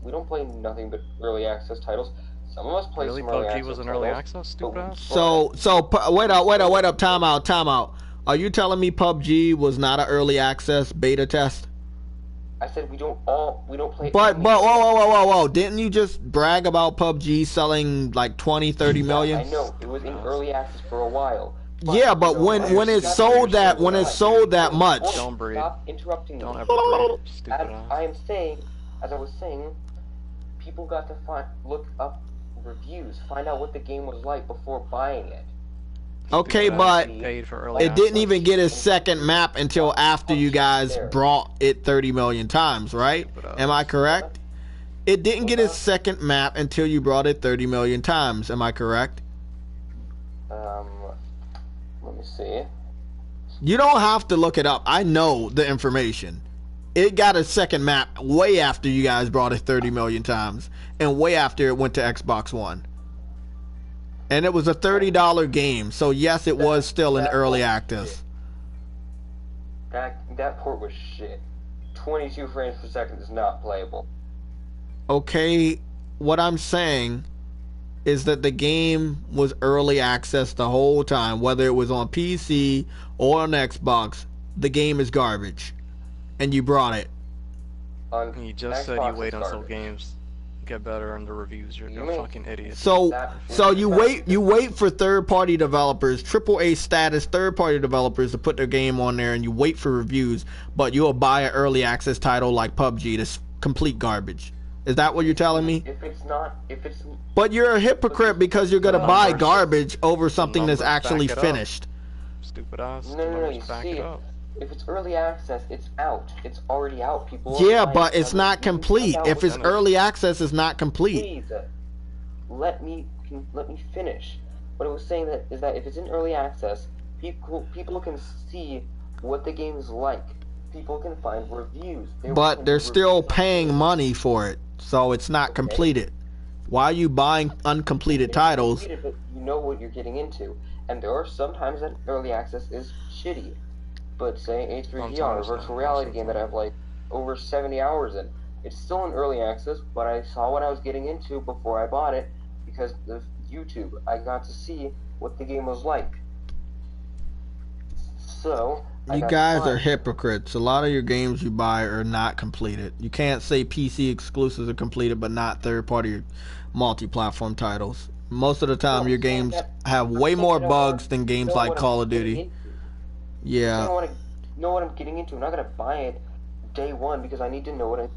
We don't play nothing but early access titles. Some of us play some early access. PUBG was an early access, stupid ass. So wait up, time out. Are you telling me PUBG was not an early access beta test? I said we don't play. But whoa! Didn't you just brag about PUBG selling like 20, 30 million? I know it was in early access for a while. Yeah, but when it sold that much. Don't breathe. Stop interrupting me. Don't ever breathe, stupid ass. I am saying, as I was saying, people got to look up reviews, find out what the game was like before buying it. Okay, but it didn't even get a second map until after you guys brought it 30 million times, right? Am I correct? It didn't get a second map until you brought it 30 million times. Am I correct? Let me see. You don't have to look it up. I know the information. It got a second map way after you guys brought it 30 million times and way after it went to Xbox One. And it was a $30 game, so yes, it was still in early access. That port was shit. 22 frames per second is not playable. Okay, what I'm saying is that the game was early access the whole time, whether it was on PC or on Xbox. The game is garbage, and you brought it. You just said you wait until games get better in the reviews. You're a fucking idiot. So you wait for third-party developers, AAA status third-party developers to put their game on there, and you wait for reviews, but you'll buy an early access title like PUBG that's complete garbage. Is that what you're telling me? But you're a hypocrite because you're gonna buy garbage over something that's actually finished. Stupid ass. No, you see, if it's early access, it's out. It's already out. People. Yeah, but it's not complete. If it's early access, it's not complete. Please, let me finish. What I was saying is that if it's in early access, people can see what the game is like. People can find reviews. But they're still paying money for it, so it's not completed. Why are you buying uncompleted titles? But you know what you're getting into, and there are sometimes that early access is shitty. But say H3VR, a virtual reality game that I have like over 70 hours in, it's still in early access, but I saw what I was getting into before I bought it because of YouTube. I got to see what the game was like. So you guys are hypocrites. A lot of your games you buy are not completed. You can't say PC exclusives are completed, but not third-party multi-platform titles. Most of the time, your games have way more bugs than games like Call of Duty. Yeah. I want to know what I'm getting into. I'm not gonna buy it day one because I need to know what I.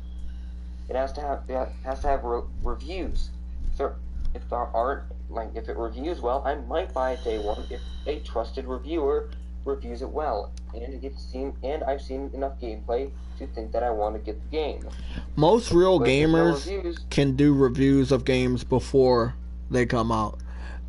It has to have reviews. If there aren't, like, if it reviews well, I might buy it day one if a trusted reviewer reviews it well, and I've seen enough gameplay to think that I want to get the game. Most real gamers can do reviews of games before they come out.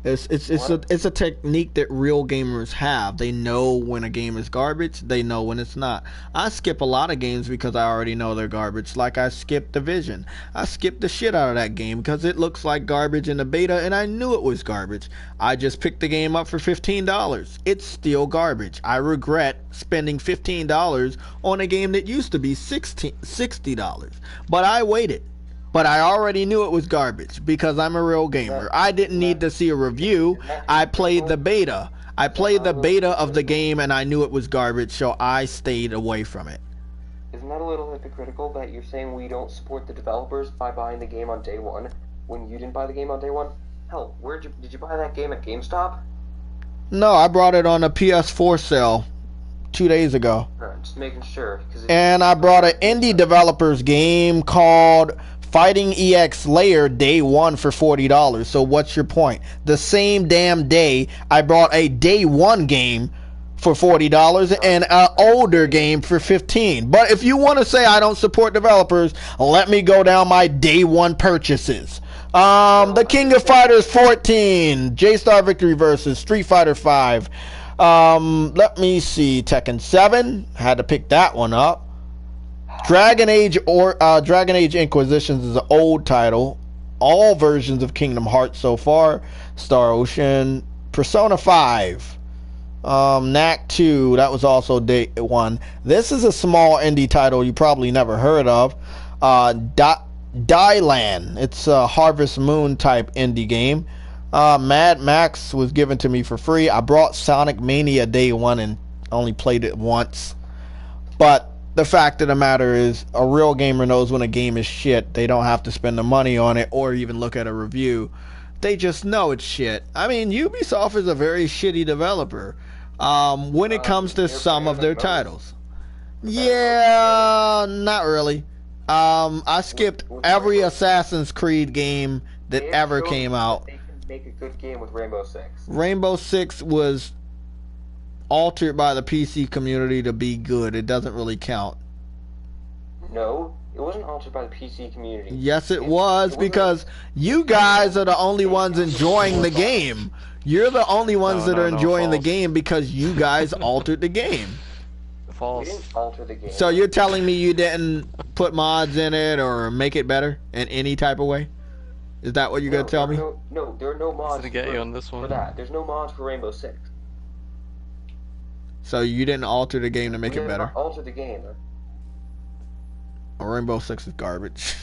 It's a technique that real gamers have. They know when a game is garbage. They know when it's not. I skip a lot of games because I already know they're garbage. Like I skipped Division. I skipped the shit out of that game because it looks like garbage in the beta, and I knew it was garbage. I just picked the game up for $15. It's still garbage. I regret spending $15 on a game that used to be $60. But I waited. But I already knew it was garbage because I'm a real gamer. I didn't need to see a review. I played the beta. I played the beta of the game and I knew it was garbage, so I stayed away from it. Isn't that a little hypocritical that you're saying we don't support the developers by buying the game on day one when you didn't buy the game on day one? Hell, did you buy that game at GameStop? No, I brought it on a PS4 sale 2 days ago. Just making sure. And I brought an indie developer's game called Fighting EX Layer day one for $40. So what's your point? The same damn day I brought a day one game for $40 and an older game for $15. But if you want to say I don't support developers, let me go down my day one purchases. The King of Fighters 14, J-Star Victory versus Street Fighter 5. Let me see, Tekken 7, had to pick that one up. Dragon Age Inquisitions is an old title. All versions of Kingdom Hearts so far. Star Ocean, Persona 5, Knack 2, that was also day one. This is a small indie title you probably never heard of. Dylan, it's a Harvest Moon type indie game. Mad Max was given to me for free. I brought Sonic Mania day one and only played it once. But the fact of the matter is, a real gamer knows when a game is shit. They don't have to spend the money on it or even look at a review. They just know it's shit. I mean, Ubisoft is a very shitty developer when it comes to some of their titles. Yeah, not really. I skipped every Assassin's Creed game that ever came out. They can make a good game with Rainbow Six. Rainbow Six was altered by the PC community to be good. It doesn't really count. No, it wasn't altered by the PC community. Yes, it was, because you guys are the only ones enjoying the game. You're the only ones that are enjoying the game because you guys altered the game. We didn't alter the game. So you're telling me you didn't put mods in it or make it better in any type of way? Is that what you're going to tell me? No, there are no mods to get you on this one. for that. There's no mods for Rainbow Six. So you didn't alter the game to make it better? Alter the game. Rainbow Six is garbage.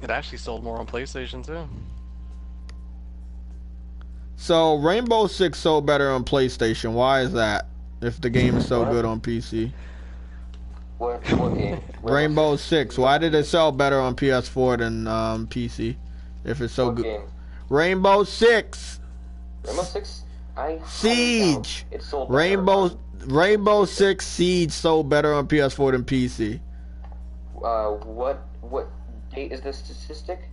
It actually sold more on PlayStation too. So Rainbow Six sold better on PlayStation. Why is that? If the game is so good on PC. What game? Rainbow Six. Why did it sell better on PS4 than PC? If it's so good. Game? Rainbow Six. Rainbow Six. Siege. It sold Rainbow Six Siege sold better on PS4 than PC. What date is this statistic?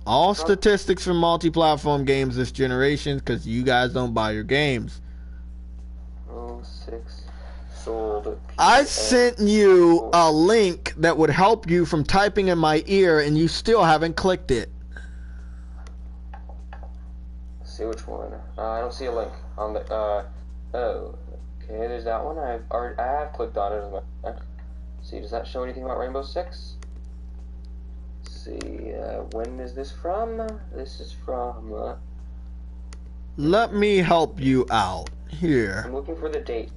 All statistics for multi-platform games this generation, because you guys don't buy your games. Oh, 6 sold. I sent you a link that would help you from typing in my ear, and you still haven't clicked it. Let's see which one. I don't see a link on the. Oh, okay. There's that one. I have clicked on it. See, does that show anything about Rainbow Six? See, when is this from? This is from. Let me help you out here. I'm looking for the date.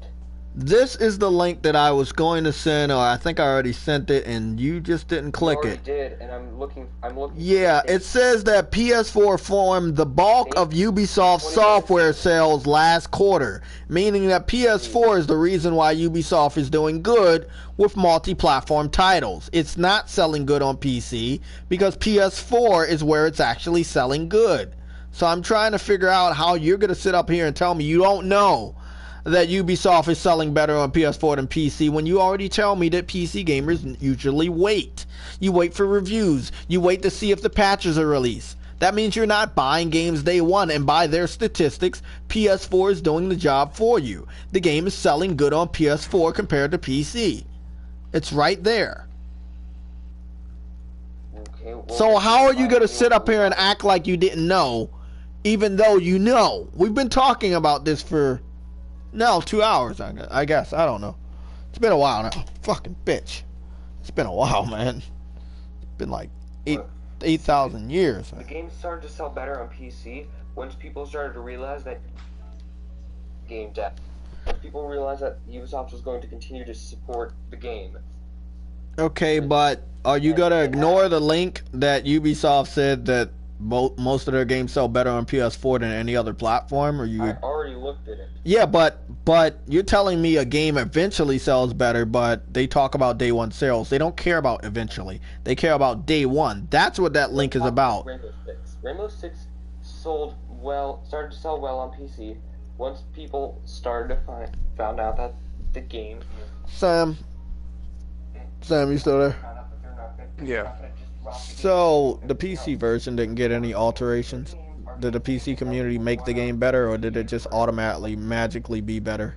This is the link that I was going to send, or I think I already sent it, and you just didn't click You already it. did, and I'm looking. Yeah, it says that PS4 formed the bulk of Ubisoft's software sales last quarter, meaning that PS4 is the reason why Ubisoft is doing good with multi-platform titles. It's not selling good on PC because PS4 is where it's actually selling good. So I'm trying to figure out how you're going to sit up here and tell me you don't know that Ubisoft is selling better on PS4 than PC when you already tell me that PC gamers usually wait. You wait for reviews. You wait to see if the patches are released. That means you're not buying games day one, and by their statistics, PS4 is doing the job for you. The game is selling good on PS4 compared to PC. It's right there. Okay, well, So how are you going to sit up here and act like you didn't know, even though you know? We've been talking about this for... No, 2 hours, I guess. I don't know. It's been a while now. Fucking bitch. It's been a while, man. It's been like 8,000 years. The game started to sell better on PC once people started to realize that game debt. Once people realized that Ubisoft was going to continue to support the game. Okay, but are you going to ignore the link that Ubisoft said that most of their games sell better on PS4 than any other platform? Or you? I already looked at it. Yeah, but you're telling me a game eventually sells better, but they talk about day one sales. They don't care about eventually. They care about day one. That's what that link is about. Rainbow Six started to sell well on PC once people started to found out that the game. Sam, you still there? Yeah. So the PC version didn't get any alterations. Did the PC community make the game better, or did it just automatically, magically be better?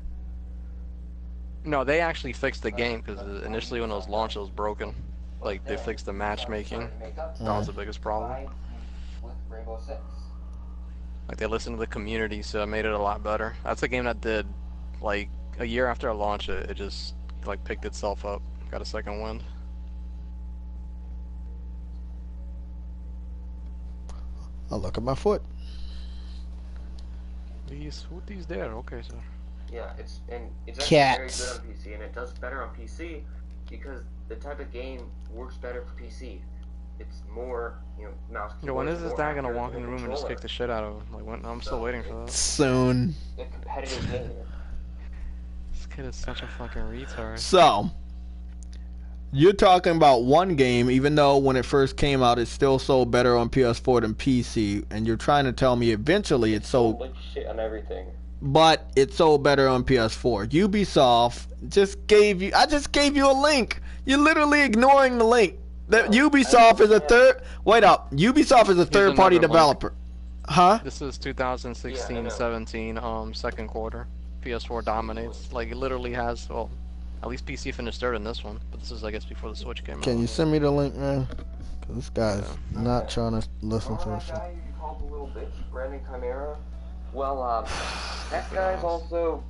No, they actually fixed the game because initially when it was launched, it was broken. Like they fixed the matchmaking. That was the biggest problem. Like they listened to the community, so it made it a lot better. That's a game that did, like a year after I launched it, it just like picked itself up, got a second wind. I'll look at my foot. These there, okay, sir. Yeah, it's actually Cats. very good on PC, and it does better on PC because the type of game works better for PC. It's more, mouse keyboard. Yo, when is this guy gonna walk in the room and just kick the shit out of him? Like, when? I'm still waiting for that. Soon. A competitive game. This kid is such a fucking retard. So, you're talking about one game, even though when it first came out, it still sold better on PS4 than PC, and you're trying to tell me eventually it sold like shit on everything. But it sold better on PS4. Ubisoft just gave you... I just gave you a link. You're literally ignoring the link. That Ubisoft is a third... Wait up. Ubisoft is a third-party developer. Huh? This is 2016-17, second quarter. PS4 dominates. Like, it literally has... Well, at least PC finished third in this one. But this is, I guess, before the Switch came out. Can you send me the link, man? Because this guy's not trying to listen to us. That guy you called the little bitch, Brandon Chimera? Well, that guy's also...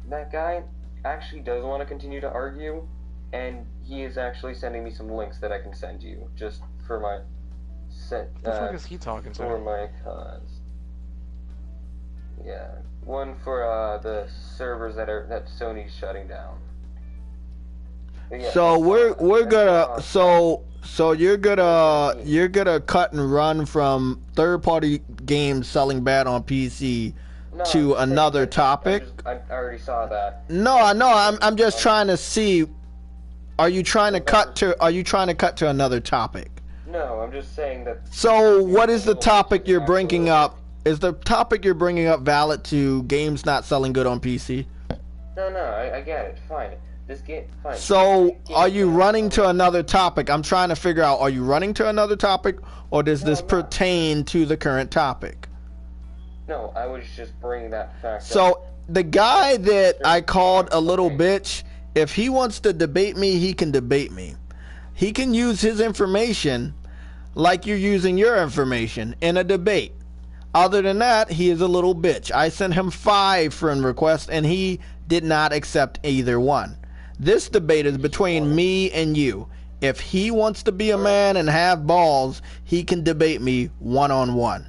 That guy actually does want to continue to argue, and he is actually sending me some links that I can send you, just for my... the fuck is he talking to? For my cause. Yeah. One for, the servers that Sony's shutting down. Yeah, so we're gonna... So you're gonna cut and run from third-party games selling bad on PC to another topic. I already saw that. No, I'm just trying to see. Are you trying to cut to another topic? No, I'm just saying that. So what is the topic you're bringing up? Is the topic you're bringing up valid to games not selling good on PC? No, I get it. Fine. This game, fine. So, are you running to another topic? I'm trying to figure out, are you running to another topic, or does this pertain to the current topic? No, I was just bringing that fact up. So, the guy that I called a little bitch, if he wants to debate me, he can debate me. He can use his information like you're using your information in a debate. Other than that, he is a little bitch. I sent him 5 friend requests, and he did not accept either one. This debate is between me and you. If he wants to be a man and have balls, he can debate me one-on-one.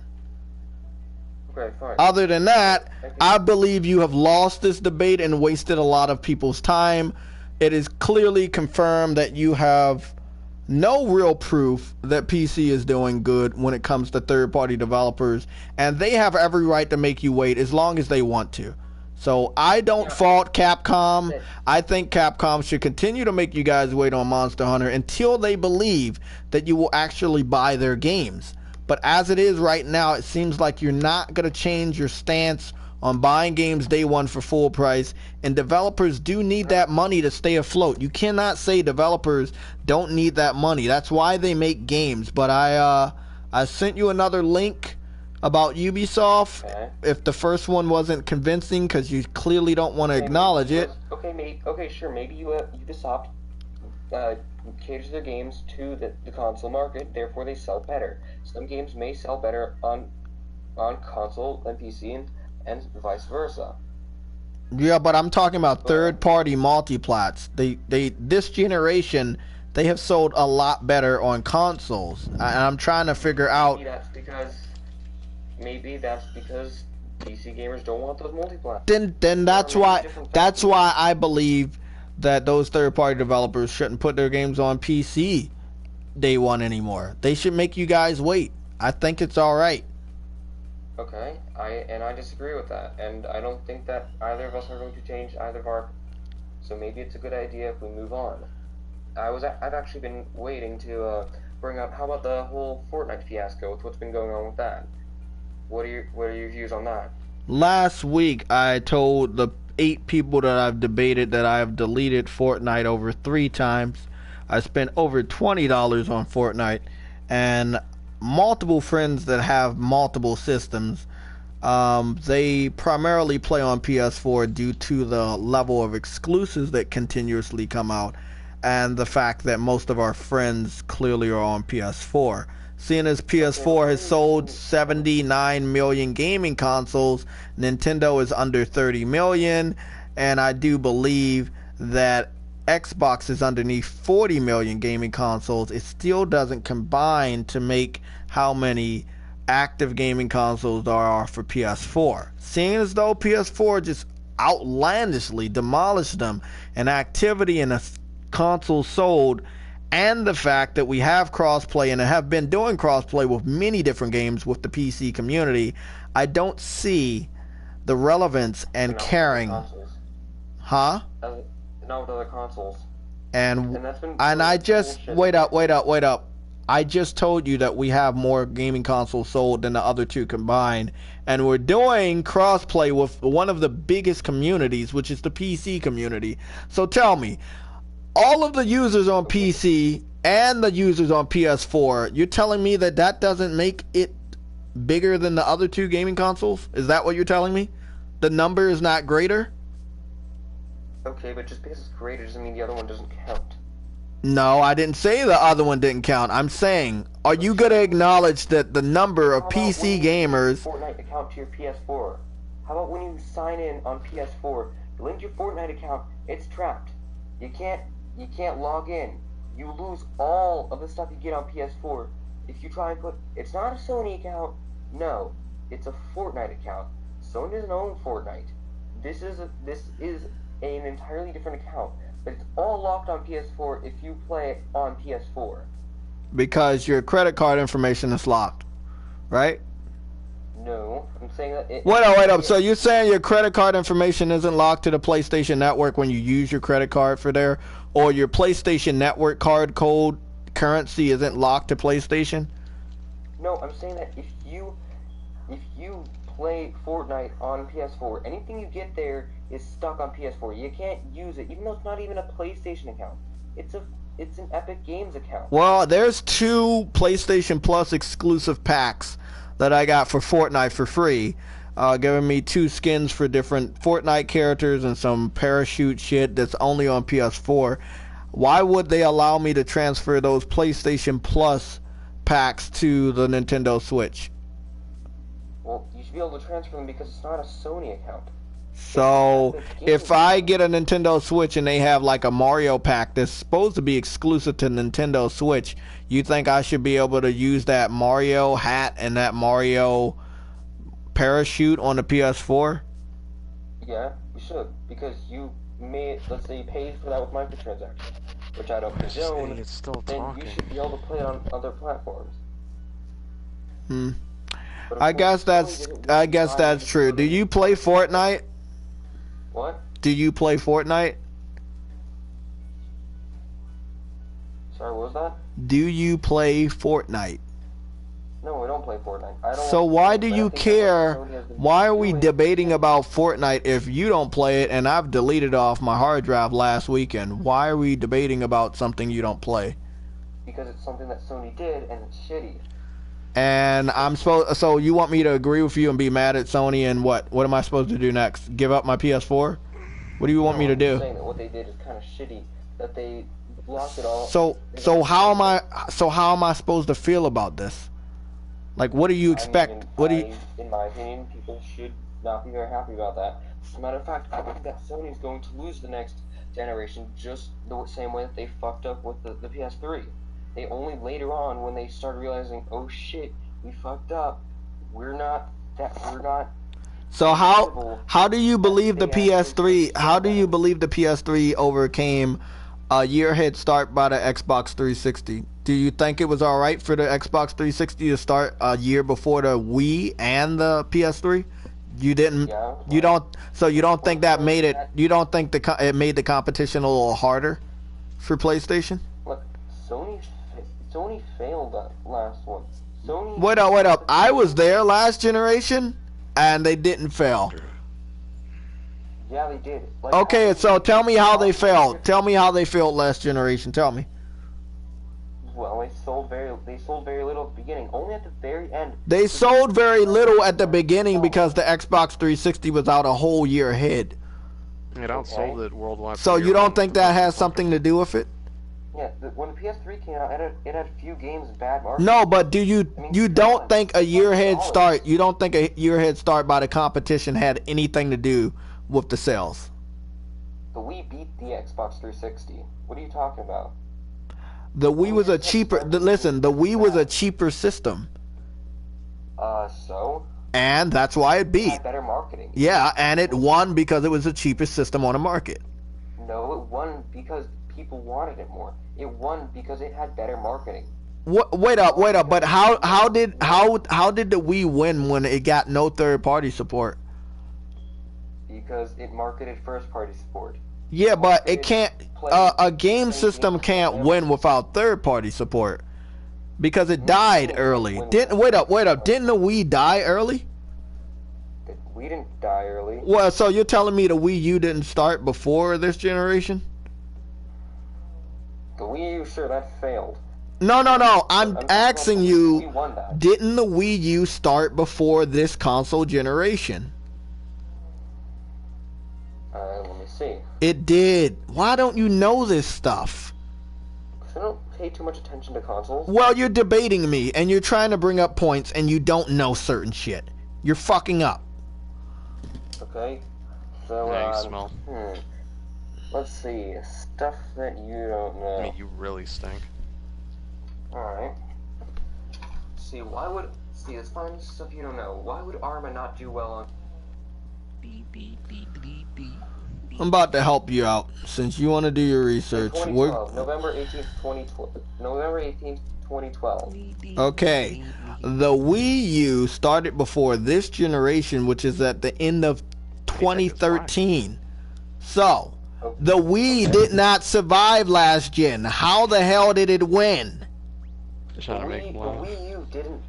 Right, fine. Other than that, I believe you have lost this debate and wasted a lot of people's time. It is clearly confirmed that you have no real proof that PC is doing good when it comes to third-party developers, and they have every right to make you wait as long as they want to. So I don't fault Capcom. I think Capcom should continue to make you guys wait on Monster Hunter until they believe that you will actually buy their games. But as it is right now, it seems like you're not going to change your stance on buying games day one for full price, and developers do need that money to stay afloat. You cannot say developers don't need that money. That's why they make games. But I sent you another link about Ubisoft. Okay. If the first one wasn't convincing because you clearly don't want to acknowledge it. Okay, sure. Maybe Ubisoft caters their games to the console market, therefore they sell better. Some games may sell better on console than PC, and vice versa. Yeah, but I'm talking about third-party multiplats. This generation, they have sold a lot better on consoles, and I'm trying to figure out. Maybe that's because PC gamers don't want those multiplats. Then that's why I believe that those third-party developers shouldn't put their games on PC day one anymore. They should make you guys wait. I think it's all right. Okay, I disagree with that, and I don't think that either of us are going to change either of our. So maybe it's a good idea if we move on. I've actually been waiting to bring up, how about the whole Fortnite fiasco with what's been going on with that? What are your views on that? Last week, I told the 8 people that I've debated that I have deleted Fortnite over 3 times. I spent over $20 on Fortnite, and multiple friends that have multiple systems. They primarily play on PS4 due to the level of exclusives that continuously come out, and the fact that most of our friends clearly are on PS4. Seeing as PS4 has sold 79 million gaming consoles, Nintendo is under 30 million, and I do believe that Xbox is underneath 40 million gaming consoles. It still doesn't combine to make how many active gaming consoles there are for PS4. Seeing as though PS4 just outlandishly demolished them in activity and a console sold, and the fact that we have crossplay and have been doing crossplay with many different games with the PC community, I don't see the relevance and caring. Huh? Not with other consoles. And I just wait up. I just told you that we have more gaming consoles sold than the other 2 combined, and we're doing crossplay with one of the biggest communities, which is the PC community. So tell me, all of the users on PC and the users on PS4, you're telling me that doesn't make it bigger than the other 2 gaming consoles? Is that what you're telling me? The number is not greater? Okay, but just because it's greater doesn't mean the other one doesn't count. No, I didn't say the other one didn't count. I'm saying, are you going to acknowledge that the number of PC gamers... Fortnite account to your PS4. How about when you sign in on PS4, link your Fortnite account, it's trapped. You can't log in. You lose all of the stuff you get on PS4. If you try and put... It's not a Sony account. No. It's a Fortnite account. Sony doesn't own Fortnite. This is an entirely different account. But it's all locked on PS4 if you play it on PS4. Because your credit card information is locked, right? No. I'm saying that... Wait up. So you're saying your credit card information isn't locked to the PlayStation Network when you use your credit card for there? Or your PlayStation Network card code currency isn't locked to PlayStation? No, I'm saying that if you play Fortnite on PS4, anything you get there is stuck on PS4. You can't use it, even though it's not even a PlayStation account. It's an Epic Games account. Well, there's 2 PlayStation Plus exclusive packs that I got for Fortnite for free, giving me 2 skins for different Fortnite characters and some parachute shit that's only on PS4. Why would they allow me to transfer those PlayStation Plus packs to the Nintendo Switch? Well, you should be able to transfer them because it's not a Sony account. So, if I get a Nintendo Switch and they have like a Mario pack that's supposed to be exclusive to Nintendo Switch, you think I should be able to use that Mario hat and that Mario Parachute on the PS4? Yeah, you should, because you made, let's say you paid for that with microtransactions, which I don't condone, It's still then talking. you should be able to play it on other platforms. Hmm. But of I course, guess that's true. Do you play Fortnite? What? Do you play Fortnite? Sorry, what was that? Do you play Fortnite? No, we don't play Fortnite. I don't So want to why play do it, but I you think that's what care? Sony has been Why are we doing. debating about Fortnite if you don't play it and I've deleted it off my hard drive last weekend? Why are we debating about something you don't play? Because it's something that Sony did, and it's shitty. And so you want me to agree with you and be mad at Sony, and what? What am I supposed to do next? Give up my PS4? What do you want me to I'm do? saying that what they did is kind of shitty. That they blocked it all. So how am I supposed to feel about this? Like, what do you expect? In my opinion, people should not be very happy about that. As a matter of fact, I think that Sony is going to lose the next generation just the same way that they fucked up with the PS3. They only later on, when they started realizing, oh shit, we fucked up. We're not. So how do you believe the PS3? How do you believe the PS3 overcame a year head start by the Xbox 360? Do you think it was all right for the Xbox 360 to start a year before the Wii and the PS3? You didn't. Yeah, you don't. So you don't think that made it? You don't think it made the competition a little harder for PlayStation? Look, Sony failed that last one. Sony. Wait up. I was there last generation, and they didn't fail. Yeah, they did. Like, Okay, so tell me how they failed. Tell me how they failed last generation. Tell me. Well, they sold very little at the beginning. Only at the very end. They sold very little at the beginning because the Xbox 360 was out a whole year ahead. It outsold it worldwide. So you don't think that has something to do with it? Yeah, when the PS3 came out, it had a few games bad marketing. No, but you don't think a year head start? You don't think a year head start by the competition had anything to do with the sales? The Wii beat the Xbox 360. What are you talking about? The Wii was a cheaper. Listen, the Wii was a cheaper system. So? And that's why it It beat. had better marketing. Yeah, and it won because it was the cheapest system on the market. No, it won because people wanted it more. It won because it had better marketing. Wait up. But how did the Wii win when it got no third party support? Because it marketed first party support. Yeah, but it can't. A game system can't win without third party support because it died early. Wait up. Didn't the Wii die early? We didn't die early. Well, so you're telling me the Wii U didn't start before this generation? The Wii U, sure, that failed. No. I'm asking We you, won that. didn't the Wii U start before this console generation? Let me see. It did. Why don't you know this stuff? I don't pay too much attention to consoles. Well, you're debating me, and you're trying to bring up points, and you don't know certain shit. You're fucking up. Okay. So, Yeah, you smell. Let's see. Stuff that you don't know. I mean, you really stink. Alright. See, let's find stuff you don't know. Why would Arma not do well on... I'm about to help you out, since you want to do your research. 2012, November 18th, 2012. November 18th, 2012. Okay. The Wii U started before this generation, which is at the end of 2013. So, the Wii did not survive last gen. How the hell did it win? Just trying to make The love. Wii U didn't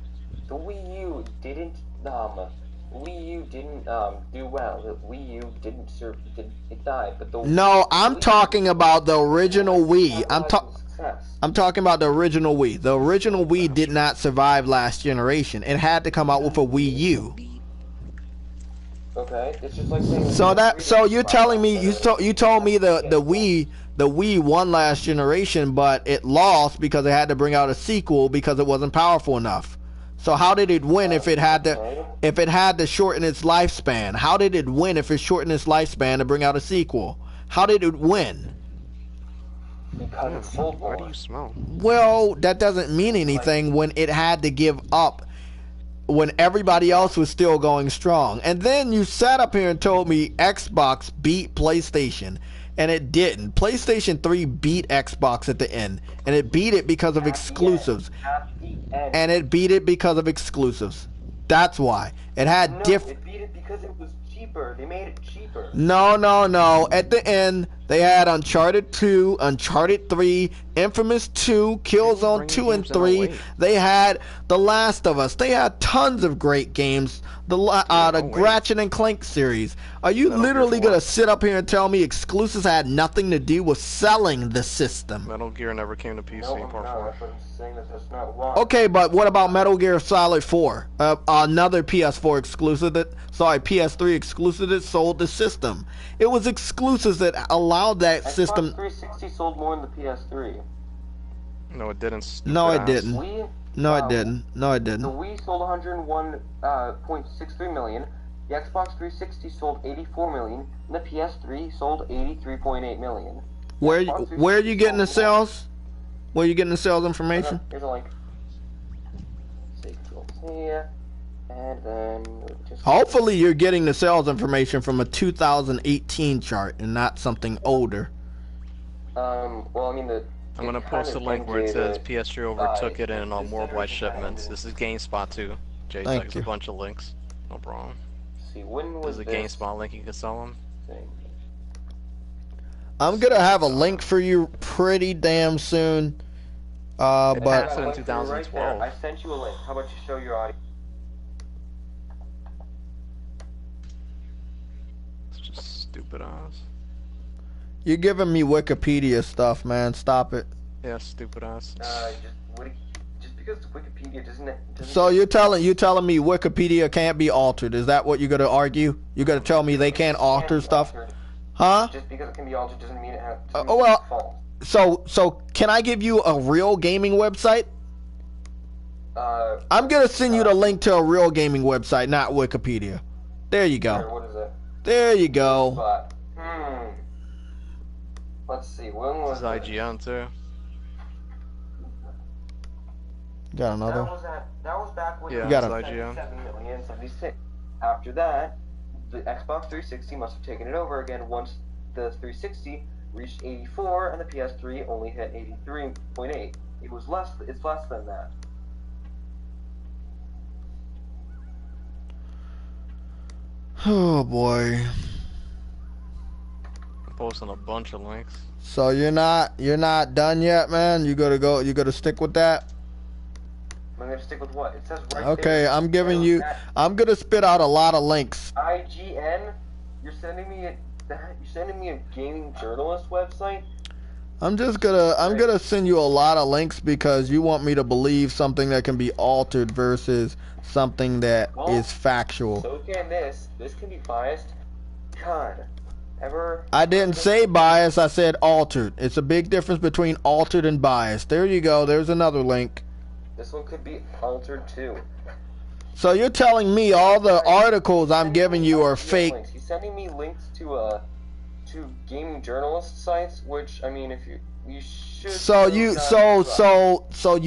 do well. The Wii U didn't serve. It died. But the No, I'm talking about the original Wii. Success. I'm talking about the original Wii. The original Wii did not survive last generation. It had to come out with a Wii U. Okay, it's just like saying. So you're telling me you told me the Wii won last generation, but it lost because it had to bring out a sequel because it wasn't powerful enough. So how did it win if it had to shorten its lifespan? How did it win if it shortened its lifespan to bring out a sequel? How did it win? Because it sold more. Why do you smell? Well, that doesn't mean anything when it had to give up when everybody else was still going strong. And then you sat up here and told me Xbox beat PlayStation, and it didn't. PlayStation 3 beat Xbox at the end, and it beat it because of exclusives. At the end. And it beat it because of exclusives. That's why. It had No, different... it beat it because it was cheaper. They made it cheaper. No. At the end, they had Uncharted 2, Uncharted 3, Infamous 2, Killzone 2 and 3. They had The Last of Us. They had tons of great games. The Ratchet and Clank series. Are you literally going to sit up here and tell me exclusives had nothing to do with selling the system? Metal Gear never came to PC. No, I'm Part not. 4. That's what I'm saying. That's not why. Okay, but what about Metal Gear Solid 4? Another PS4 exclusive PS3 exclusive that sold the system. It was exclusives that allowed that Xbox system. 360 sold more than the PS3. No, it didn't. No, it didn't. Wii, No, it didn't. No, it the didn't. Wii sold 101.63 million. The Xbox 360 sold 84 million, and the PS3 sold 83.8 million. Where Xbox are you 360 getting the sold more. sales? Where are you getting the sales information? Here's a link. Let's see, Control here, and then just. Hopefully, you're getting the sales information from a 2018 chart and not something older. Well, I mean I'm gonna post a link where it says PS3 overtook it in on worldwide shipments. This is GameSpot too. Thank JTech's you. a bunch of links. No problem. See, when was There's a this GameSpot link you can sell them. thing? I'm gonna have a link for you pretty damn soon. It But happened in Right there. 2012. I sent you a link. How about you show your audience? It's just stupid ass. you're giving me Wikipedia stuff, man. Stop it. Yeah, stupid ass. Just because Wikipedia doesn't. So you're telling me Wikipedia can't be altered? Is that what you're gonna argue? You're gonna tell me they can't alter stuff, huh? Just because it can be altered doesn't mean it has. Well, it's false. So can I give you a real gaming website? I'm gonna send you the link to a real gaming website, not Wikipedia. There you Sure, go. what is it? There you go. But, let's see. When This was is IGN too. Got another. That was back when Yeah, You got it's him. IGN. 77,076. After that, the Xbox 360 must have taken it over again once the 360 reached 84 and the PS3 only hit 83.8. It's less than that. Oh boy. I'm posting a bunch of links. So you're not done yet, man. You gotta stick with that. I'm gonna stick with what? It says right there. Okay, I'm gonna spit out a lot of links. IGN? You're sending me a gaming journalist website? I'm gonna send you a lot of links because you want me to believe something that can be altered versus something that is factual. So can this. This can be biased. God. I didn't say bias, I said altered. It's a big difference between altered and biased. There you go, there's another link. This one could be altered too. So you're telling me all the articles I'm giving you are fake? He's sending me links to gaming journalist sites, which I mean, if you should. So you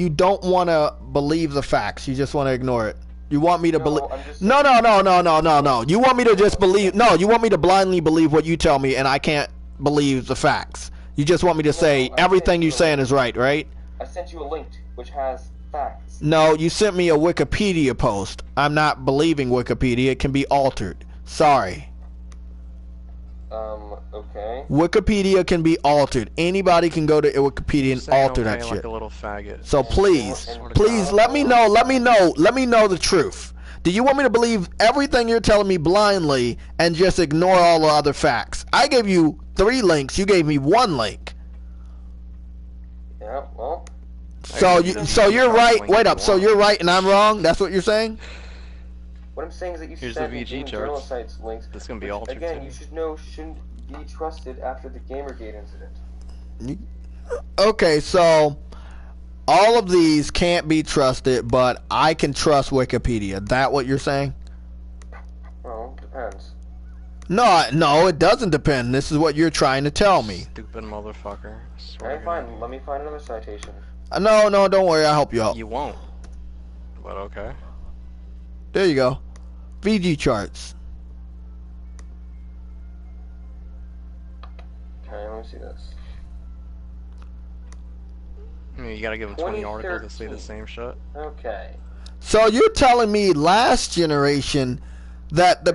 don't want to believe the facts. You just want to ignore it. You want me to believe? No. You want me to just believe? No, you want me to blindly believe what you tell me, and I can't believe the facts. You just want me to say everything you're saying is right, right? I sent you a link which has facts. No, you sent me a Wikipedia post. I'm not believing Wikipedia. It can be altered. Sorry. Okay. Wikipedia can be altered. Anybody can go to Wikipedia and alter that like shit. a little faggot. So please let me know the truth. Do you want me to believe everything you're telling me blindly and just ignore all the other facts? I gave you 3 links. You gave me 1 link. Yeah. Well. So you're right. Wait up. So you're right and I'm wrong. That's what you're saying? What I'm saying is that you Here's sent the me VG gaming charts. journalist sites links. This can be which, altered again, too. you should know shouldn't be trusted after the Gamergate incident. Okay, so all of these can't be trusted, but I can trust Wikipedia. That what you're saying? Well, depends. No, it doesn't depend. This is what you're trying to tell me. Stupid motherfucker. Alright, fine. Let me find another citation. No, don't worry. I'll help you out. You won't. But okay. There you go. VG charts. Okay, let me see this. I mean, you gotta give them 20 articles that say the same shit. Okay. So you're telling me last generation that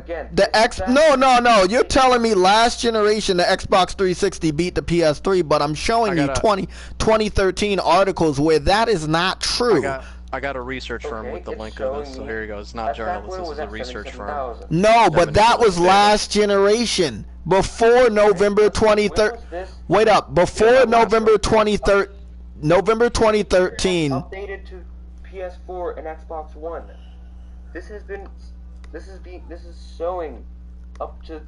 you're telling me last generation the Xbox 360 beat the PS3, but I'm showing you 2013 articles where that is not true. I got a research firm with the link of this, so here you go. It's not journalists, this is a research firm. No, but that was last generation. Before November 23rd. Wait up. Before November 23rd. November 2013. Updated to PS4 and Xbox One. This is showing up to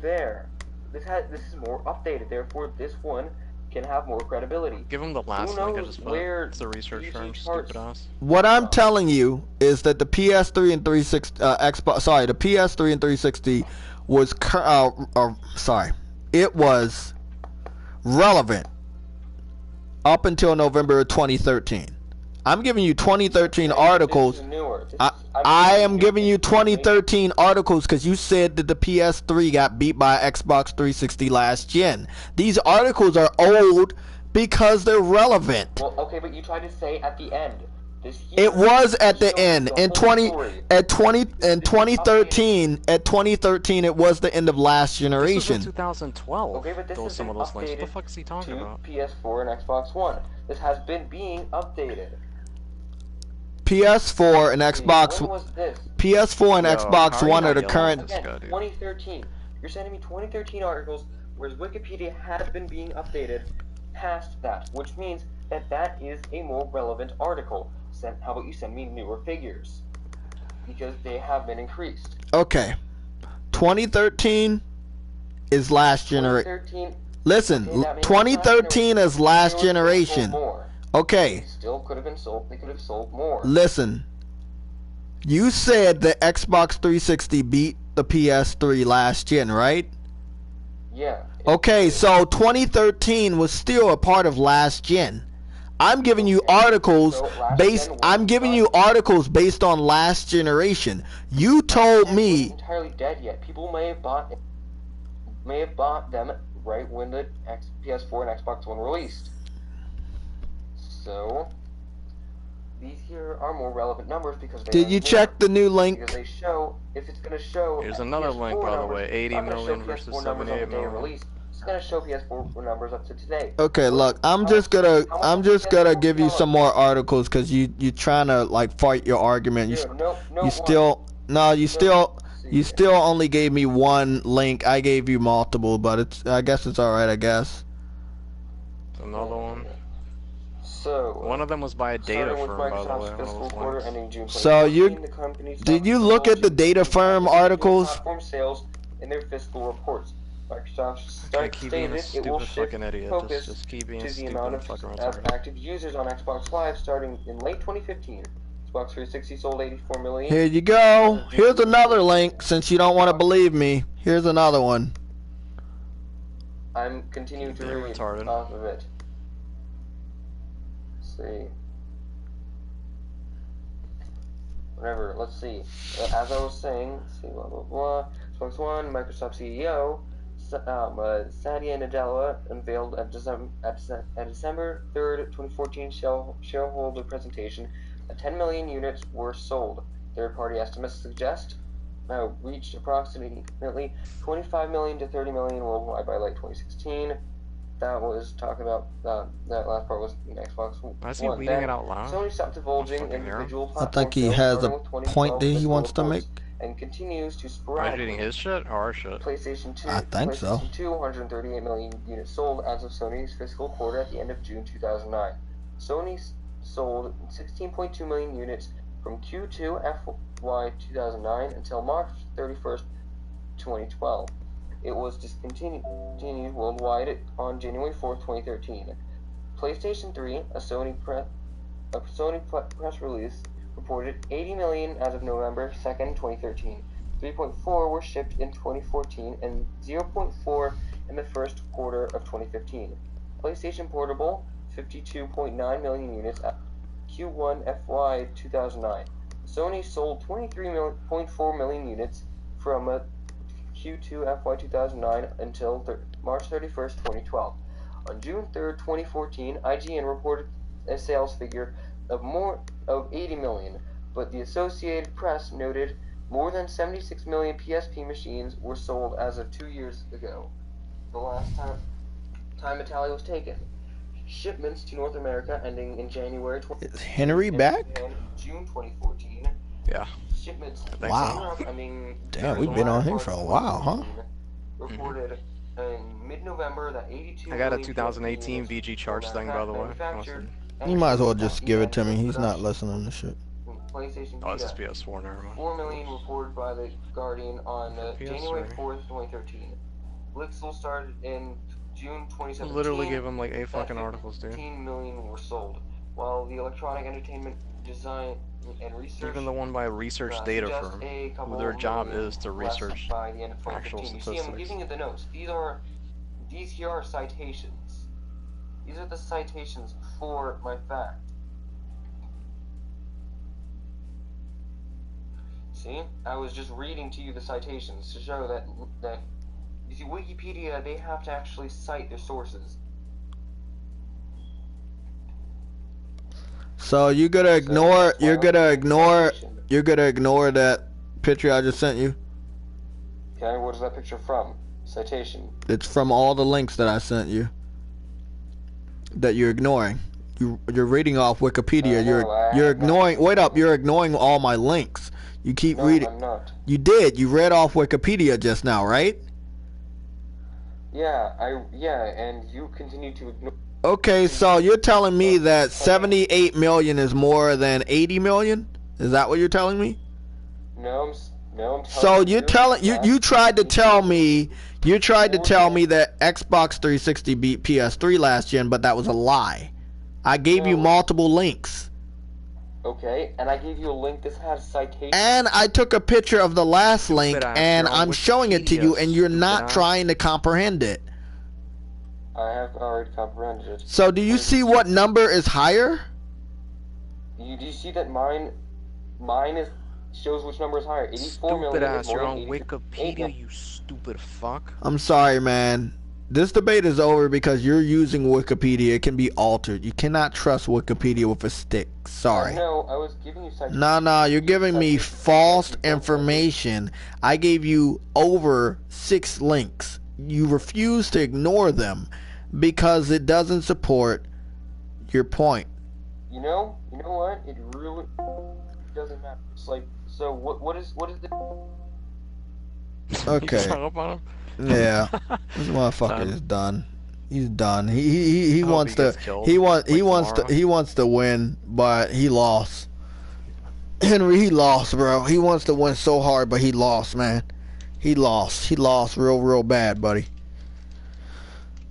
there. This is more updated. Therefore, this one can have more credibility. Give them the last link I just put. It's the research firm, stupid ass. What I'm telling you is that the PS3 and 360 the PS3 and 360 was it was relevant up until November of 2013. I'm giving you 2013 articles. I am giving you 2013 articles because you said that the PS3 got beat by Xbox 360 last gen. These articles are old because they're relevant. Well, okay, but you tried to say at the end. It was at the end. In 2013, it was the end of last generation. This was in 2012. Okay, but this is some of those links. What the fuck is he talking about? PS4 and Xbox One. This has been being updated. PS4 and Xbox. When was this? PS4 and Xbox One are the current. 2013. You're sending me 2013 articles, whereas Wikipedia has been being updated past that, which means that is a more relevant article. How about you send me newer figures? Because they have been increased. Okay. 2013 is last generation. Listen, 2013 is last generation. Okay. They still could have been sold. They could have sold more. Listen. You said the Xbox 360 beat the PS3 last gen, right? Yeah. Okay, so 2013 was still a part of last gen. I'm giving you articles based on last generation. You told me entirely dead yet. People may have bought them right when the PS4 and Xbox One released. So these here are more relevant numbers because they Did you check the new link? Because they show, if it's going to show. Here's another link, by the way. 80 million versus 78 million. It's gonna show PS4 numbers up to today. Okay, look, I'm just gonna give you some more articles because you trying to like fight your argument. You still only gave me one link. I gave you multiple, but I guess it's all right. I guess. Another one. So one of them was by a data firm, by the way. So did you look at the data firm articles? Platform sales in their fiscal reports. Microsoft stated it will shift focus to the amount of active users on Xbox Live starting in late 2015. Xbox 360 sold 84 million. Here you go. Here's another link since you don't want to believe me. Here's another one. I'm continuing to read off of it. Let's see. Whatever, let's see. As I was saying, let's see, blah, blah, blah. Xbox One, Microsoft CEO. Satya Nadella unveiled at December 3rd, 2014 shareholder presentation that 10 million units were sold. Third-party estimates suggest reached approximately 25 million to 30 million worldwide by late 2016. That was talking about that last part was Xbox One. Is he reading it out loud? Sony stopped divulging individual platform. I think he has a point that he wants to make. And continues to Are you sporadically. reading his shit or our shit? PlayStation 2. I think so. PlayStation 2, 138 million units sold as of Sony's fiscal quarter at the end of June 2009. Sony sold 16.2 million units from Q2 FY 2009 until March 31st, 2012. It was discontinued worldwide on January 4th, 2013. PlayStation 3, a Sony press release, reported 80 million as of November 2nd, 2013. 3.4 were shipped in 2014 and 0.4 in the first quarter of 2015. PlayStation Portable, 52.9 million units at Q1 FY 2009. Sony sold 23.4 million units from Q2 FY 2009 until March 31st, 2012. On June 3rd, 2014, IGN reported a sales figure of 80 million, but the Associated Press noted more than 76 million PSP machines were sold as of 2 years ago, the last time a tally was taken. Shipments to North America ending in January 2014. Is Henry back? In June 2014. Yeah. Shipments. Wow. Damn, we've been on here for a while, huh? Reported in mid-November that 82 I got a million 2018 VG charge thing, by the way. manufactured. You might as well just give it to me. He's not listening to shit. PlayStation Oh, this is Vita. PS4, never mind. 4 million reported by the Guardian on January PS3. 4th, 2013. Blixel started in June 2017. Literally gave him like 8 fucking articles, dude. 15 million were sold, while the Electronic Entertainment Design and Research, Even the one by a research data firm, who their job is to research by the end of actual 2015. You see, I'm statistics. giving you the notes. These here are citations. These are the citations for my fact. See, I was just reading to you the citations to show that you see, Wikipedia, they have to actually cite their sources. So you're gonna ignore that picture I just sent you? Okay, what is that picture from? Citation. It's from all the links that I sent you that you're ignoring. You're reading off Wikipedia. You're ignoring. Wait up. You're ignoring all my links. You keep reading. I'm not. You did. You read off Wikipedia just now, right? Yeah, and you continue to ignore. Okay, so you're telling me that 78 million is more than 80 million? Is that what you're telling me? No, I'm telling So you're telling you tried to tell me that Xbox 360 beat PS3 last gen, but that was a lie. I gave you multiple links. Okay, and I gave you a link that has citation. And I took a picture of the last link and I'm showing it to you and you're not trying to comprehend it. I have already comprehended it. So do you see what number is higher? Do you see that mine shows which number is higher? 84 million. Stupid ass, you're on 83. Wikipedia, you stupid fuck. I'm sorry, man. This debate is over because you're using Wikipedia. It can be altered. You cannot trust Wikipedia with a stick. Sorry. No, I was giving you citations. No, you're giving me false information. I gave you over 6 links. You refuse to ignore them because it doesn't support your point. You know what? It really doesn't matter. It's like, so what is the... Okay. You just hung up on him? Yeah. This motherfucker is done. He's done. He wants to he wants to win, but he lost. Henry, he lost, bro. He wants to win so hard, but he lost, man. He lost real bad, buddy.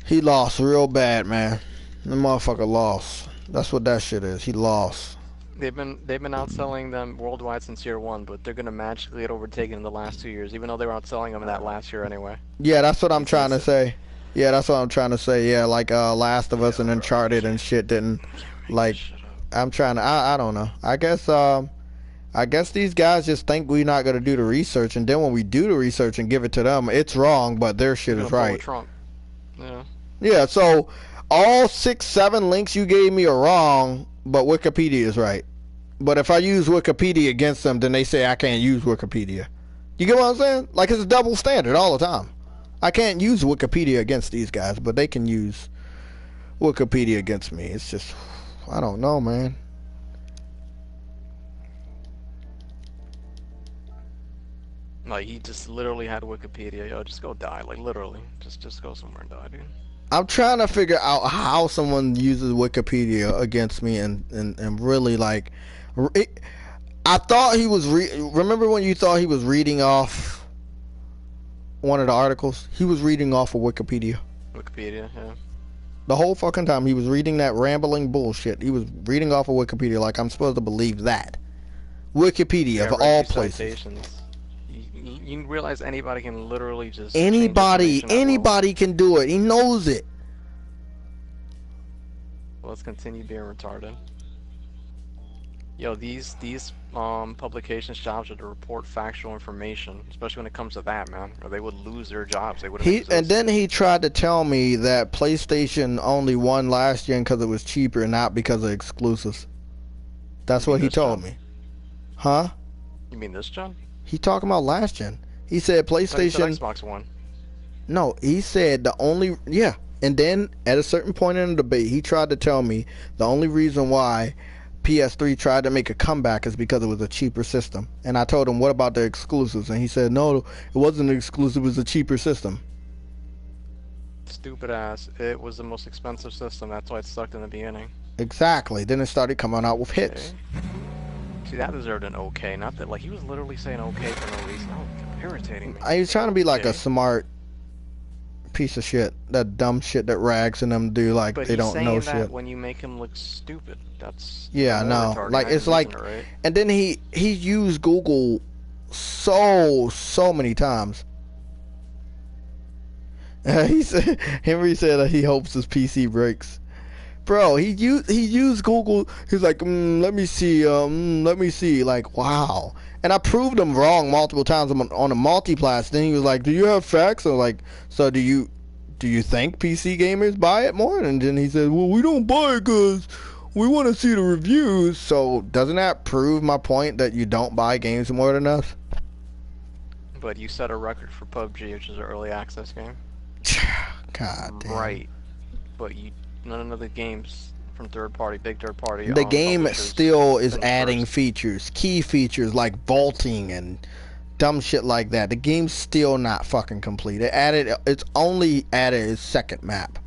He lost real bad, man. The motherfucker lost. That's what that shit is. He lost. They've been outselling them worldwide since year 1, but they're gonna magically get overtaken in the last 2 years, even though they were outselling them in that last year anyway. Yeah, that's what I'm trying to say. Yeah, that's what I'm trying to say. Yeah, like Last of Us and Uncharted and shit didn't like. I'm trying to. I don't know. I guess these guys just think we're not gonna do the research, and then when we do the research and give it to them, it's wrong, but their shit is right. Trump. Yeah. Yeah. So all 6, 7 links you gave me are wrong, but Wikipedia is right. But if I use Wikipedia against them, then they say I can't use Wikipedia. You get what I'm saying? Like, it's a double standard all the time. I can't use Wikipedia against these guys, but they can use Wikipedia against me. It's just, I don't know, man. Like, he just literally had Wikipedia. Yo, just go die. Like, literally. Just go somewhere and die, dude. I'm trying to figure out how someone uses Wikipedia against me and really, like... I thought he was... Remember when you thought he was reading off one of the articles? He was reading off of Wikipedia. Wikipedia, yeah. The whole fucking time he was reading that rambling bullshit. He was reading off of Wikipedia like I'm supposed to believe that. Wikipedia, of all places. Citations. You realize anybody can literally just... Anybody can do it. He knows it. Let's continue being retarded. Yo, these publications' jobs are to report factual information, especially when it comes to that, man. Or they would lose their jobs. They wouldn't And exist. then he tried to tell me that PlayStation only won last gen because it was cheaper, not because of exclusives. That's You what mean he this told gen? me. Huh? You mean this gen? He talking about last gen. He said No, you said PlayStation. Xbox One. No, he said the only, yeah. And then at a certain point in the debate, he tried to tell me the only reason why PS3 tried to make a comeback is because it was a cheaper system. And I told him, what about the exclusives? And he said, no, it wasn't an exclusive, it was a cheaper system. Stupid ass. It was the most expensive system. That's why it sucked in the beginning. Exactly. Then it started coming out with hits. Okay. See, that deserved an okay. Not that, like, he was literally saying okay for no reason. That was irritating me. He was trying to be like okay. a smart piece of shit. That dumb shit that Rags and them do, like But they don't know he's saying that shit. when you make him look stupid. That's Yeah, no. retarded. Like, it's like, right? and then he used Google so many times. He said, Henry said that he hopes his PC breaks. Bro, he used Google. He's like, let me see. Like, wow. And I proved him wrong multiple times on a multiplast. Then he was like, do you have facts? Or like, so do you think PC gamers buy it more? And then he said, well, we don't buy it because we want to see the reviews. So doesn't that prove my point that you don't buy games more than us? But you set a record for PUBG, which is an early access game. God damn. Right. But none of the games from big third party. The game still is adding first. features, key features like vaulting and dumb shit like that. The game's still not fucking complete. It's only added its second map.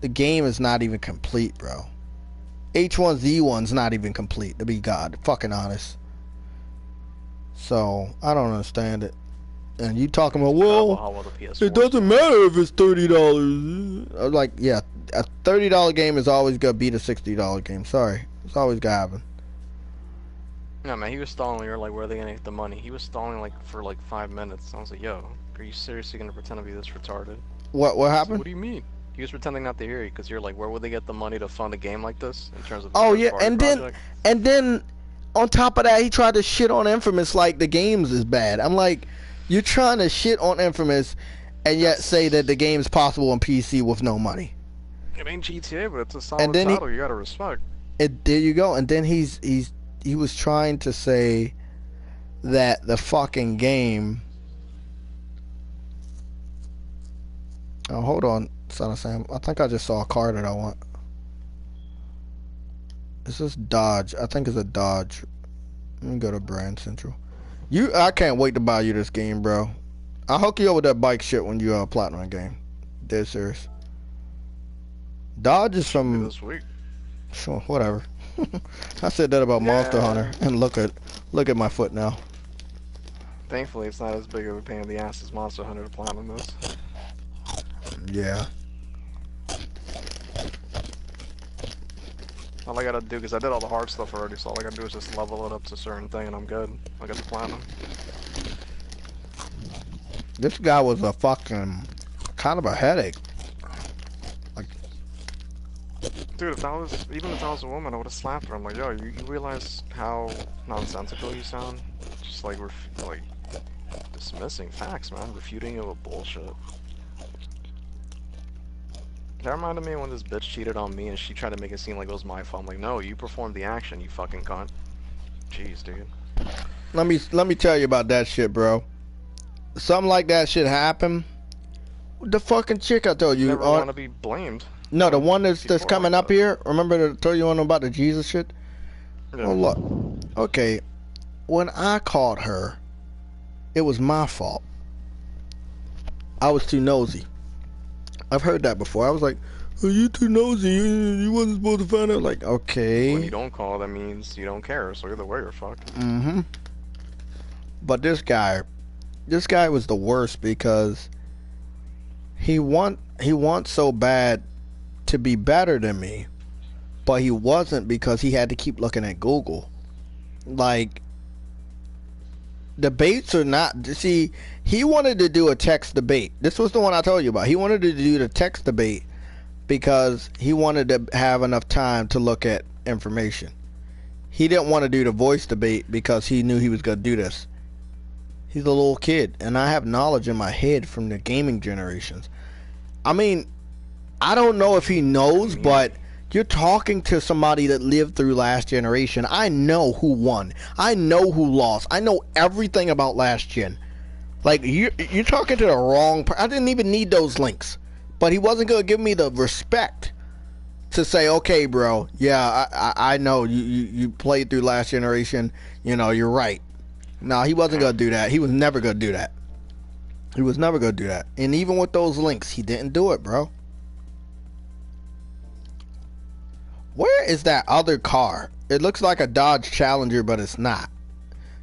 The game is not even complete, bro. H1Z1's not even complete, to be fucking honest. So I don't understand it. And you talking about, well, it doesn't matter if it's $30. I was like, yeah, a $30 game is always gonna beat a $60 game. Sorry, it's always gonna happen. No, man, he was stalling. You're like, where are they gonna get the money? He was stalling like for like 5 minutes. I was like, yo, are you seriously gonna pretend to be this retarded? What happened? What do you mean? He was pretending not to hear you because you're like, where would they get the money to fund a game like this in terms of? Oh yeah, and then on top of that, he tried to shit on Infamous like the games is bad. I'm like, you're trying to shit on Infamous, and yet say that the game's possible on PC with no money. It ain't GTA, but it's a solid title. You gotta respect. There you go. And then he was trying to say that the fucking game. Oh, hold on, Son of Sam. I think I just saw a car that I want. Is this Dodge? I think it's a Dodge. Let me go to Brand Central. I can't wait to buy you this game, bro. I'll hook you up with that bike shit when you platinum game. Dead serious. Dodge is from this week. Sure, whatever. I said that about Monster Hunter, and look at my foot now. Thankfully, it's not as big of a pain in the ass as Monster Hunter to platinum is. Yeah. All I gotta do, because I did all the hard stuff already, so all I gotta do is just level it up to a certain thing and I'm good. I got the platinum. This guy was a fucking kind of a headache. Like, dude, if I was a woman, I would have slapped her. I'm like, yo, you realize how nonsensical you sound? Just like dismissing facts, man, refuting it with bullshit. That reminded me when this bitch cheated on me and she tried to make it seem like it was my fault. I'm like, no, you performed the action, you fucking cunt. Jeez, dude. Let me tell you about that shit, bro. Something like that shit happened. The fucking chick I told you. Never want to be blamed. No, the one that's coming up here. Remember to tell you on about the Jesus shit? Yeah. Oh, look. Okay. When I caught her, it was my fault. I was too nosy. I've heard that before. I was like, oh, you too nosy. You wasn't supposed to find out. Like, okay. When you don't call, that means you don't care. So either way, you're fucked. Mm-hmm. But this guy was the worst because he wants so bad to be better than me, but he wasn't because he had to keep looking at Google. Like, debates are not, see, he wanted to do a text debate. This was the one I told you about. He wanted to do the text debate because he wanted to have enough time to look at information. He didn't want to do the voice debate because he knew he was gonna do this. He's a little kid, and I have knowledge in my head from the gaming generations. I mean, I don't know if he knows, but you're talking to somebody that lived through last generation. I know who won. I know who lost. I know everything about last gen. Like, you're talking to the wrong person. I didn't even need those links. But he wasn't going to give me the respect to say, okay, bro, yeah, I know you played through last generation. You know, you're right. No, he wasn't going to do that. He was never going to do that. He was never going to do that. And even with those links, he didn't do it, bro. Where is that other car? It looks like a Dodge Challenger, but it's not.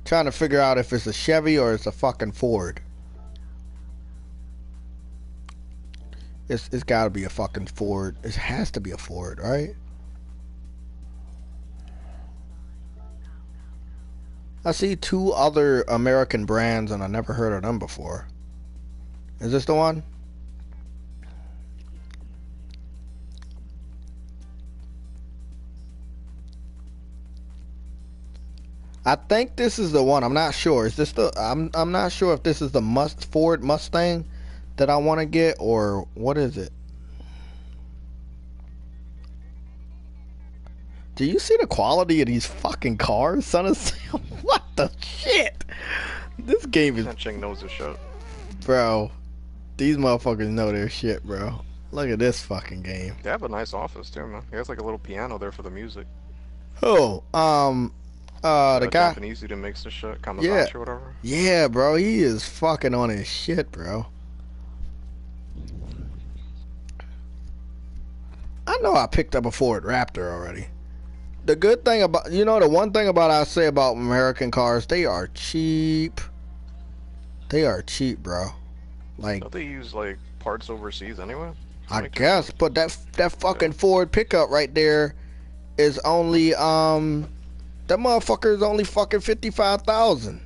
Trying to figure out if it's a Chevy or it's a fucking Ford. It's gotta be a fucking Ford. It has to be a Ford, right? I see 2 other American brands and I never heard of them before. Is this the one? I think this is the one. I'm not sure. Is this the? I'm not sure if this is the Ford Mustang that I want to get or what is it? Do you see the quality of these fucking cars, son of Sam? What the shit? This game is. Ching knows the shit. Bro, these motherfuckers know their shit, bro. Look at this fucking game. They have a nice office too, man. He has like a little piano there for the music. Oh, the guy. Easy to mix the shit, Yeah, or whatever. Yeah, bro. He is fucking on his shit, bro. I know I picked up a Ford Raptor already. The good thing about, the one thing about I say about American cars, they are cheap. They are cheap, bro. Like, don't they use like parts overseas anyway? I guess, but that fucking Ford pickup right there is only that motherfucker is only fucking 55,000.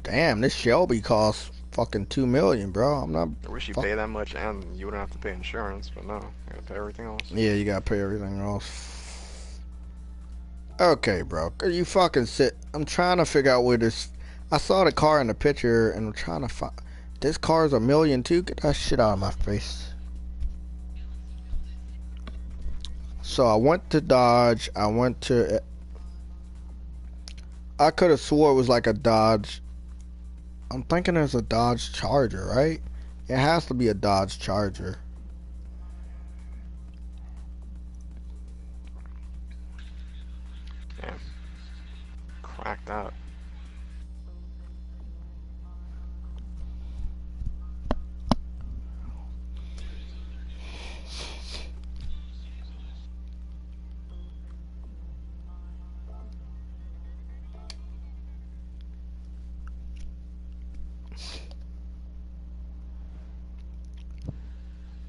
Damn, this Shelby costs fucking $2 million, bro. I'm not. I wish you pay that much and you wouldn't have to pay insurance, but no, you gotta pay everything else. Yeah, you gotta pay everything else. Okay, bro. You fucking sit. I'm trying to figure out where this. I saw the car in the picture and I'm trying to find. This car's $1 million too. Get that shit out of my face. So I went to Dodge. I could have swore it was like a Dodge. I'm thinking there's a Dodge Charger, right? It has to be a Dodge Charger. Yeah. Cracked out.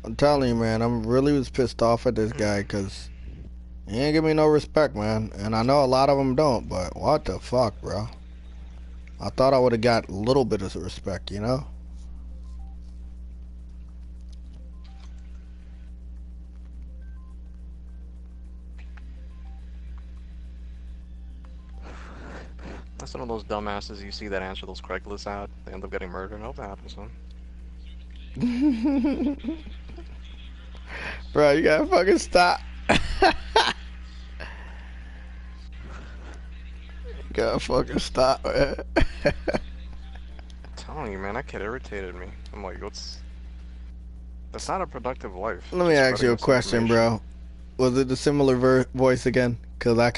I'm telling you, man, I'm really was pissed off at this guy because he ain't give me no respect, man. And I know a lot of them don't, but what the fuck, bro? I thought I would have got a little bit of respect, you know? That's one of those dumbasses you see that answer those Craigslist ads. They end up getting murdered. I hope that happens, man. Bro, you gotta fucking stop. You gotta fucking stop, man. I'm telling you, man, that kid irritated me. I'm like, that's not a productive life. Let me ask you a question, bro. Was it the similar voice again? Cause I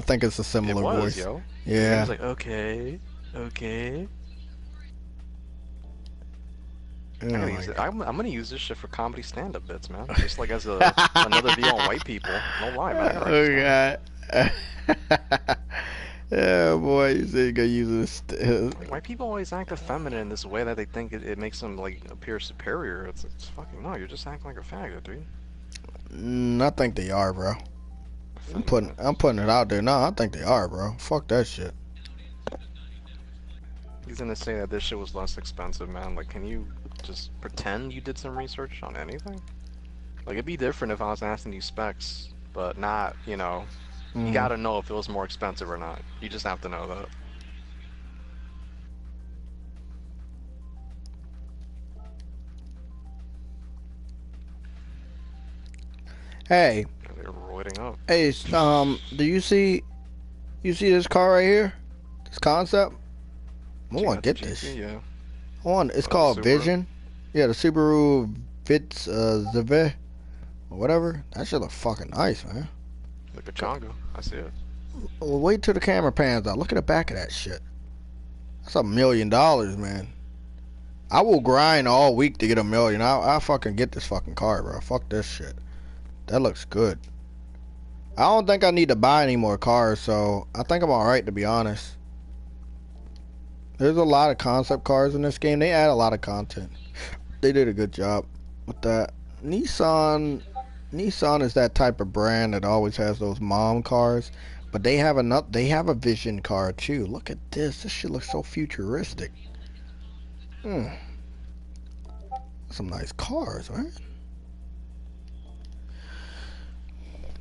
think it's a similar voice. Yo. Yeah. He was like, okay. I'm gonna use this shit for comedy stand-up bits, man. Just like as another view on white people. No lie, man. Oh god. Yeah, boy, you say you gonna use this. Like, white people always act effeminate in this way that they think it makes them like appear superior. It's fucking no. You're just acting like a faggot, dude. I think they are, bro. I'm putting it out there. No, I think they are, bro. Fuck that shit. He's gonna say that this shit was less expensive, man. Like, can you just pretend you did some research on anything? Like, it'd be different if I was asking you specs, but not, you know, you gotta know if it was more expensive or not. You just have to know that. Hey, They're roiding up. hey, do you see this car right here? This concept? I You want got to the get this. GT, yeah. It's The called Subaru. Vision. Yeah, the Subaru Vitz, Zv, or whatever. That shit look fucking nice, man. The Kachanga. I see it. Well, wait till the camera pans out. Look at the back of that shit. That's $1 million, man. I will grind all week to get $1 million. I'll fucking get this fucking car, bro. Fuck this shit. That looks good. I don't think I need to buy any more cars, so I think I'm alright, to be honest. There's a lot of concept cars in this game. They add a lot of content. They did a good job with that. Nissan is that type of brand that always has those mom cars, but they have a Vision car too. Look at this. This shit looks so futuristic. Some nice cars, right?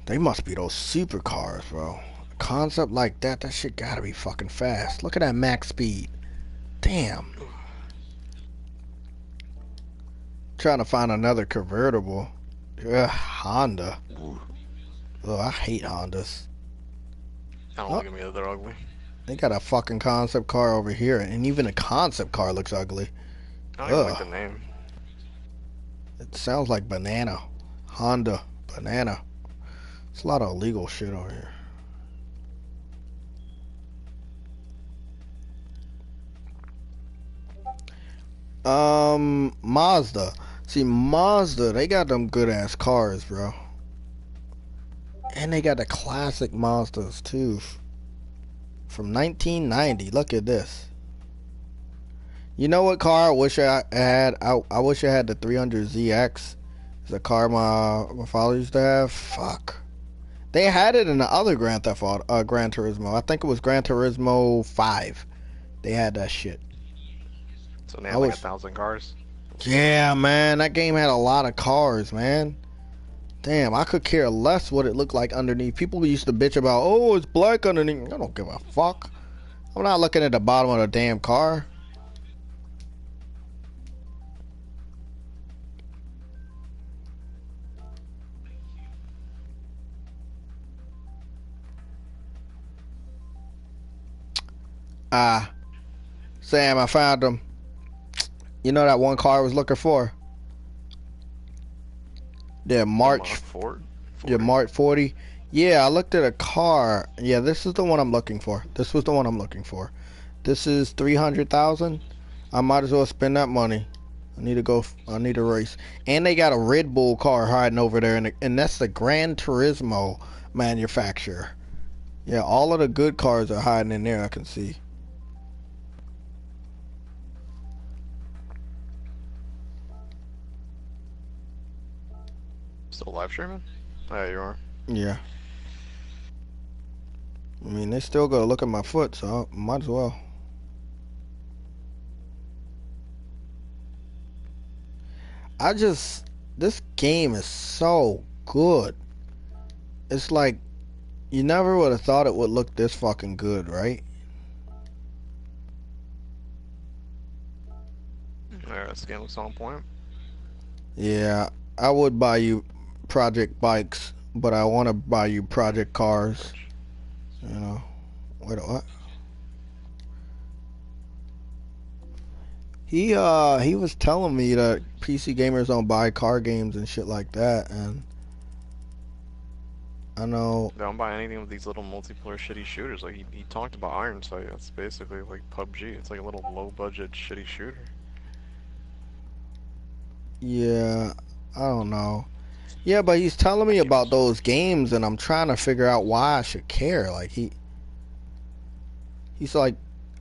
They must be those supercars, bro. A concept like that shit gotta be fucking fast. Look at that max speed. Damn. Trying to find another convertible. Honda. Oh, I hate Hondas. I don't like them either. They're ugly. They got a fucking concept car over here, and even a concept car looks ugly. I don't even like the name. It sounds like banana. Honda. Banana. It's a lot of illegal shit over here. Mazda. See, Mazda, they got them good ass cars, bro. And they got the classic Mazdas too. From 1990. Look at this. You know what car I wish I had? I wish I had the 300ZX. It's a car my father used to have. Fuck. They had it in the other Gran Turismo. I think it was Gran Turismo 5. They had that shit. So they had like 1,000 cars. Yeah, man, that game had a lot of cars, man. Damn, I could care less what it looked like underneath. People used to bitch about, oh, it's black underneath. I don't give a fuck. I'm not looking at the bottom of the damn car. Sam, I found him. You know that one car I was looking for? Yeah, March 40. Yeah, March 40. Yeah, I looked at a car. Yeah, this is the one I'm looking for. This was the one I'm looking for. This is 300,000. I might as well spend that money. I need to race. And they got a Red Bull car hiding over there, and that's the Gran Turismo manufacturer. Yeah, all of the good cars are hiding in there, I can see. Still live streaming? Oh, yeah, you are. Yeah. I mean, they still gotta look at my foot, so I might as well. This game is so good. It's like, you never would have thought it would look this fucking good, right? Alright, this game looks on point. Yeah, I would buy you project bikes, but I want to buy you project cars. You know, wait, what? He was telling me that PC gamers don't buy car games and shit like that, and I know. They don't buy anything with these little multiplayer shitty shooters. Like he talked about Iron Sight. That's basically like PUBG. It's like a little low budget shitty shooter. Yeah, I don't know. Yeah, but he's telling me about those games, and I'm trying to figure out why I should care. Like he's like,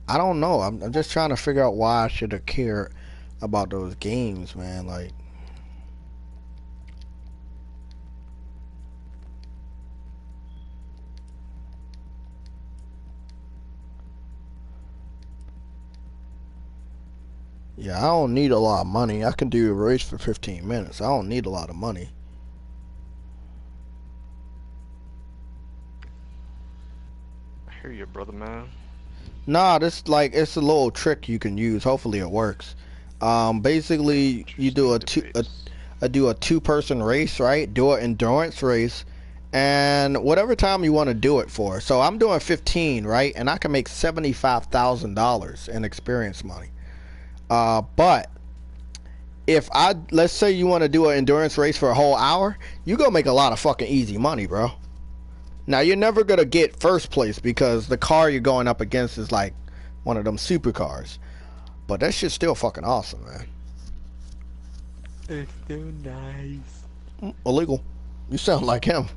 I don't know. I'm just trying to figure out why I should care about those games, man. Like, yeah, I don't need a lot of money. I can do a race for 15 minutes. I don't need a lot of money. hear you, brother man. Nah, this like it's a little trick you can use. Hopefully it works. Basically you do do a two-person race, right? Do an endurance race, and whatever time you want to do it for. So I'm doing 15, right? And I can make $75,000 in experience money. But if let's say you want to do an endurance race for a whole hour, you gonna make a lot of fucking easy money, bro. Now you're never gonna get first place because the car you're going up against is like one of them supercars. But that shit's still fucking awesome, man. It's so nice. Illegal. You sound like him.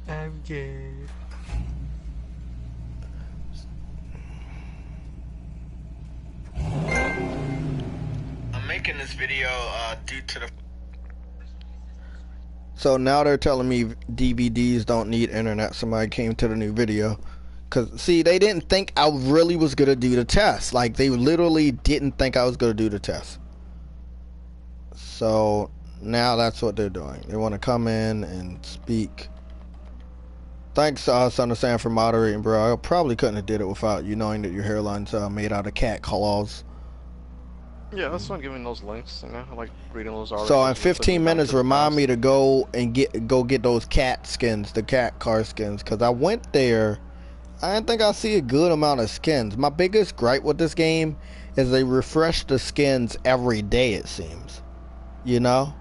I'm good. I'm making this video due to the. So now they're telling me DVDs don't need internet. Somebody came to the new video. Cause see, they didn't think I really was gonna do the test. Like they literally didn't think I was gonna do the test. So now that's what they're doing. They want to come in and speak. Thanks to us understand for moderating, bro. I probably couldn't have did it without you knowing that your hairline's made out of cat claws. Yeah, that's why I'm giving those links. You know, I like reading those articles. So in 15 minutes, remind me to go and get those cat skins, the cat car skins, because I went there. I didn't think I see a good amount of skins. My biggest gripe with this game is they refresh the skins every day, it seems. You know?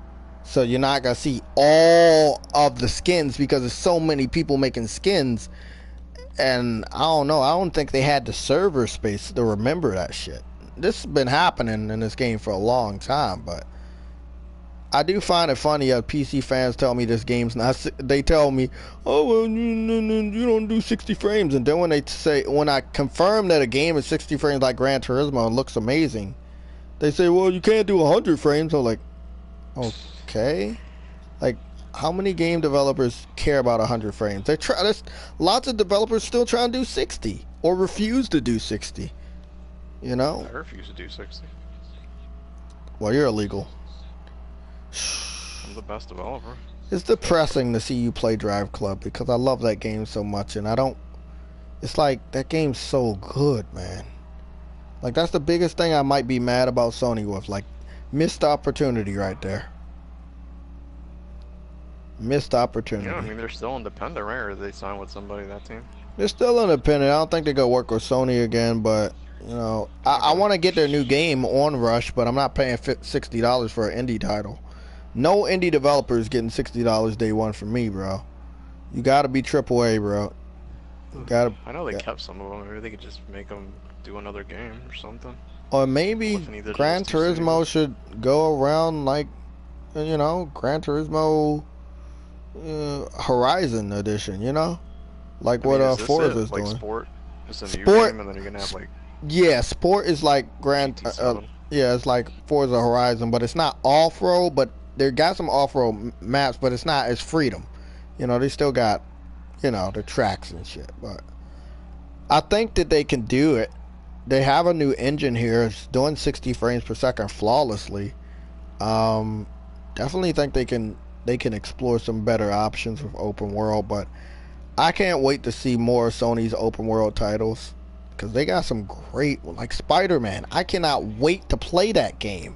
So you're not going to see all of the skins because there's so many people making skins. And I don't know. I don't think they had the server space to remember that shit. This has been happening in this game for a long time, but I do find it funny how PC fans tell me this game's not. They tell me, "Oh well, you don't do 60 frames," and then when I confirm that a game is 60 frames like Gran Turismo and looks amazing, they say, "Well, you can't do 100 frames." I'm like, okay, like how many game developers care about 100 frames? There's lots of developers still trying to do 60 or refuse to do 60. You know? I refuse to do 60. Well, you're illegal. I'm the best developer. It's depressing to see you play Drive Club because I love that game so much, and I don't. It's like that game's so good, man. Like that's the biggest thing I might be mad about Sony with. Like missed opportunity right there. Missed opportunity. Yeah, I mean they're still independent, right? Or they sign with somebody that team. They're still independent. I don't think they're gonna work with Sony again, but. You know, I want to get their new game on Rush, but I'm not paying $60 for an indie title. No indie developer is getting $60 day one from me, bro. You gotta be AAA, bro. I know they kept some of them. Maybe they could just make them do another game or something. Or maybe Gran Turismo should go around like, you know, Gran Turismo Horizon Edition, you know? Like what Forza's doing. Like Sport? It's a new game, and then you're gonna have like... Yeah, Sport is like yeah, it's like Forza Horizon, but it's not off-road, but they got some off-road maps, but it's freedom. You know, they still got, you know, the tracks and shit, but I think that they can do it. They have a new engine here. It's doing 60 frames per second flawlessly. Definitely think they can explore some better options with open world, but I can't wait to see more Sony's open world titles. Because they got some great, like Spider-Man. I cannot wait to play that game.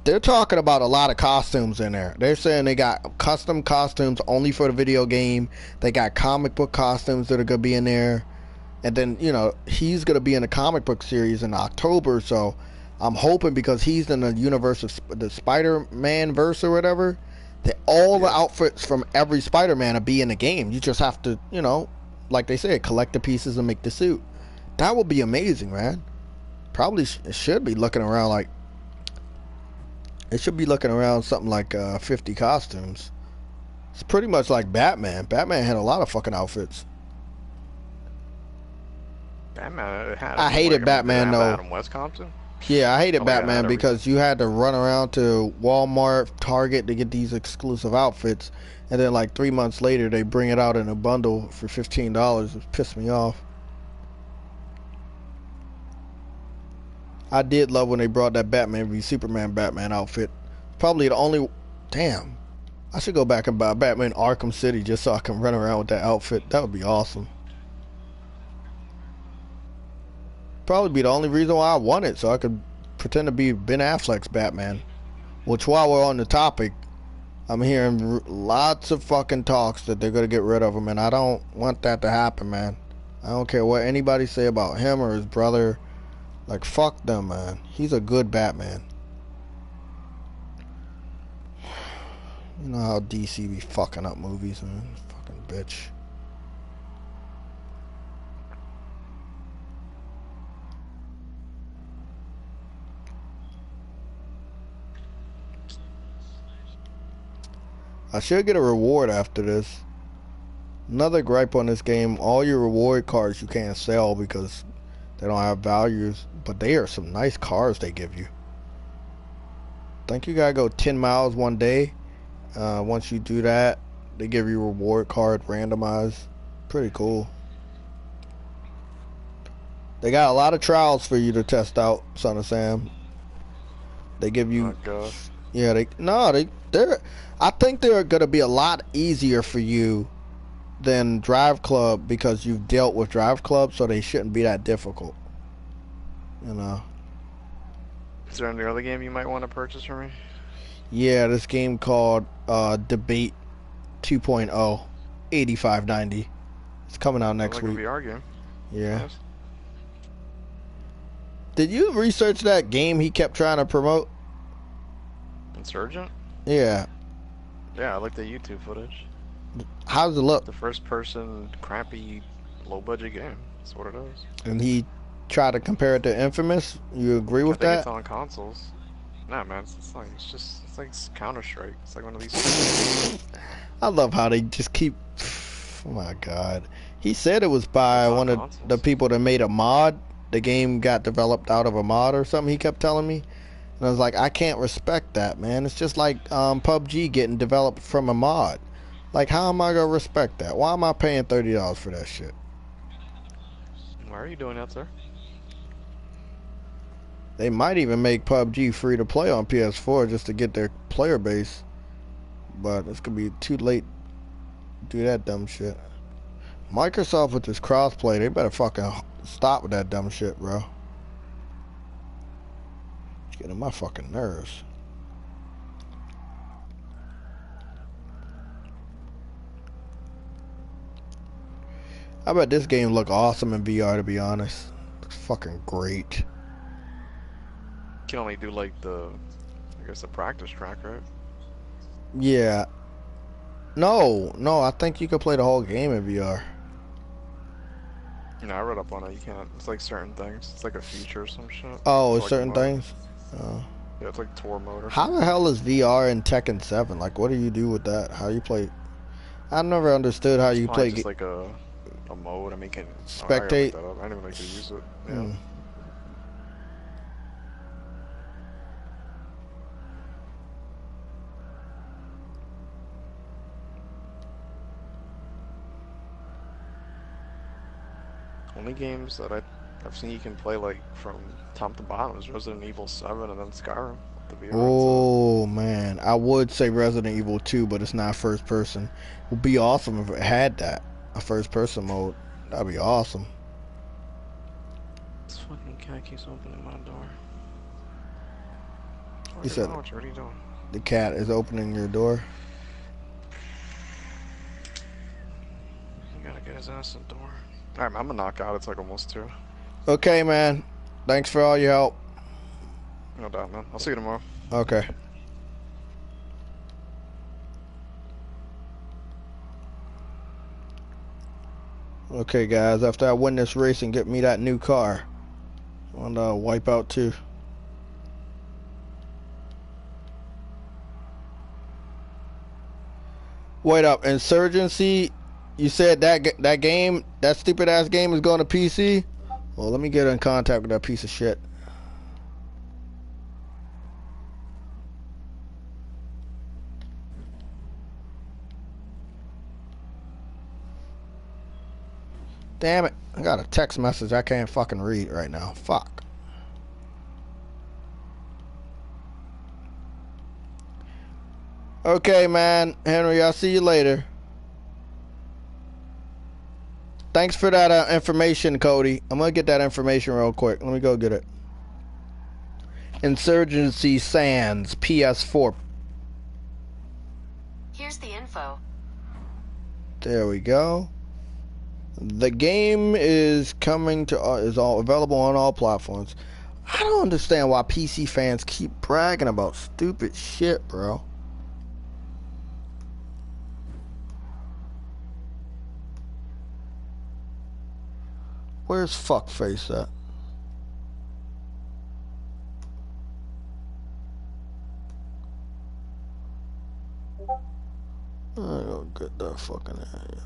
They're talking about a lot of costumes in there. They're saying they got custom costumes only for the video game. They got comic book costumes that are going to be in there. And then, you know, he's going to be in a comic book series in October. So I'm hoping because he's in the universe of the Spider-Man verse or whatever, that all the outfits from every Spider-Man will be in the game. You just have to, you know, like they said, collect the pieces and make the suit. That would be amazing, man. Probably should be looking around like... It should be looking around something like 50 costumes. It's pretty much like Batman. Batman had a lot of fucking outfits. Batman had... I hated Batman, though. Adam West costume? Yeah, I hated Batman because you had to run around to Walmart, Target to get these exclusive outfits. And then like 3 months later, they bring it out in a bundle for $15. It pissed me off. I did love when they brought that Batman v Superman Batman outfit. Probably the only... Damn. I should go back and buy Batman Arkham City just so I can run around with that outfit. That would be awesome. Probably be the only reason why I want it, so I could pretend to be Ben Affleck's Batman. Which, while we're on the topic, I'm hearing lots of fucking talks that they're gonna get rid of him, and I don't want that to happen, man. I don't care what anybody say about him or his brother. Like, fuck them, man. He's a good Batman. You know how DC be fucking up movies, man. Fucking bitch. I should get a reward after this. Another gripe on this game, all your reward cards you can't sell because they don't have values, but they are some nice cars they give you. I think you gotta go 10 miles one day. Once you do that, they give you a reward card randomized. Pretty cool. They got a lot of trials for you to test out, Son of Sam. They give you... Oh, God. Yeah, they're... I think they're gonna be a lot easier for you than Drive Club because you've dealt with Drive Club, so they shouldn't be that difficult. You know. Is there any other game you might want to purchase for me? Yeah, this game called Debate 2.0, $85.90. It's coming out next week. Like a VR game. Yeah. Nice. Did you research that game he kept trying to promote? Insurgent? Yeah. Yeah, I like the YouTube footage. How does it look? The first person, crappy, low budget game. That's what it is. And he tried to compare it to Infamous. You agree with I think that? it's on consoles. Nah, man, it's like Counter-Strike. It's like one of these. I love how they just keep... Oh my god. He said it was by one of the people that made a mod. The game got developed out of a mod or something, he kept telling me. And I was like, I can't respect that, man. It's just like PUBG getting developed from a mod. Like, how am I going to respect that? Why am I paying $30 for that shit? Why are you doing that, sir? They might even make PUBG free to play on PS4 just to get their player base. But it's going to be too late to do that dumb shit. Microsoft with this crossplay, they better fucking stop with that dumb shit, bro. It's getting on my fucking nerves. I bet this game look awesome in VR, to be honest. Looks fucking great. You can only do like I guess the practice track, right? Yeah. No, I think you could play the whole game in VR. No, I read up on it. You can't. It's like certain things. It's like a feature or some shit. Oh, it's like certain things? Oh. Yeah, it's like tour mode or How something. the hell is VR in Tekken 7? Like, what do you do with that? How you play? I've never understood how you play. Just like a mode. I mean, can Spectate. I didn't even like to use it. Yeah. Mm. Only games that I've seen you can play like from top to bottom is Resident Evil 7 and then Skyrim. The VR Oh man, I would say Resident Evil 2, but it's not first person. It would be awesome if it had that, a first person mode. That'd be awesome. This fucking cat keeps opening my door. You said what are you doing? the cat is opening your door. You gotta get his ass in the door. Alright, I'm gonna knock out. It's like almost 2. Okay, man. Thanks for all your help. No doubt, man. I'll see you tomorrow. Okay. Okay, guys. After I win this race and get me that new car, I want to wipe out too. Wait up, Insurgency. You said that game, that stupid ass game, is going to PC. Well, let me get in contact with that piece of shit. Damn it. I got a text message I can't fucking read right now. Fuck. Okay, man. Henry, I'll see you later. Thanks for that information, Cody. I'm gonna get that information real quick. Let me go get it. Insurgency Sands, PS4. Here's the info. There we go. The game is coming to is all available on all platforms. I don't understand why PC fans keep bragging about stupid shit, bro. Where's fuckface at? I don't get that fucking area.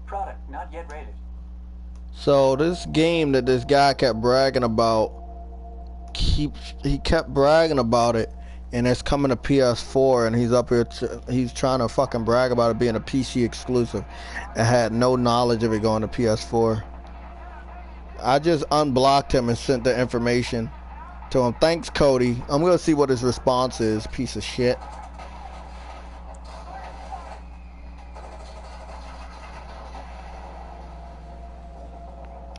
Product not yet rated. So this game that this guy kept bragging about, he kept bragging about it, and it's coming to PS4, and he's up here, he's trying to fucking brag about it being a PC exclusive, and had no knowledge of it going to PS4. I just unblocked him and sent the information to him. Thanks, Cody. I'm gonna see what his response is. Piece of shit.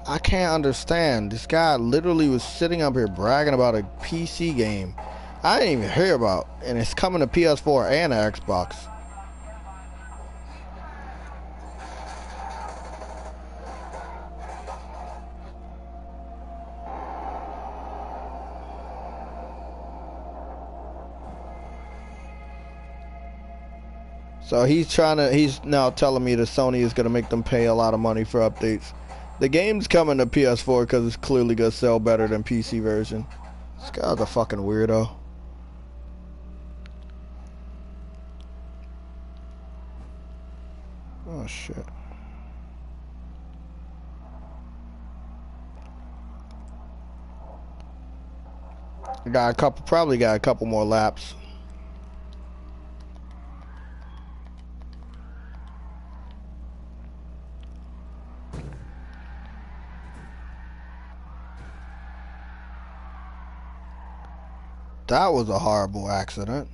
I can't understand. This guy literally was sitting up here bragging about a PC game I didn't even hear about, and it's coming to PS4 and Xbox. So he's now telling me that Sony is gonna make them pay a lot of money for updates. The game's coming to PS4 because it's clearly gonna sell better than PC version. This guy's a fucking weirdo. Oh shit. Probably got a couple more laps. That was a horrible accident.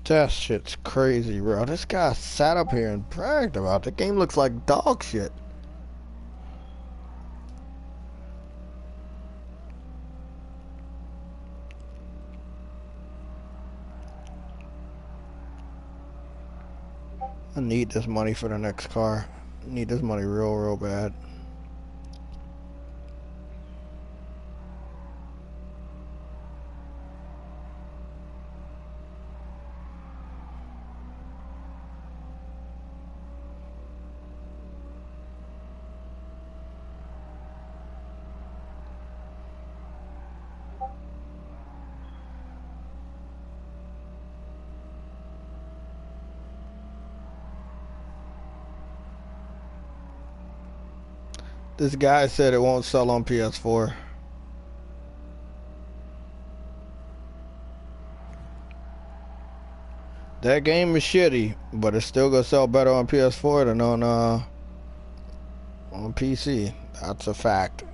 That shit's crazy, bro. This guy sat up here and bragged about it. The game looks like dog shit. I need this money for the next car. I need this money real bad. This guy said it won't sell on PS4. That game is shitty, but it's still gonna sell better on PS4 than on PC. That's a fact.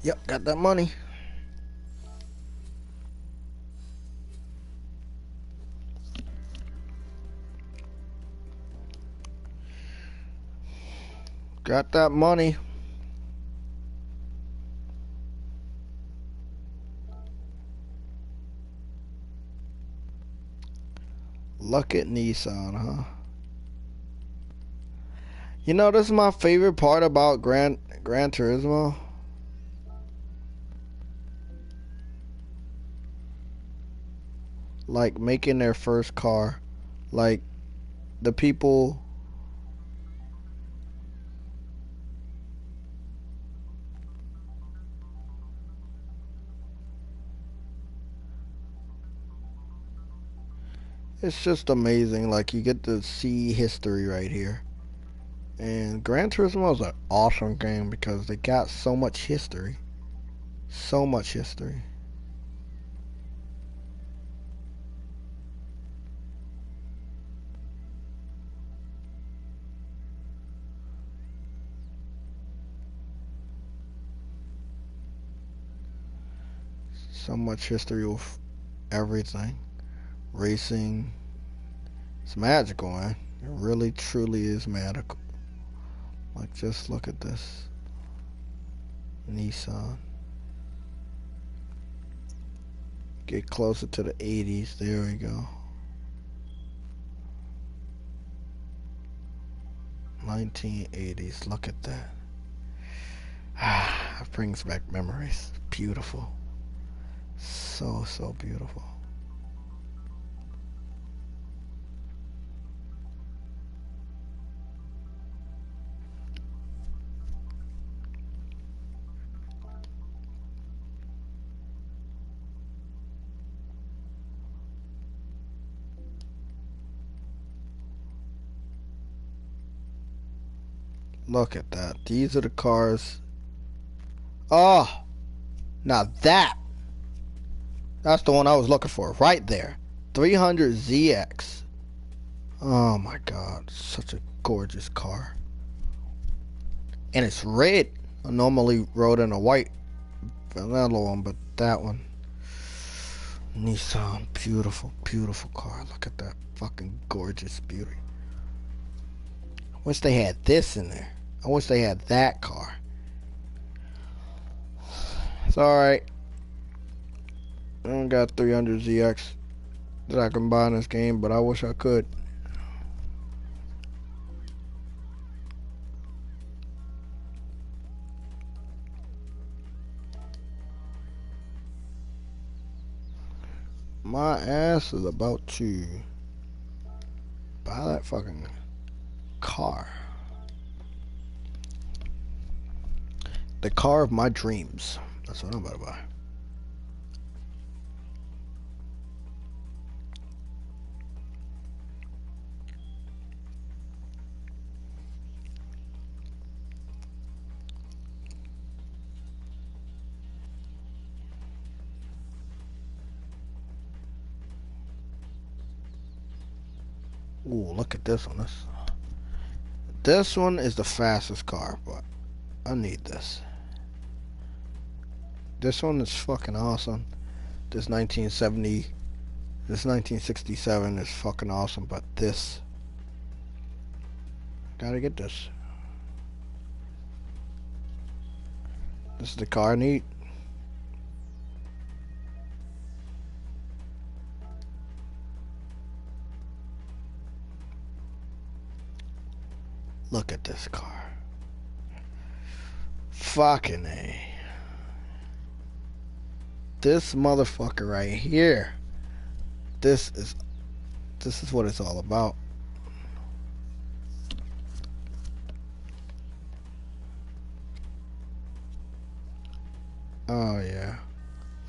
Yep, got that money. Got that money. Look at Nissan, huh? You know, this is my favorite part about Gran Turismo. Like, making their first car. Like, the people... It's just amazing. Like, you get to see history right here. And Gran Turismo is an awesome game because they got so much history. So much history. So much history with everything. Racing. It's magical, man. It really, truly is magical. Like, just look at this. Nissan. Get closer to the 80s. There we go. 1980s. Look at that. It brings back memories. Beautiful. So, so beautiful. Look at that. These are the cars. Oh, now that's the one I was looking for. Right there. 300ZX. Oh my God. Such a gorgeous car. And it's red. I normally rode in a white vanilla one, but that one. Nissan. Beautiful, beautiful car. Look at that fucking gorgeous beauty. I wish they had this in there. I wish they had that car. It's alright. I don't got 300ZX that I can buy in this game, but I wish I could. My ass is about to buy that fucking car. The car of my dreams. That's what I'm about to buy. Ooh, look at this one. This one is the fastest car, but I need this. This one is fucking awesome. This 1967 is fucking awesome, but this, gotta get this. This is the car I need. Look at this car. Fucking A. This motherfucker right here. This is what it's all about. Oh yeah.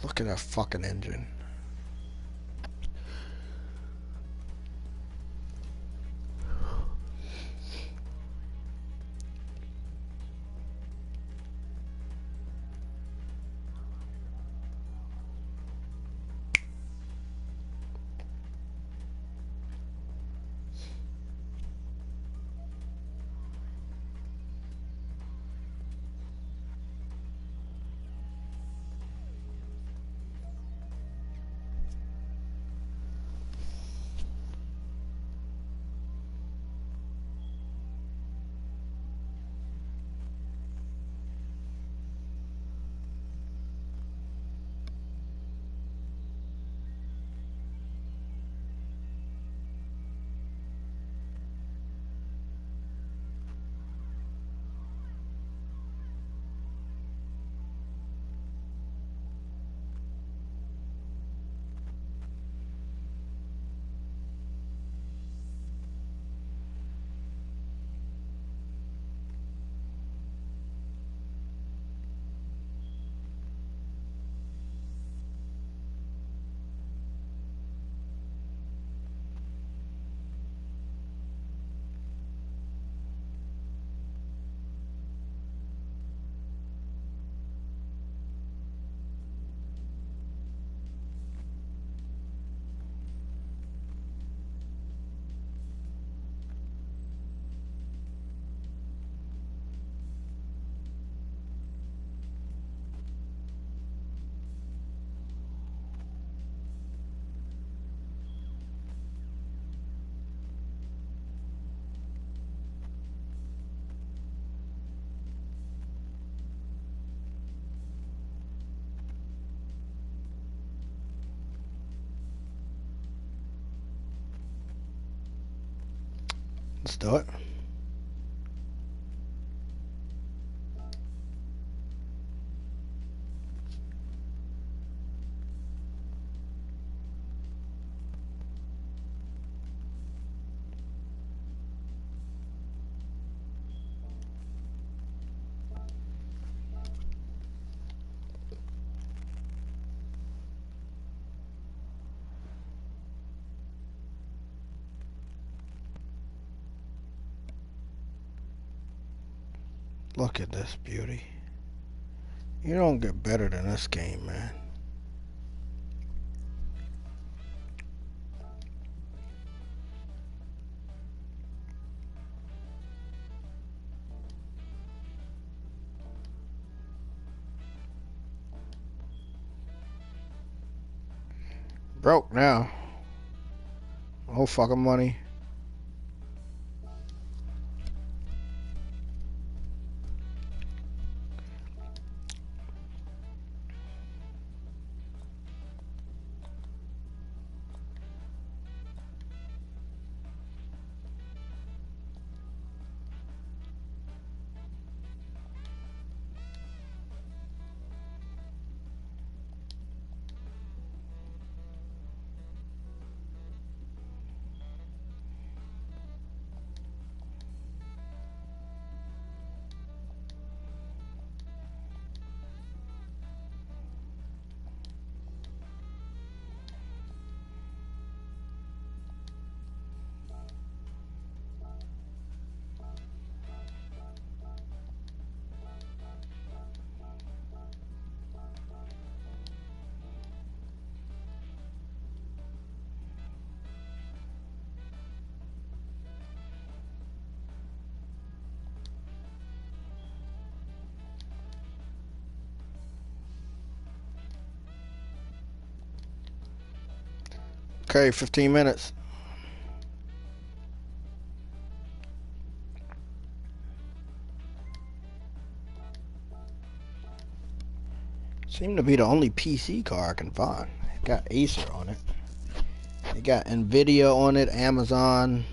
Look at that fucking engine. Let's do it. Look at this beauty. You don't get better than this game, man. Broke now. No fucking money. Okay, 15 minutes. Seem to be the only PC car I can find. It got Acer on it. It got Nvidia on it, Amazon,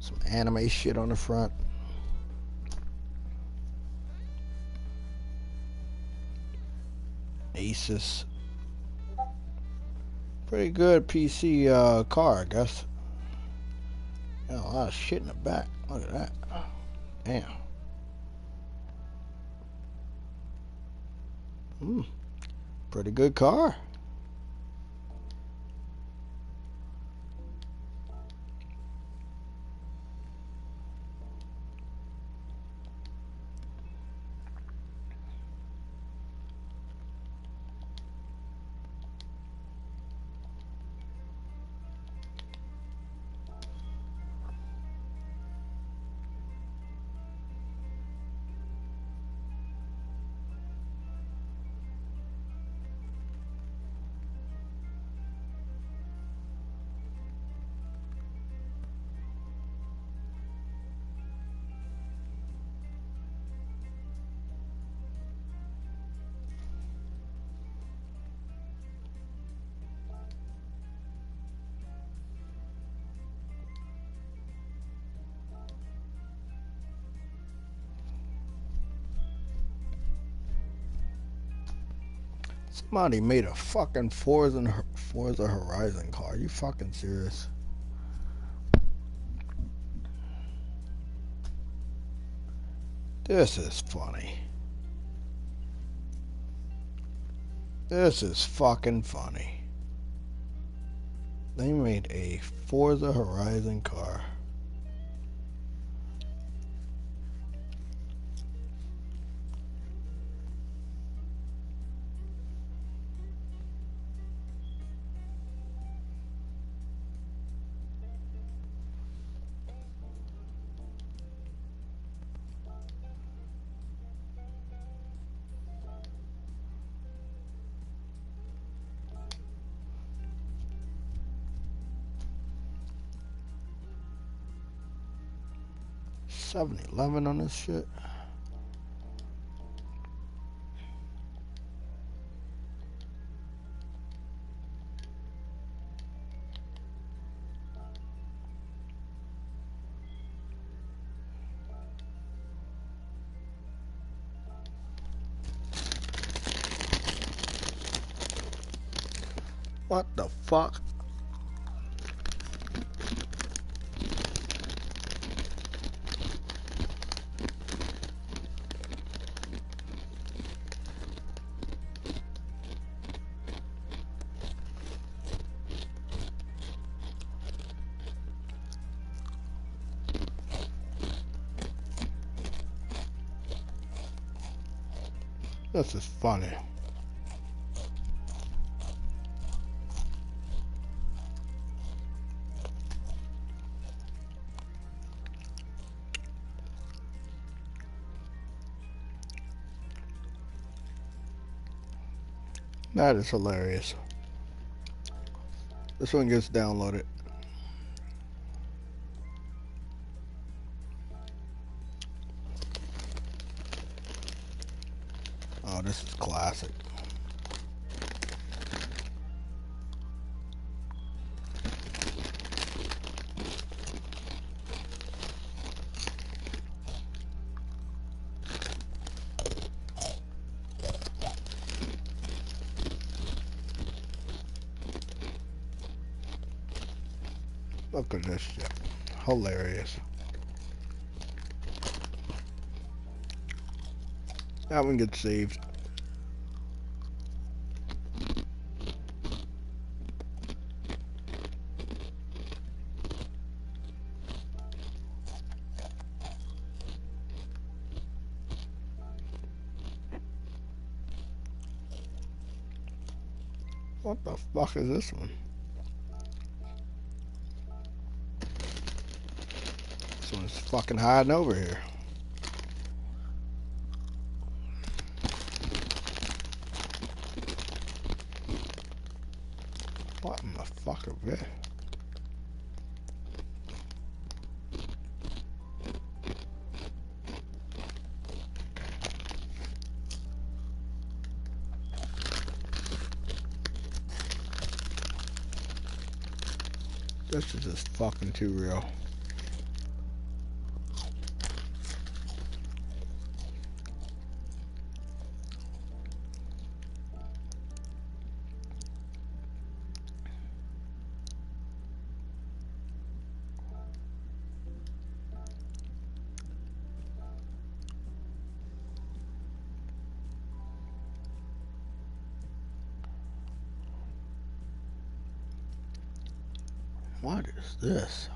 some anime shit on the front. Asus. Pretty good PC car, I guess. Got a lot of shit in the back. Look at that. Damn. Pretty good car. Somebody made a fucking Forza Horizon car. Are you fucking serious? This is funny. This is fucking funny. They made a Forza Horizon car. $7-11 on this shit. What the fuck? This is funny. That is hilarious. This one gets downloaded. Oh, this is classic. Look at this shit. Hilarious. That one gets saved. What the fuck is this one? This one's fucking hiding over here. What in the fuck is this? This is just fucking too real. What is this?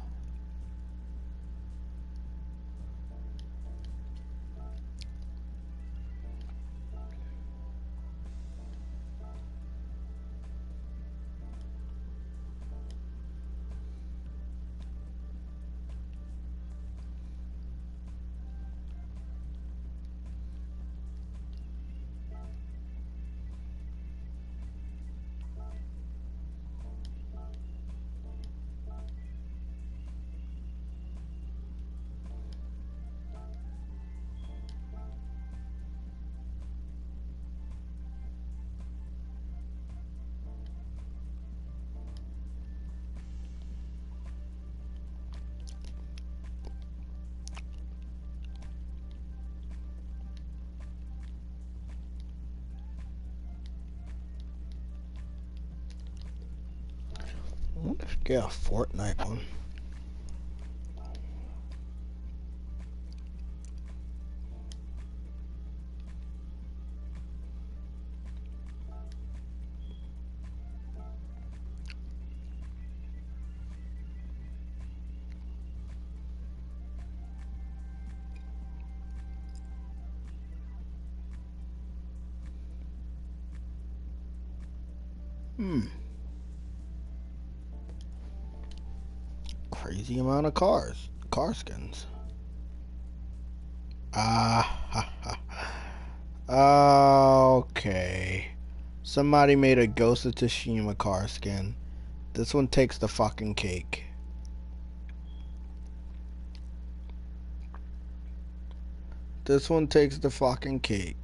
I wonder if you get a Fortnite one. Crazy amount of car skins. Okay. Somebody made a Ghost of Tsushima car skin. This one takes the fucking cake. This one takes the fucking cake.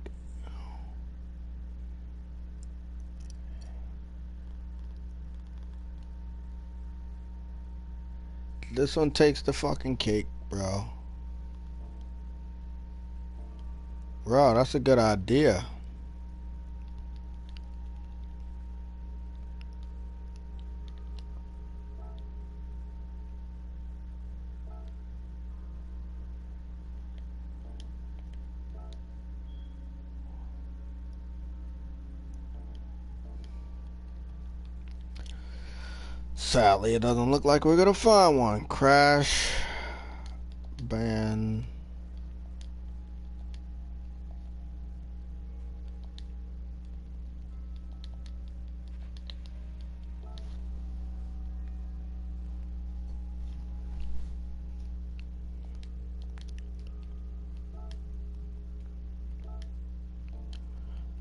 This one takes the fucking cake, bro. Bro, that's a good idea. Sadly, it doesn't look like we're gonna find one. Crash. Ban.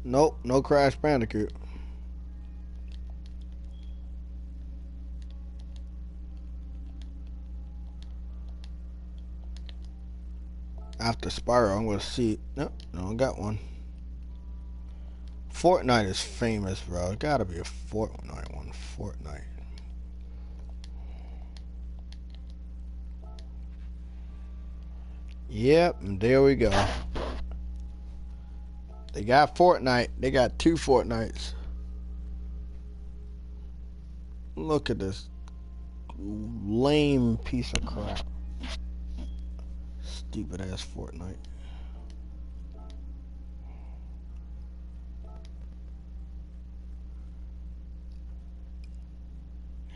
Nope, no Crash Bandicoot. After Spyro, I'm gonna see. Nope, no, I got one. Fortnite is famous, bro. It gotta be a Fortnite one. Fortnite. Yep, and there we go. They got Fortnite. They got 2 Fortnites. Look at this lame piece of crap. Stupid ass Fortnite.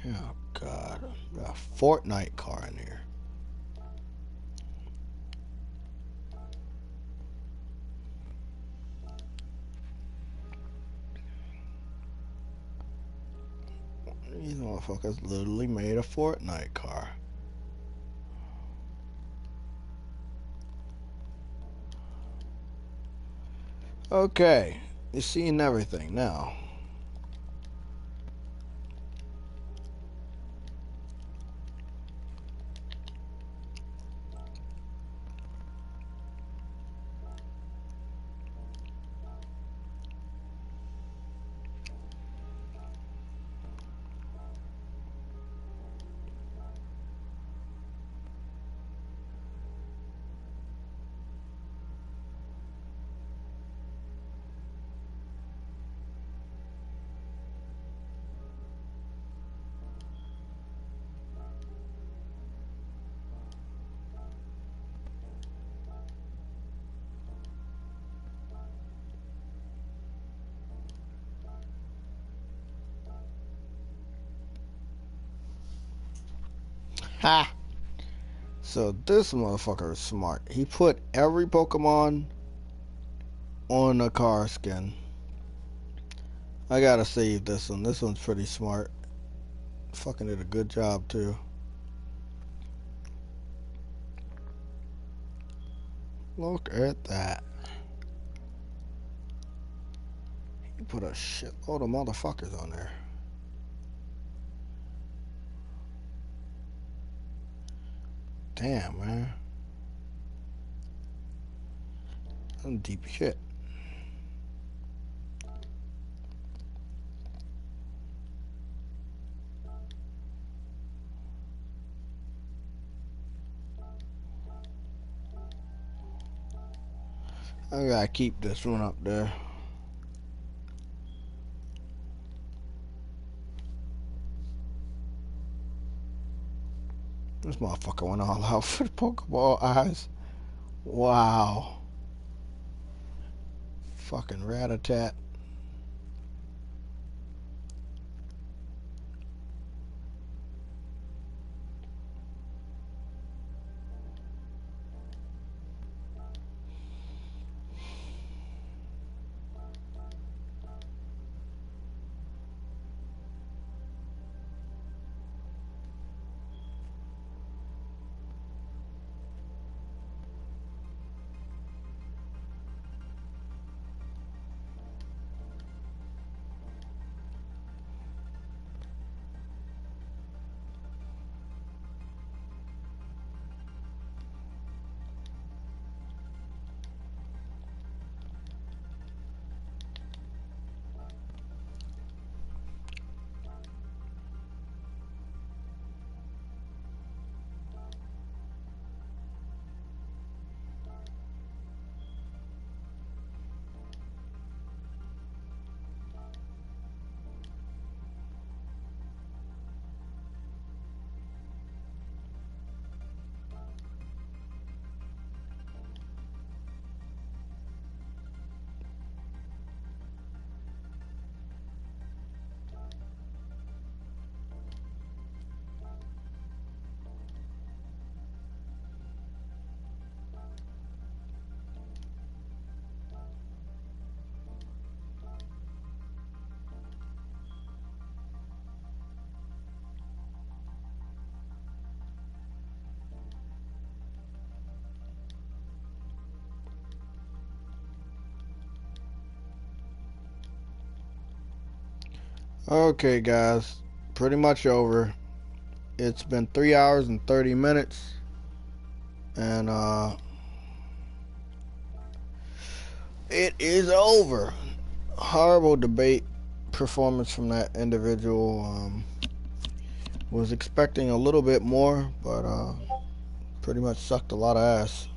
Oh God, got a Fortnite car in here. These motherfuckers literally made a Fortnite car. Okay, you're seeing everything now. Ha! So this motherfucker is smart. He put every Pokemon on a car skin. I gotta save this one. This one's pretty smart. Fucking did a good job too. Look at that. He put a shitload of motherfuckers on there. Damn, man. That's deep shit. I gotta keep this one up there. This motherfucker went all out for the Pokeball eyes. Wow. Fucking rat-a-tat. Okay, guys, pretty much over. It's been 3 hours and 30 minutes, and it is over. Horrible debate performance from that individual. Was expecting a little bit more, but pretty much sucked a lot of ass.